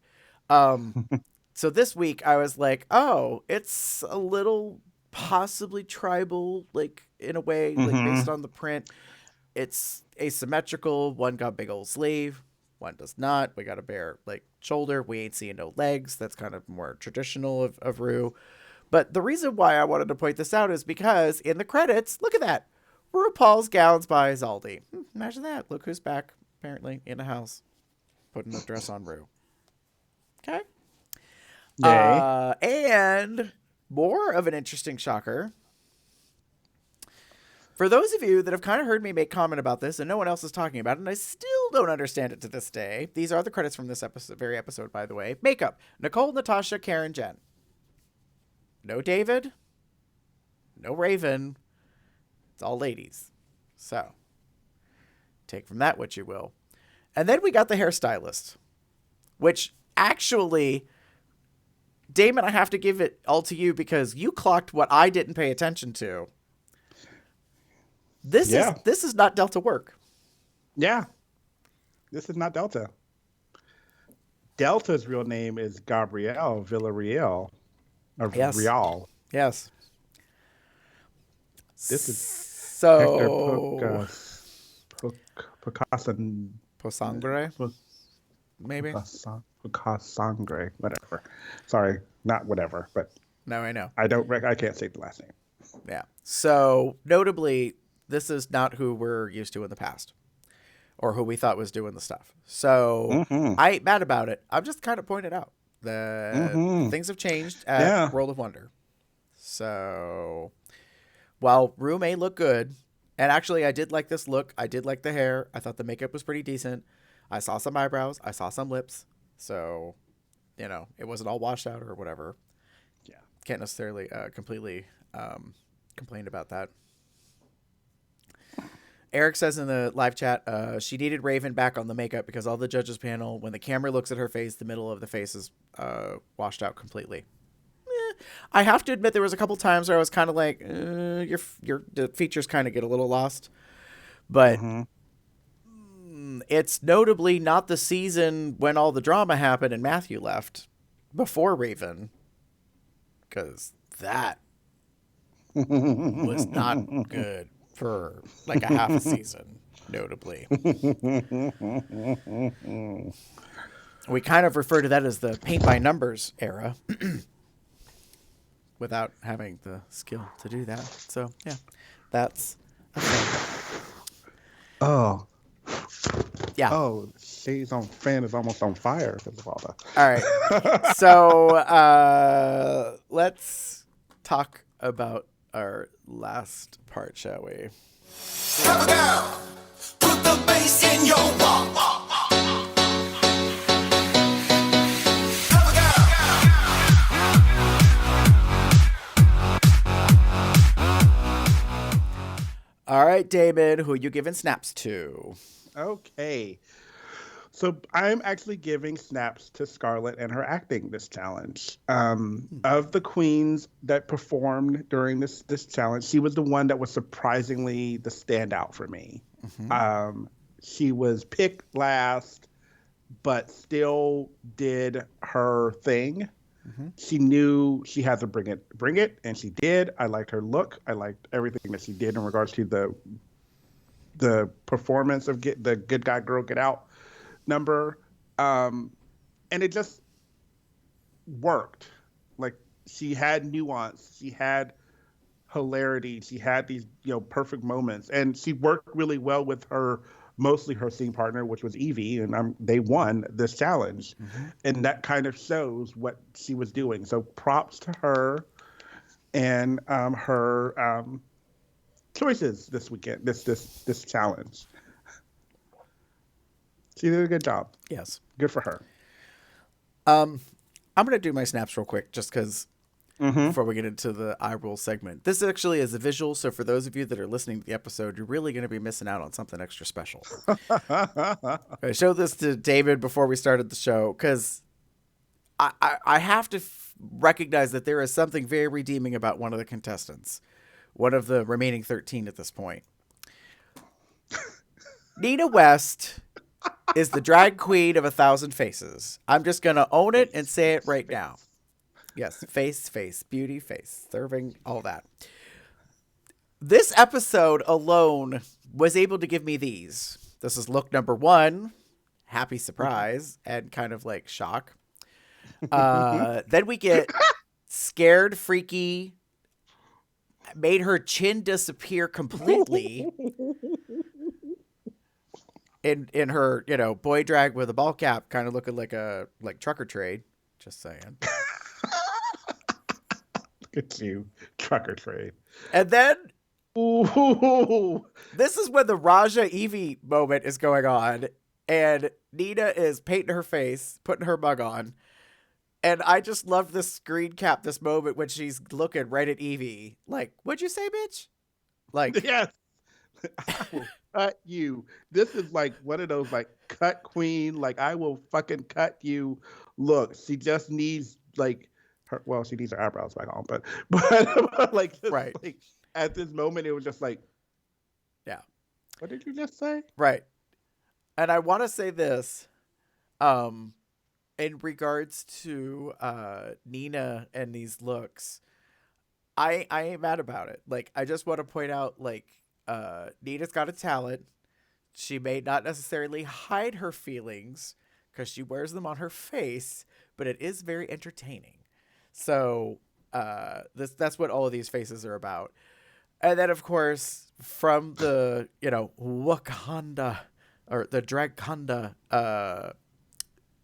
So this week I was like, oh, it's a little possibly tribal, in a way, based on the print. It's asymmetrical. One got big old sleeve, one does not. We got a bare shoulder. We ain't seeing no legs. That's kind of more traditional of Rue. But the reason why I wanted to point this out is because in the credits, look at that. RuPaul's Gowns by Zaldi. Imagine that. Look who's back, apparently, in a house, putting a dress on Rue. Okay. Yay. And more of an interesting shocker. For those of you that have kind of heard me make comment about this and no one else is talking about it, and I still don't understand it to this day, these are the credits from this very episode, by the way. Makeup: Nicole, Natasha, Karen, Jen. No David. No Raven. It's all ladies. So, take from that what you will. And then we got the hairstylist, which actually, Damon, I have to give it all to you because you clocked what I didn't pay attention to. This is not Delta work. Yeah. This is not Delta. Delta's real name is Gabrielle Villarreal. Yes. Real. Yes. This is so Posangre. Maybe. Posangre. Whatever. Sorry, not whatever, but no, I know. I can't say the last name. Yeah. So notably, this is not who we're used to in the past, or who we thought was doing the stuff. So I ain't mad about it. I'm just kind of pointing out that things have changed at World of Wonder. So while Rue may look good, and actually I did like this look. I did like the hair. I thought the makeup was pretty decent. I saw some eyebrows. I saw some lips. So, it wasn't all washed out or whatever. Yeah. Can't necessarily completely complain about that. Eric says in the live chat, she needed Raven back on the makeup because all the judges panel, when the camera looks at her face, the middle of the face is washed out completely. I have to admit there was a couple times where I was kind of like, the features kind of get a little lost. But it's notably not the season when all the drama happened and Matthew left before Raven. Because that was not good for a half a season, notably. We kind of refer to that as the paint by numbers era without having the skill to do that. So, yeah, that's a thing. Oh. Yeah. Oh, Shades on fan is almost on fire because of all that. All right. So let's talk about our last part, shall we? Cover girl, put the bass in your walk. Cover girl. All right, Damon, who are you giving snaps to? Okay. So I'm actually giving snaps to Scarlett and her acting this challenge. Of the queens that performed during this challenge, she was the one that was surprisingly the standout for me. She was picked last, but still did her thing. She knew she had to bring it, and she did. I liked her look. I liked everything that she did in regards to the performance of the Good Guy Girl Get Out number, and it just worked. Like, she had nuance, she had hilarity, she had these perfect moments, and she worked really well with mostly her scene partner, which was Evie, and they won this challenge, and that kind of shows what she was doing. So props to her and her choices this weekend, this challenge. She did a good job. Yes. Good for her. I'm going to do my snaps real quick just because before we get into the eye roll segment. This actually is a visual, so for those of you that are listening to the episode, you're really going to be missing out on something extra special. I showed this to David before we started the show because I have to recognize that there is something very redeeming about one of the contestants, one of the remaining 13 at this point. Nina West is the drag queen of 1,000 faces. I'm just going to own it and say it right now. Yes, face, beauty, face, serving, all that. This episode alone was able to give me these. This is look number 1, happy surprise, and kind of like shock. Then we get scared, freaky, made her chin disappear completely. In her, boy drag with a ball cap, kind of looking like trucker trade. Just saying. Look at you, trucker trade. And then, ooh, this is when the Raja Evie moment is going on, and Nina is painting her face, putting her mug on, and I just love this screen cap, this moment when she's looking right at Evie, like, "What'd you say, bitch?" Like, yes. I will cut you. This is like one of those like cut queen, like I will fucking cut you. Look, she just needs like she needs her eyebrows back on, but like just, right. Like, at this moment it was just like, yeah. What did you just say? Right. And I want to say this, in regards to Nina and these looks, I ain't mad about it. Like, I just want to point out, like, Nina's got a talent. She may not necessarily hide her feelings because she wears them on her face, but it is very entertaining. So that's what all of these faces are about. And then, of course, from the, Wakanda or the Dragconda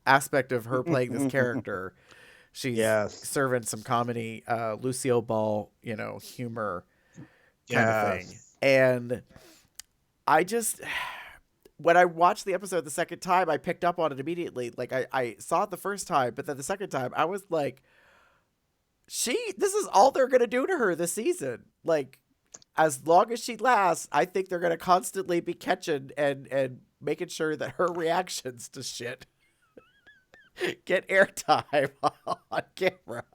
aspect of her playing this character, she's serving some comedy, Lucille Ball, humor kind of thing. And I just, when I watched the episode the second time, I picked up on it immediately. Like, I saw it the first time, but then the second time, I was like, this is all they're going to do to her this season. Like, as long as she lasts, I think they're going to constantly be catching and making sure that her reactions to shit get airtime on camera.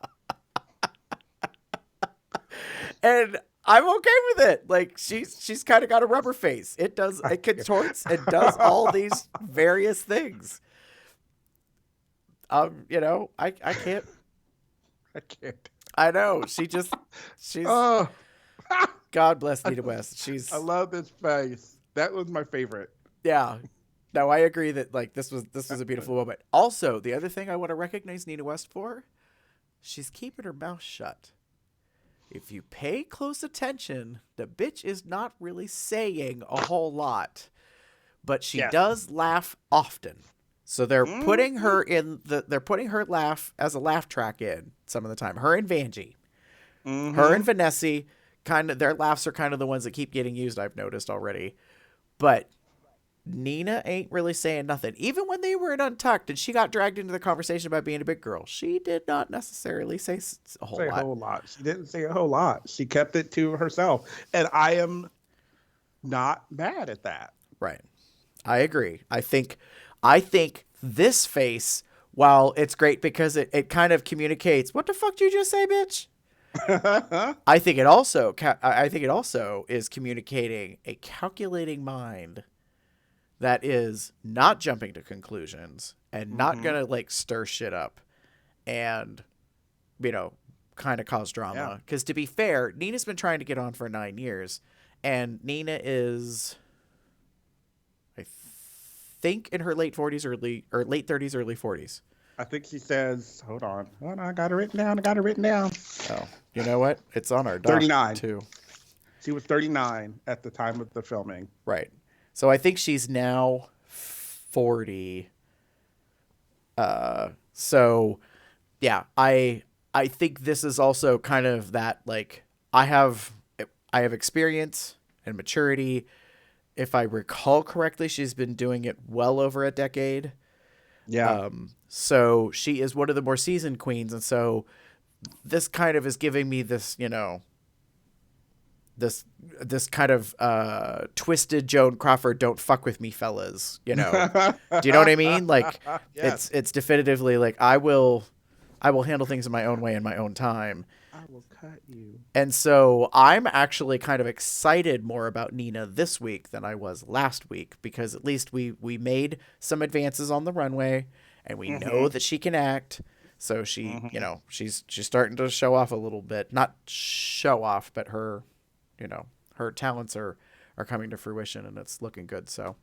And I'm okay with it. Like, she's kind of got a rubber face. It contorts and does all these various things. I can't. I can't. I know. She's. Oh. God bless Nina West. I love this face. That was my favorite. Yeah. No, I agree that like this was a beautiful moment. Also, the other thing I want to recognize Nina West for, she's keeping her mouth shut. If you pay close attention, the bitch is not really saying a whole lot, but she does laugh often. So they're putting her in they're putting her laugh as a laugh track in some of the time. Her and Vanjie. Her and Vanessa, kind of their laughs are kind of the ones that keep getting used, I've noticed already. But Nina ain't really saying nothing. Even when they were in Untucked and she got dragged into the conversation about being a big girl, she did not necessarily say a whole lot. She didn't say a whole lot. She kept it to herself. And I am not mad at that. Right. I agree. I think this face, while it's great because it kind of communicates, what the fuck did you just say, bitch? I think it also is communicating a calculating mind that is not jumping to conclusions and not gonna like stir shit up and kind of cause drama. Because to be fair, Nina's been trying to get on for 9 years, and Nina is, I think, in her late 40s, late 30s, early 40s. I think she says, hold on, I got it written down. Oh, you know what? It's on our doc 39 too. She was 39 at the time of the filming. Right. So I think she's now 40. So yeah, I think this is also kind of that, like, I have experience and maturity. If I recall correctly, she's been doing it well over a decade. Yeah. So she is one of the more seasoned queens, and so this kind of is giving me this, this kind of twisted Joan Crawford, don't fuck with me, fellas. Do you know what I mean? Like, yes. it's definitively like, I will handle things in my own way in my own time. I will cut you. And so I'm actually kind of excited more about Nina this week than I was last week, because at least we made some advances on the runway, and we know that she can act. So she, she's starting to show off a little bit, not show off, but her, her talents are coming to fruition, and it's looking good. So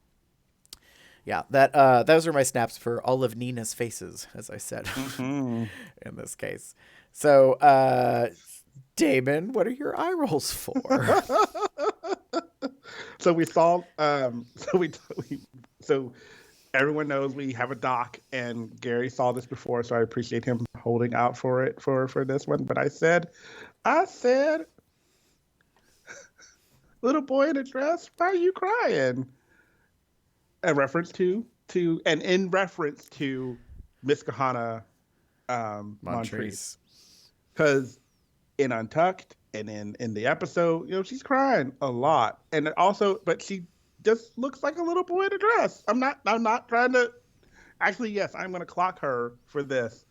yeah, those are my snaps for all of Nina's faces, as I said, in this case. So, Damon, what are your eye rolls for? So we saw, so everyone knows we have a doc, and Gary saw this before, so I appreciate him holding out for it for this one. But I said, little boy in a dress, why are you crying? In reference to Miss Kahana Montrese. Because in Untucked and in the episode, she's crying a lot. And also, but she just looks like a little boy in a dress. I'm not trying to, actually, yes, I'm going to clock her for this.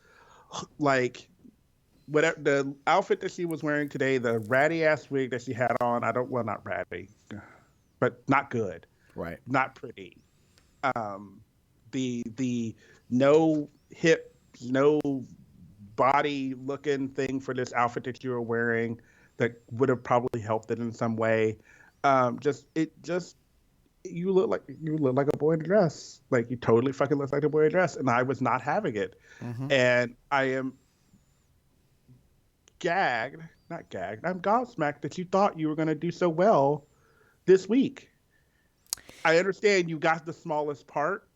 Like, whatever the outfit that she was wearing today, the ratty ass wig that she had on, not ratty, but not good. Right. Not pretty. The no hip, no body looking thing for this outfit that you were wearing that would have probably helped it in some way. You look like a boy in a dress. Like, you totally fucking look like a boy in a dress, and I was not having it. And I am I'm gobsmacked that you thought you were going to do so well this week. I understand you got the smallest part,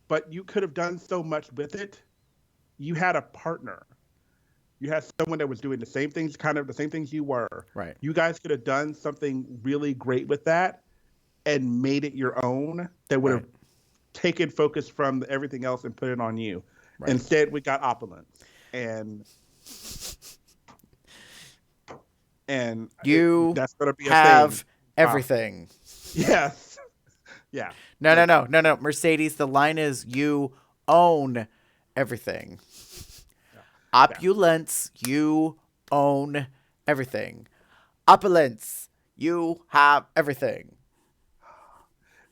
but you could have done so much with it. You had a partner. You had someone that was doing the same things, kind of the same things you were. Right. You guys could have done something really great with that and made it your own that would have taken focus from everything else and put it on you. Right. Instead, we got opulence. And you that's going to be have a thing. Everything. Yes. Yeah. No. Mercedes, the line is, you own everything. Opulence, you own everything. Opulence, you have everything.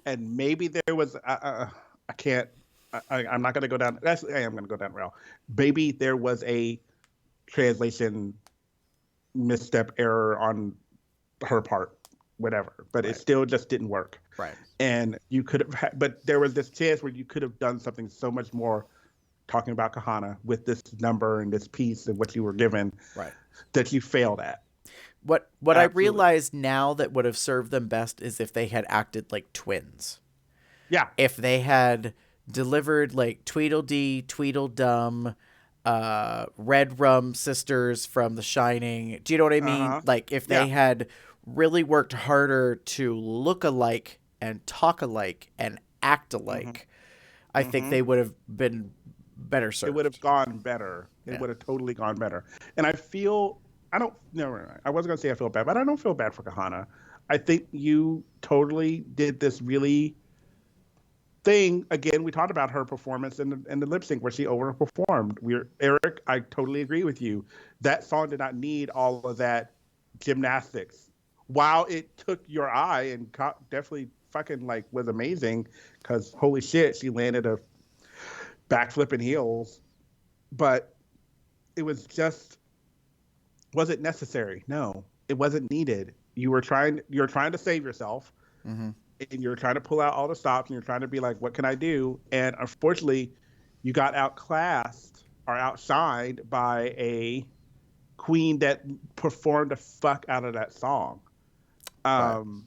And maybe there was, I'm not going to go down. Actually, I am going to go down the rail. Maybe there was a translation misstep error on her part, whatever. But it still just didn't work. Right. And you could have but there was this chance where you could have done something so much more talking about Kahana with this number and this piece and what you were given, Right. that you failed at. What I Absolutely. realize now that would have served them best is if they had acted like twins. Yeah. If they had delivered like Tweedledee, Tweedledum, Red Rum sisters from The Shining. Do you know what I mean? Like if they had really worked harder to look alike and talk alike and act alike, I think they would have been better served. It would have gone better. It Yeah. would have totally gone better. And I feel, I wasn't going to say I feel bad, but I don't feel bad for Kahana. I think you totally did this really thing. Again, we talked about her performance in the lip sync where she overperformed. Eric, I totally agree with you. That song did not need all of that gymnastics. While it took your eye and definitely fucking like was amazing, because holy shit, she landed a backflip in heels, but it was wasn't necessary. No, it wasn't needed. You're trying to save yourself, and you're trying to pull out all the stops, and you're trying to be like, what can I do? And unfortunately, you got outclassed or outshined by a queen that performed the fuck out of that song. And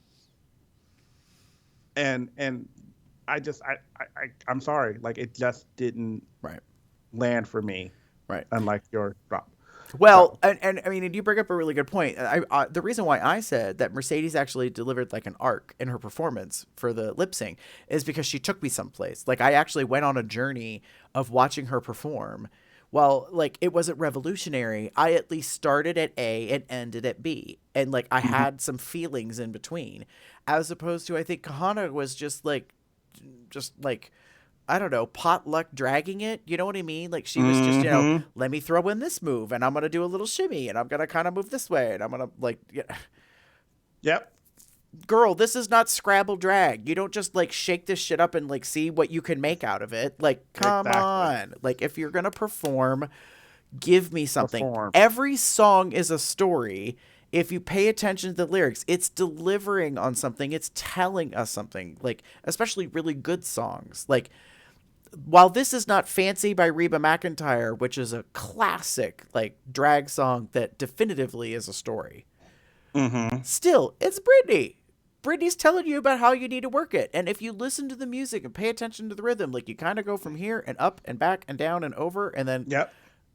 I'm sorry, like it just didn't land for me. Right. Unlike your drop. Well, and I mean, you bring up a really good point. The reason why I said that Mercedes actually delivered like an arc in her performance for the lip sync is because she took me someplace. Like I actually went on a journey of watching her perform. Well, like it wasn't revolutionary. I at least started at A and ended at B. And like I had some feelings in between. As opposed to, I think Kahana was just like, I don't know, potluck dragging it. You know what I mean? Like she was just, you know, let me throw in this move and I'm going to do a little shimmy and I'm going to kind of move this way and I'm going to like, Yep. Girl, this is not Scrabble drag. You don't just like shake this shit up and like see what you can make out of it. Like, come on. Like if you're going to perform, give me something. Every song is a story. If you pay attention to the lyrics, it's delivering on something. It's telling us something, like, especially really good songs. Like, while this is not Fancy by Reba McEntire, which is a classic, like, drag song that definitively is a story, still, it's Britney. Britney's telling you about how you need to work it. And if you listen to the music and pay attention to the rhythm, like, you kind of go from here and up and back and down and over, and then...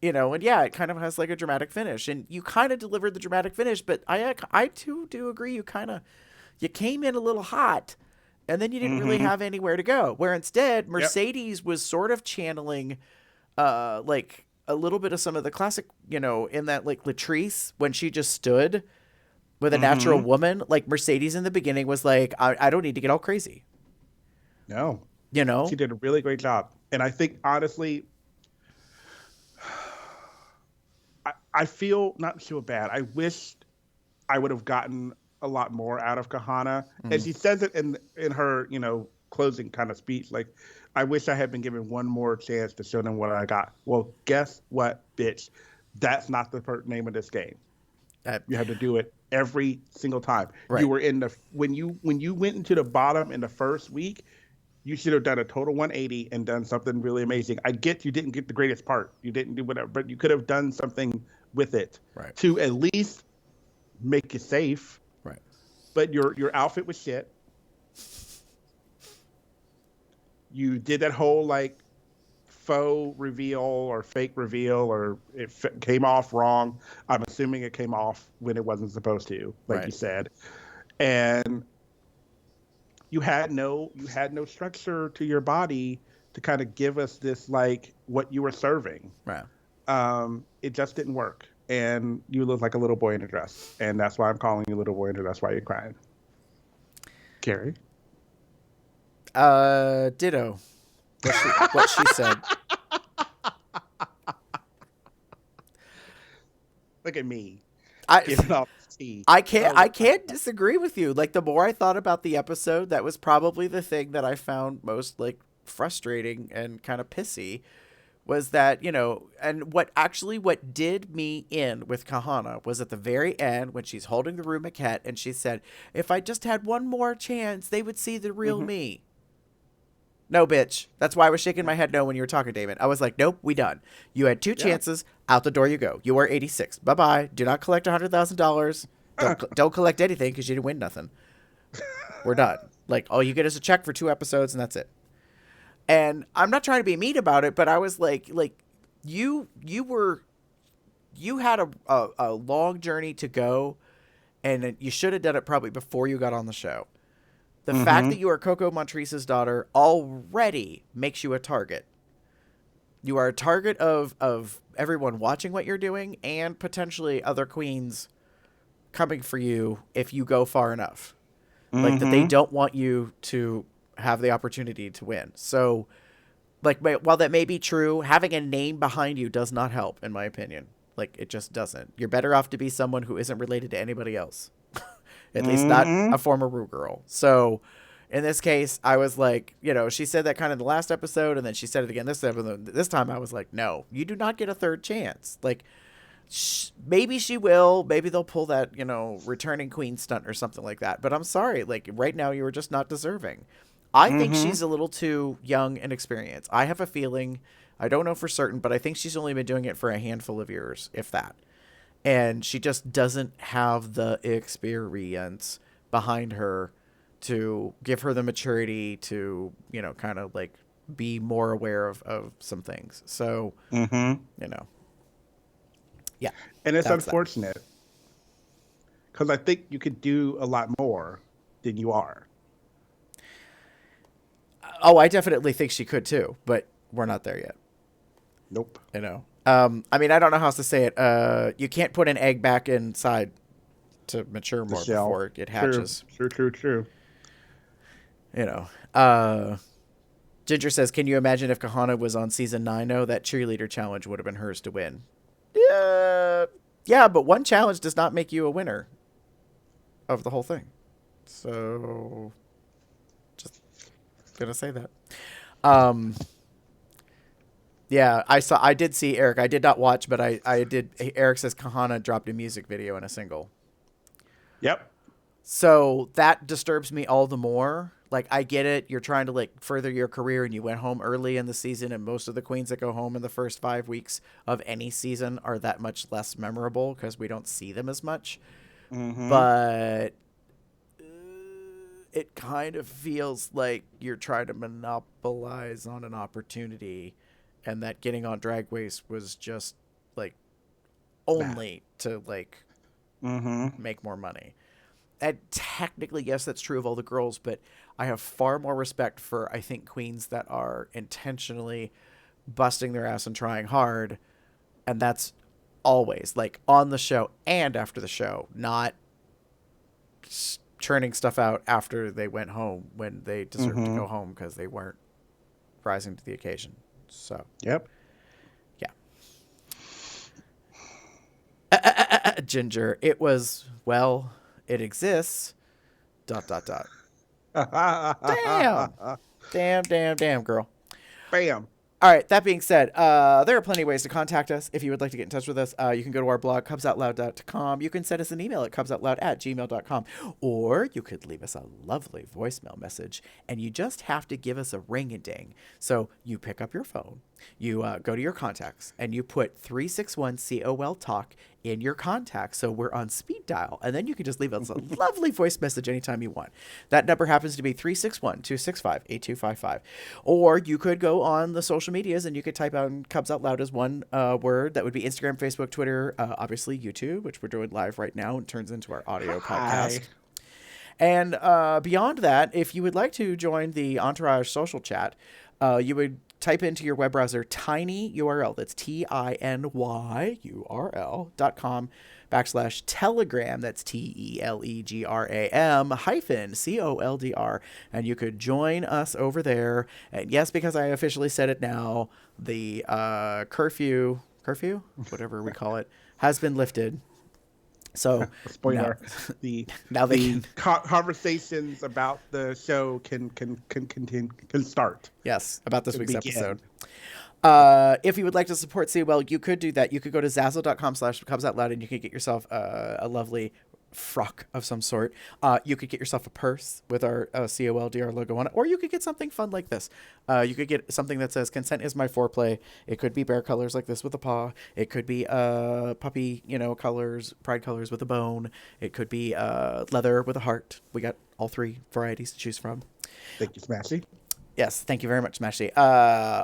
You know, and yeah, it kind of has like a dramatic finish, and you kind of delivered the dramatic finish. But I too do agree. You came in a little hot, and then you didn't really have anywhere to go. Where instead, Mercedes was sort of channeling, like a little bit of some of the classic, you know, in that like Latrice when she just stood with a natural woman. Like Mercedes in the beginning was like, I don't need to get all crazy. No, you know, she did a really great job, and I think honestly. I feel not feel bad. I wished I would have gotten a lot more out of Kahana. And she says it in her, you know, closing kind of speech. Like, I wish I had been given one more chance to show them what I got. Well, guess what, bitch? That's not the name of this game. You have to do it every single time. Right. You were in the when you went into the bottom in the first week. You should have done a total 180 and done something really amazing. I get you didn't get the greatest part. You didn't do whatever, but you could have done something with it to at least make you safe. Right. But your outfit was shit. You did that whole like faux reveal or fake reveal, or it came off wrong. I'm assuming it came off when it wasn't supposed to, like you said. And you had no structure to your body to kind of give us this like what you were serving. Right. It just didn't work, and you look like a little boy in a dress, and that's why I'm calling you little boy in a dress. Why you're crying, Carrie? Ditto. What she said. Look at me. I can't disagree with you. Like, the more I thought about the episode, that was probably the thing that I found most like frustrating and kind of pissy was that, and what did me in with Kahana was at the very end when she's holding the room maquette and she said, if I just had one more chance, they would see the real me. No, bitch. That's why I was shaking my head no when you were talking, Damon. I was like, nope, we done. You had 2 chances. Out the door you go. You are 86. Bye-bye. Do not collect $100,000. Don't collect anything because you didn't win nothing. We're done. Like, all you get is a check for 2 episodes and that's it. And I'm not trying to be mean about it, but I was like you had a long journey to go, and you should have done it probably before you got on the show. The fact that you are Coco Montrese's daughter already makes you a target. You are a target of everyone watching what you're doing and potentially other queens coming for you if you go far enough. Like that they don't want you to have the opportunity to win. So, like, while that may be true, having a name behind you does not help, in my opinion. Like, it just doesn't. You're better off to be someone who isn't related to anybody else. At least not a former Rue girl. So, in this case, I was like, she said that kind of the last episode, and then she said it again this episode. This time I was like, no, you do not get a third chance. Like, maybe she will. Maybe they'll pull that, returning queen stunt or something like that. But I'm sorry. Like, right now, you were just not deserving. I think she's a little too young and experienced. I have a feeling, I don't know for certain, but I think she's only been doing it for a handful of years, if that. And she just doesn't have the experience behind her to give her the maturity to, kind of like be more aware of some things. So, yeah. And it's unfortunate because I think you could do a lot more than you are. Oh, I definitely think she could too, but we're not there yet. Nope. I mean, I don't know how else to say it. You can't put an egg back inside to mature more before it hatches. True. Ginger says, can you imagine if Kahana was on season 9? No, that cheerleader challenge would have been hers to win. Yeah, but one challenge does not make you a winner of the whole thing. So, just gonna say that. Yeah, I did see Eric. I did not watch, but I did. Eric says Kahana dropped a music video and a single. Yep. So that disturbs me all the more. Like, I get it. You're trying to, like, further your career, and you went home early in the season, and most of the queens that go home in the first 5 weeks of any season are that much less memorable because we don't see them as much. But it kind of feels like you're trying to monopolize on an opportunity, and that getting on Drag Race was just, like, only to, like, make more money. And technically, yes, that's true of all the girls, but I have far more respect for, I think, queens that are intentionally busting their ass and trying hard. And that's always, like, on the show and after the show, not churning stuff out after they went home when they deserved to go home because they weren't rising to the occasion. So, yep. Yeah. Ginger, it was, well... It exists. ... Damn, girl. Bam. All right. That being said, there are plenty of ways to contact us. If you would like to get in touch with us, you can go to our blog, cubsoutloud.com. You can send us an email at cubsoutloud@gmail.com. Or you could leave us a lovely voicemail message, and you just have to give us a ring-a-ding. So you pick up your phone, you go to your contacts, and you put 361 COL Talk in your contacts, so we're on speed dial, and then you can just leave us a lovely voice message anytime you want. That number happens to be 361-265-8255. Or you could go on the social medias and you could type out Cubs Out Loud as one word. That would be Instagram, Facebook, Twitter, obviously YouTube, which we're doing live right now and turns into our audio podcast. And beyond that, if you would like to join the Entourage social chat, you would type into your web browser tiny URL, that's tinyurl.com/telegram, that's telegram -COLDR, and you could join us over there. And yes, because I officially said it now, the curfew, whatever we call it, has been lifted. So Spoiler: the now they conversations about the show can start. Yes, about this week's begin. episode. If you would like to support COL, you could do that. You could go to Zazzle.com/CubsOutLoud and you could get yourself a lovely frock of some sort. You could get yourself a purse with our COLDR logo on it, or you could get something fun like this. You could get something that says "Consent is my foreplay." It could be bear colors like this with a paw. It could be puppy, colors, pride colors with a bone. It could be leather with a heart. We got all three varieties to choose from. Thank you, Smashy. Yes, thank you very much, Smashy.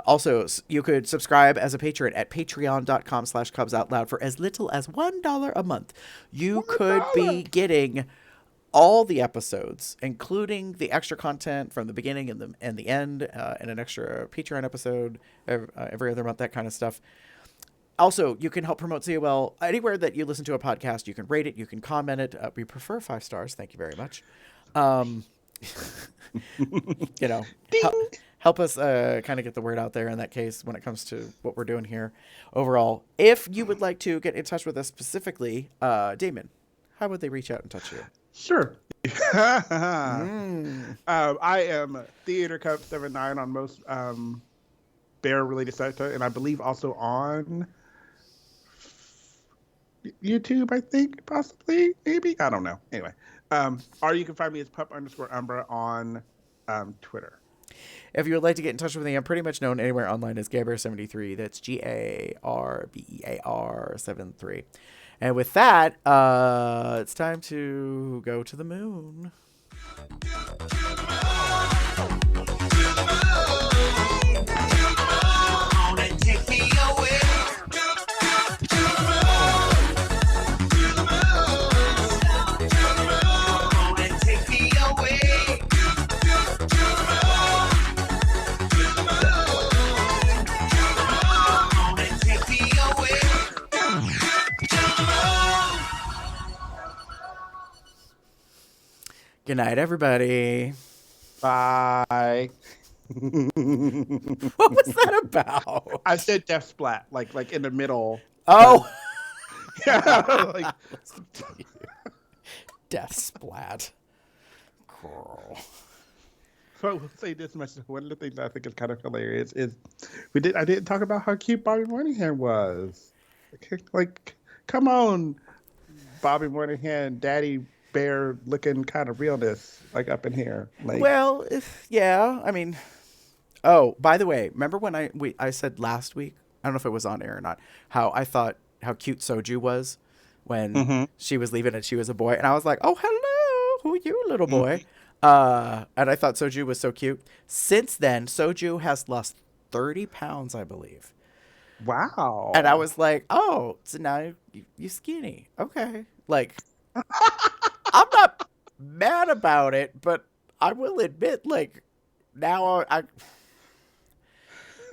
Also, you could subscribe as a patron at patreon.com/CubsOutLoud for as little as $1 a month. You could be getting all the episodes, including the extra content from the beginning and the end, and an extra Patreon episode every other month, that kind of stuff. Also, you can help promote COL anywhere that you listen to a podcast. You can rate it. You can comment it. We prefer 5 stars. Thank you very much. Help us kind of get the word out there in that case when it comes to what we're doing here overall. If you would like to get in touch with us specifically, Damon, how would they reach out and touch you? Sure. I am Theater Cup 79 on most bear related sites, and I believe also on YouTube, I think, possibly, maybe, I don't know. Anyway, or you can find me as pup_Umbra on Twitter. If you would like to get in touch with me, I'm pretty much known anywhere online as Gabear73. That's GARBEAR73. And with that, it's time to go to the moon. Good night, everybody. Bye. What was that about? I said death splat, like in the middle. Oh. Yeah. Death splat. Cool. So I will say this much. One of the things I think is kind of hilarious is I didn't talk about how cute Bobby Moynihan was. Like, come on, Bobby Moynihan, Daddy Bear looking kind of realness, like up in here. Like, well, yeah. I mean, oh, by the way, remember when I said last week? I don't know if it was on air or not. How I thought how cute Soju was when she was leaving and she was a boy, and I was like, oh, hello, who are you, little boy? And I thought Soju was so cute. Since then, Soju has lost 30 pounds, I believe. Wow. And I was like, oh, so now you skinny. Okay. Like, I'm not mad about it, but I will admit, like, now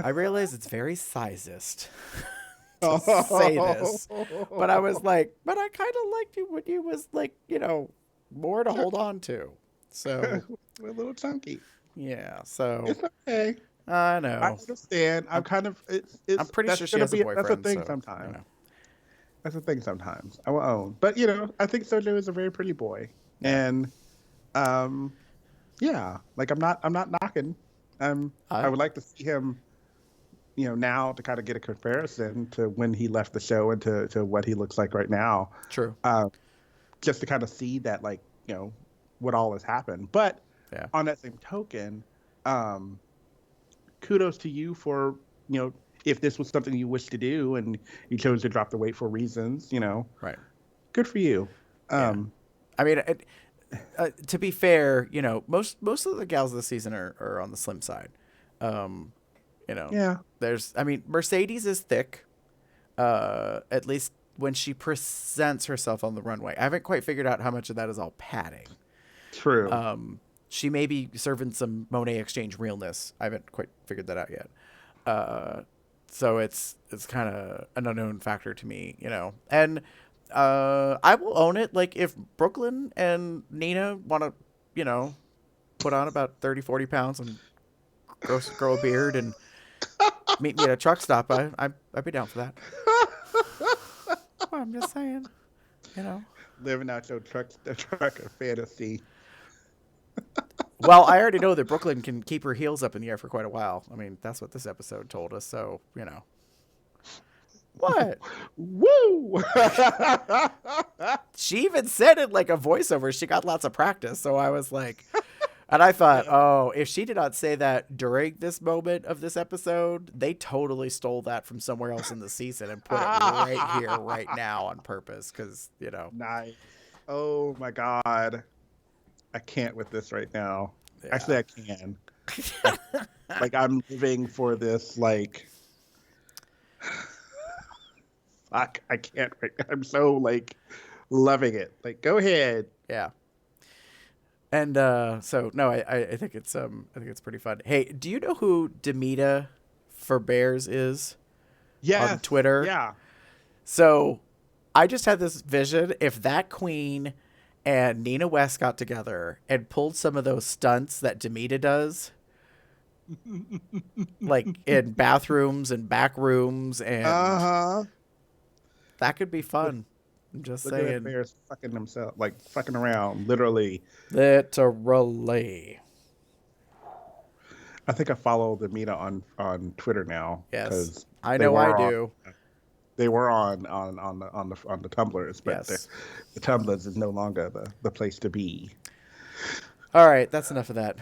I realize it's very sizist to say this. But I was like, but I kind of liked you when you was, like, more to hold on to. So we're a little chunky. Yeah, so it's okay. I know. I understand. I'm kind of. I'm pretty sure she has a boyfriend. That's a thing so, sometimes. That's a thing sometimes. I will own, but I think Sojo is a very pretty boy, and yeah, like I'm not knocking. I would like to see him, now to kind of get a comparison to when he left the show and to what he looks like right now. True. Just to kind of see that, like, what all has happened. But on that same token, kudos to you for, if this was something you wished to do and you chose to drop the weight for reasons, right. Good for you. I mean, to be fair, most of the gals this season are on the slim side. Yeah. Mercedes is thick, at least when she presents herself on the runway. I haven't quite figured out how much of that is all padding. True. She may be serving some Monet Exchange realness. I haven't quite figured that out yet. So it's kind of an unknown factor to me, And I will own it. Like, if Brooklyn and Nina want to, put on about 30, 40 pounds and grow a beard and meet me at a truck stop, I'd be down for that. Well, I'm just saying, living out your trucker fantasy. Well, I already know that Brooklyn can keep her heels up in the air for quite a while. I mean, that's what this episode told us. So, you know. What? Woo! She even said it like a voiceover. She got lots of practice. So I was like, and I thought, oh, if she did not say that during this moment of this episode, they totally stole that from somewhere else in the season and put it right here, right now on purpose. Because, you know. Nice. Oh my God. I can't with this right now. Yeah. Actually, I can. Like, I'm living for this, like... Fuck, I can't. I'm so, like, loving it. Like, go ahead. Yeah. And so no, I think it's pretty fun. Hey, do you know who Demita for Bears is? Yes. On Twitter. Yeah. So I just had this vision: if that queen and Nina West got together and pulled some of those stunts that Demita does, like in bathrooms and back rooms, and that could be fun. I'm just Look at saying. Bears fucking themselves, like fucking around, literally. Literally. I think I follow the Meta on Twitter now. Yes, I know I do. They were on the Tumblrs, but Yes. the Tumblrs is no longer the place to be. All right, that's enough of that.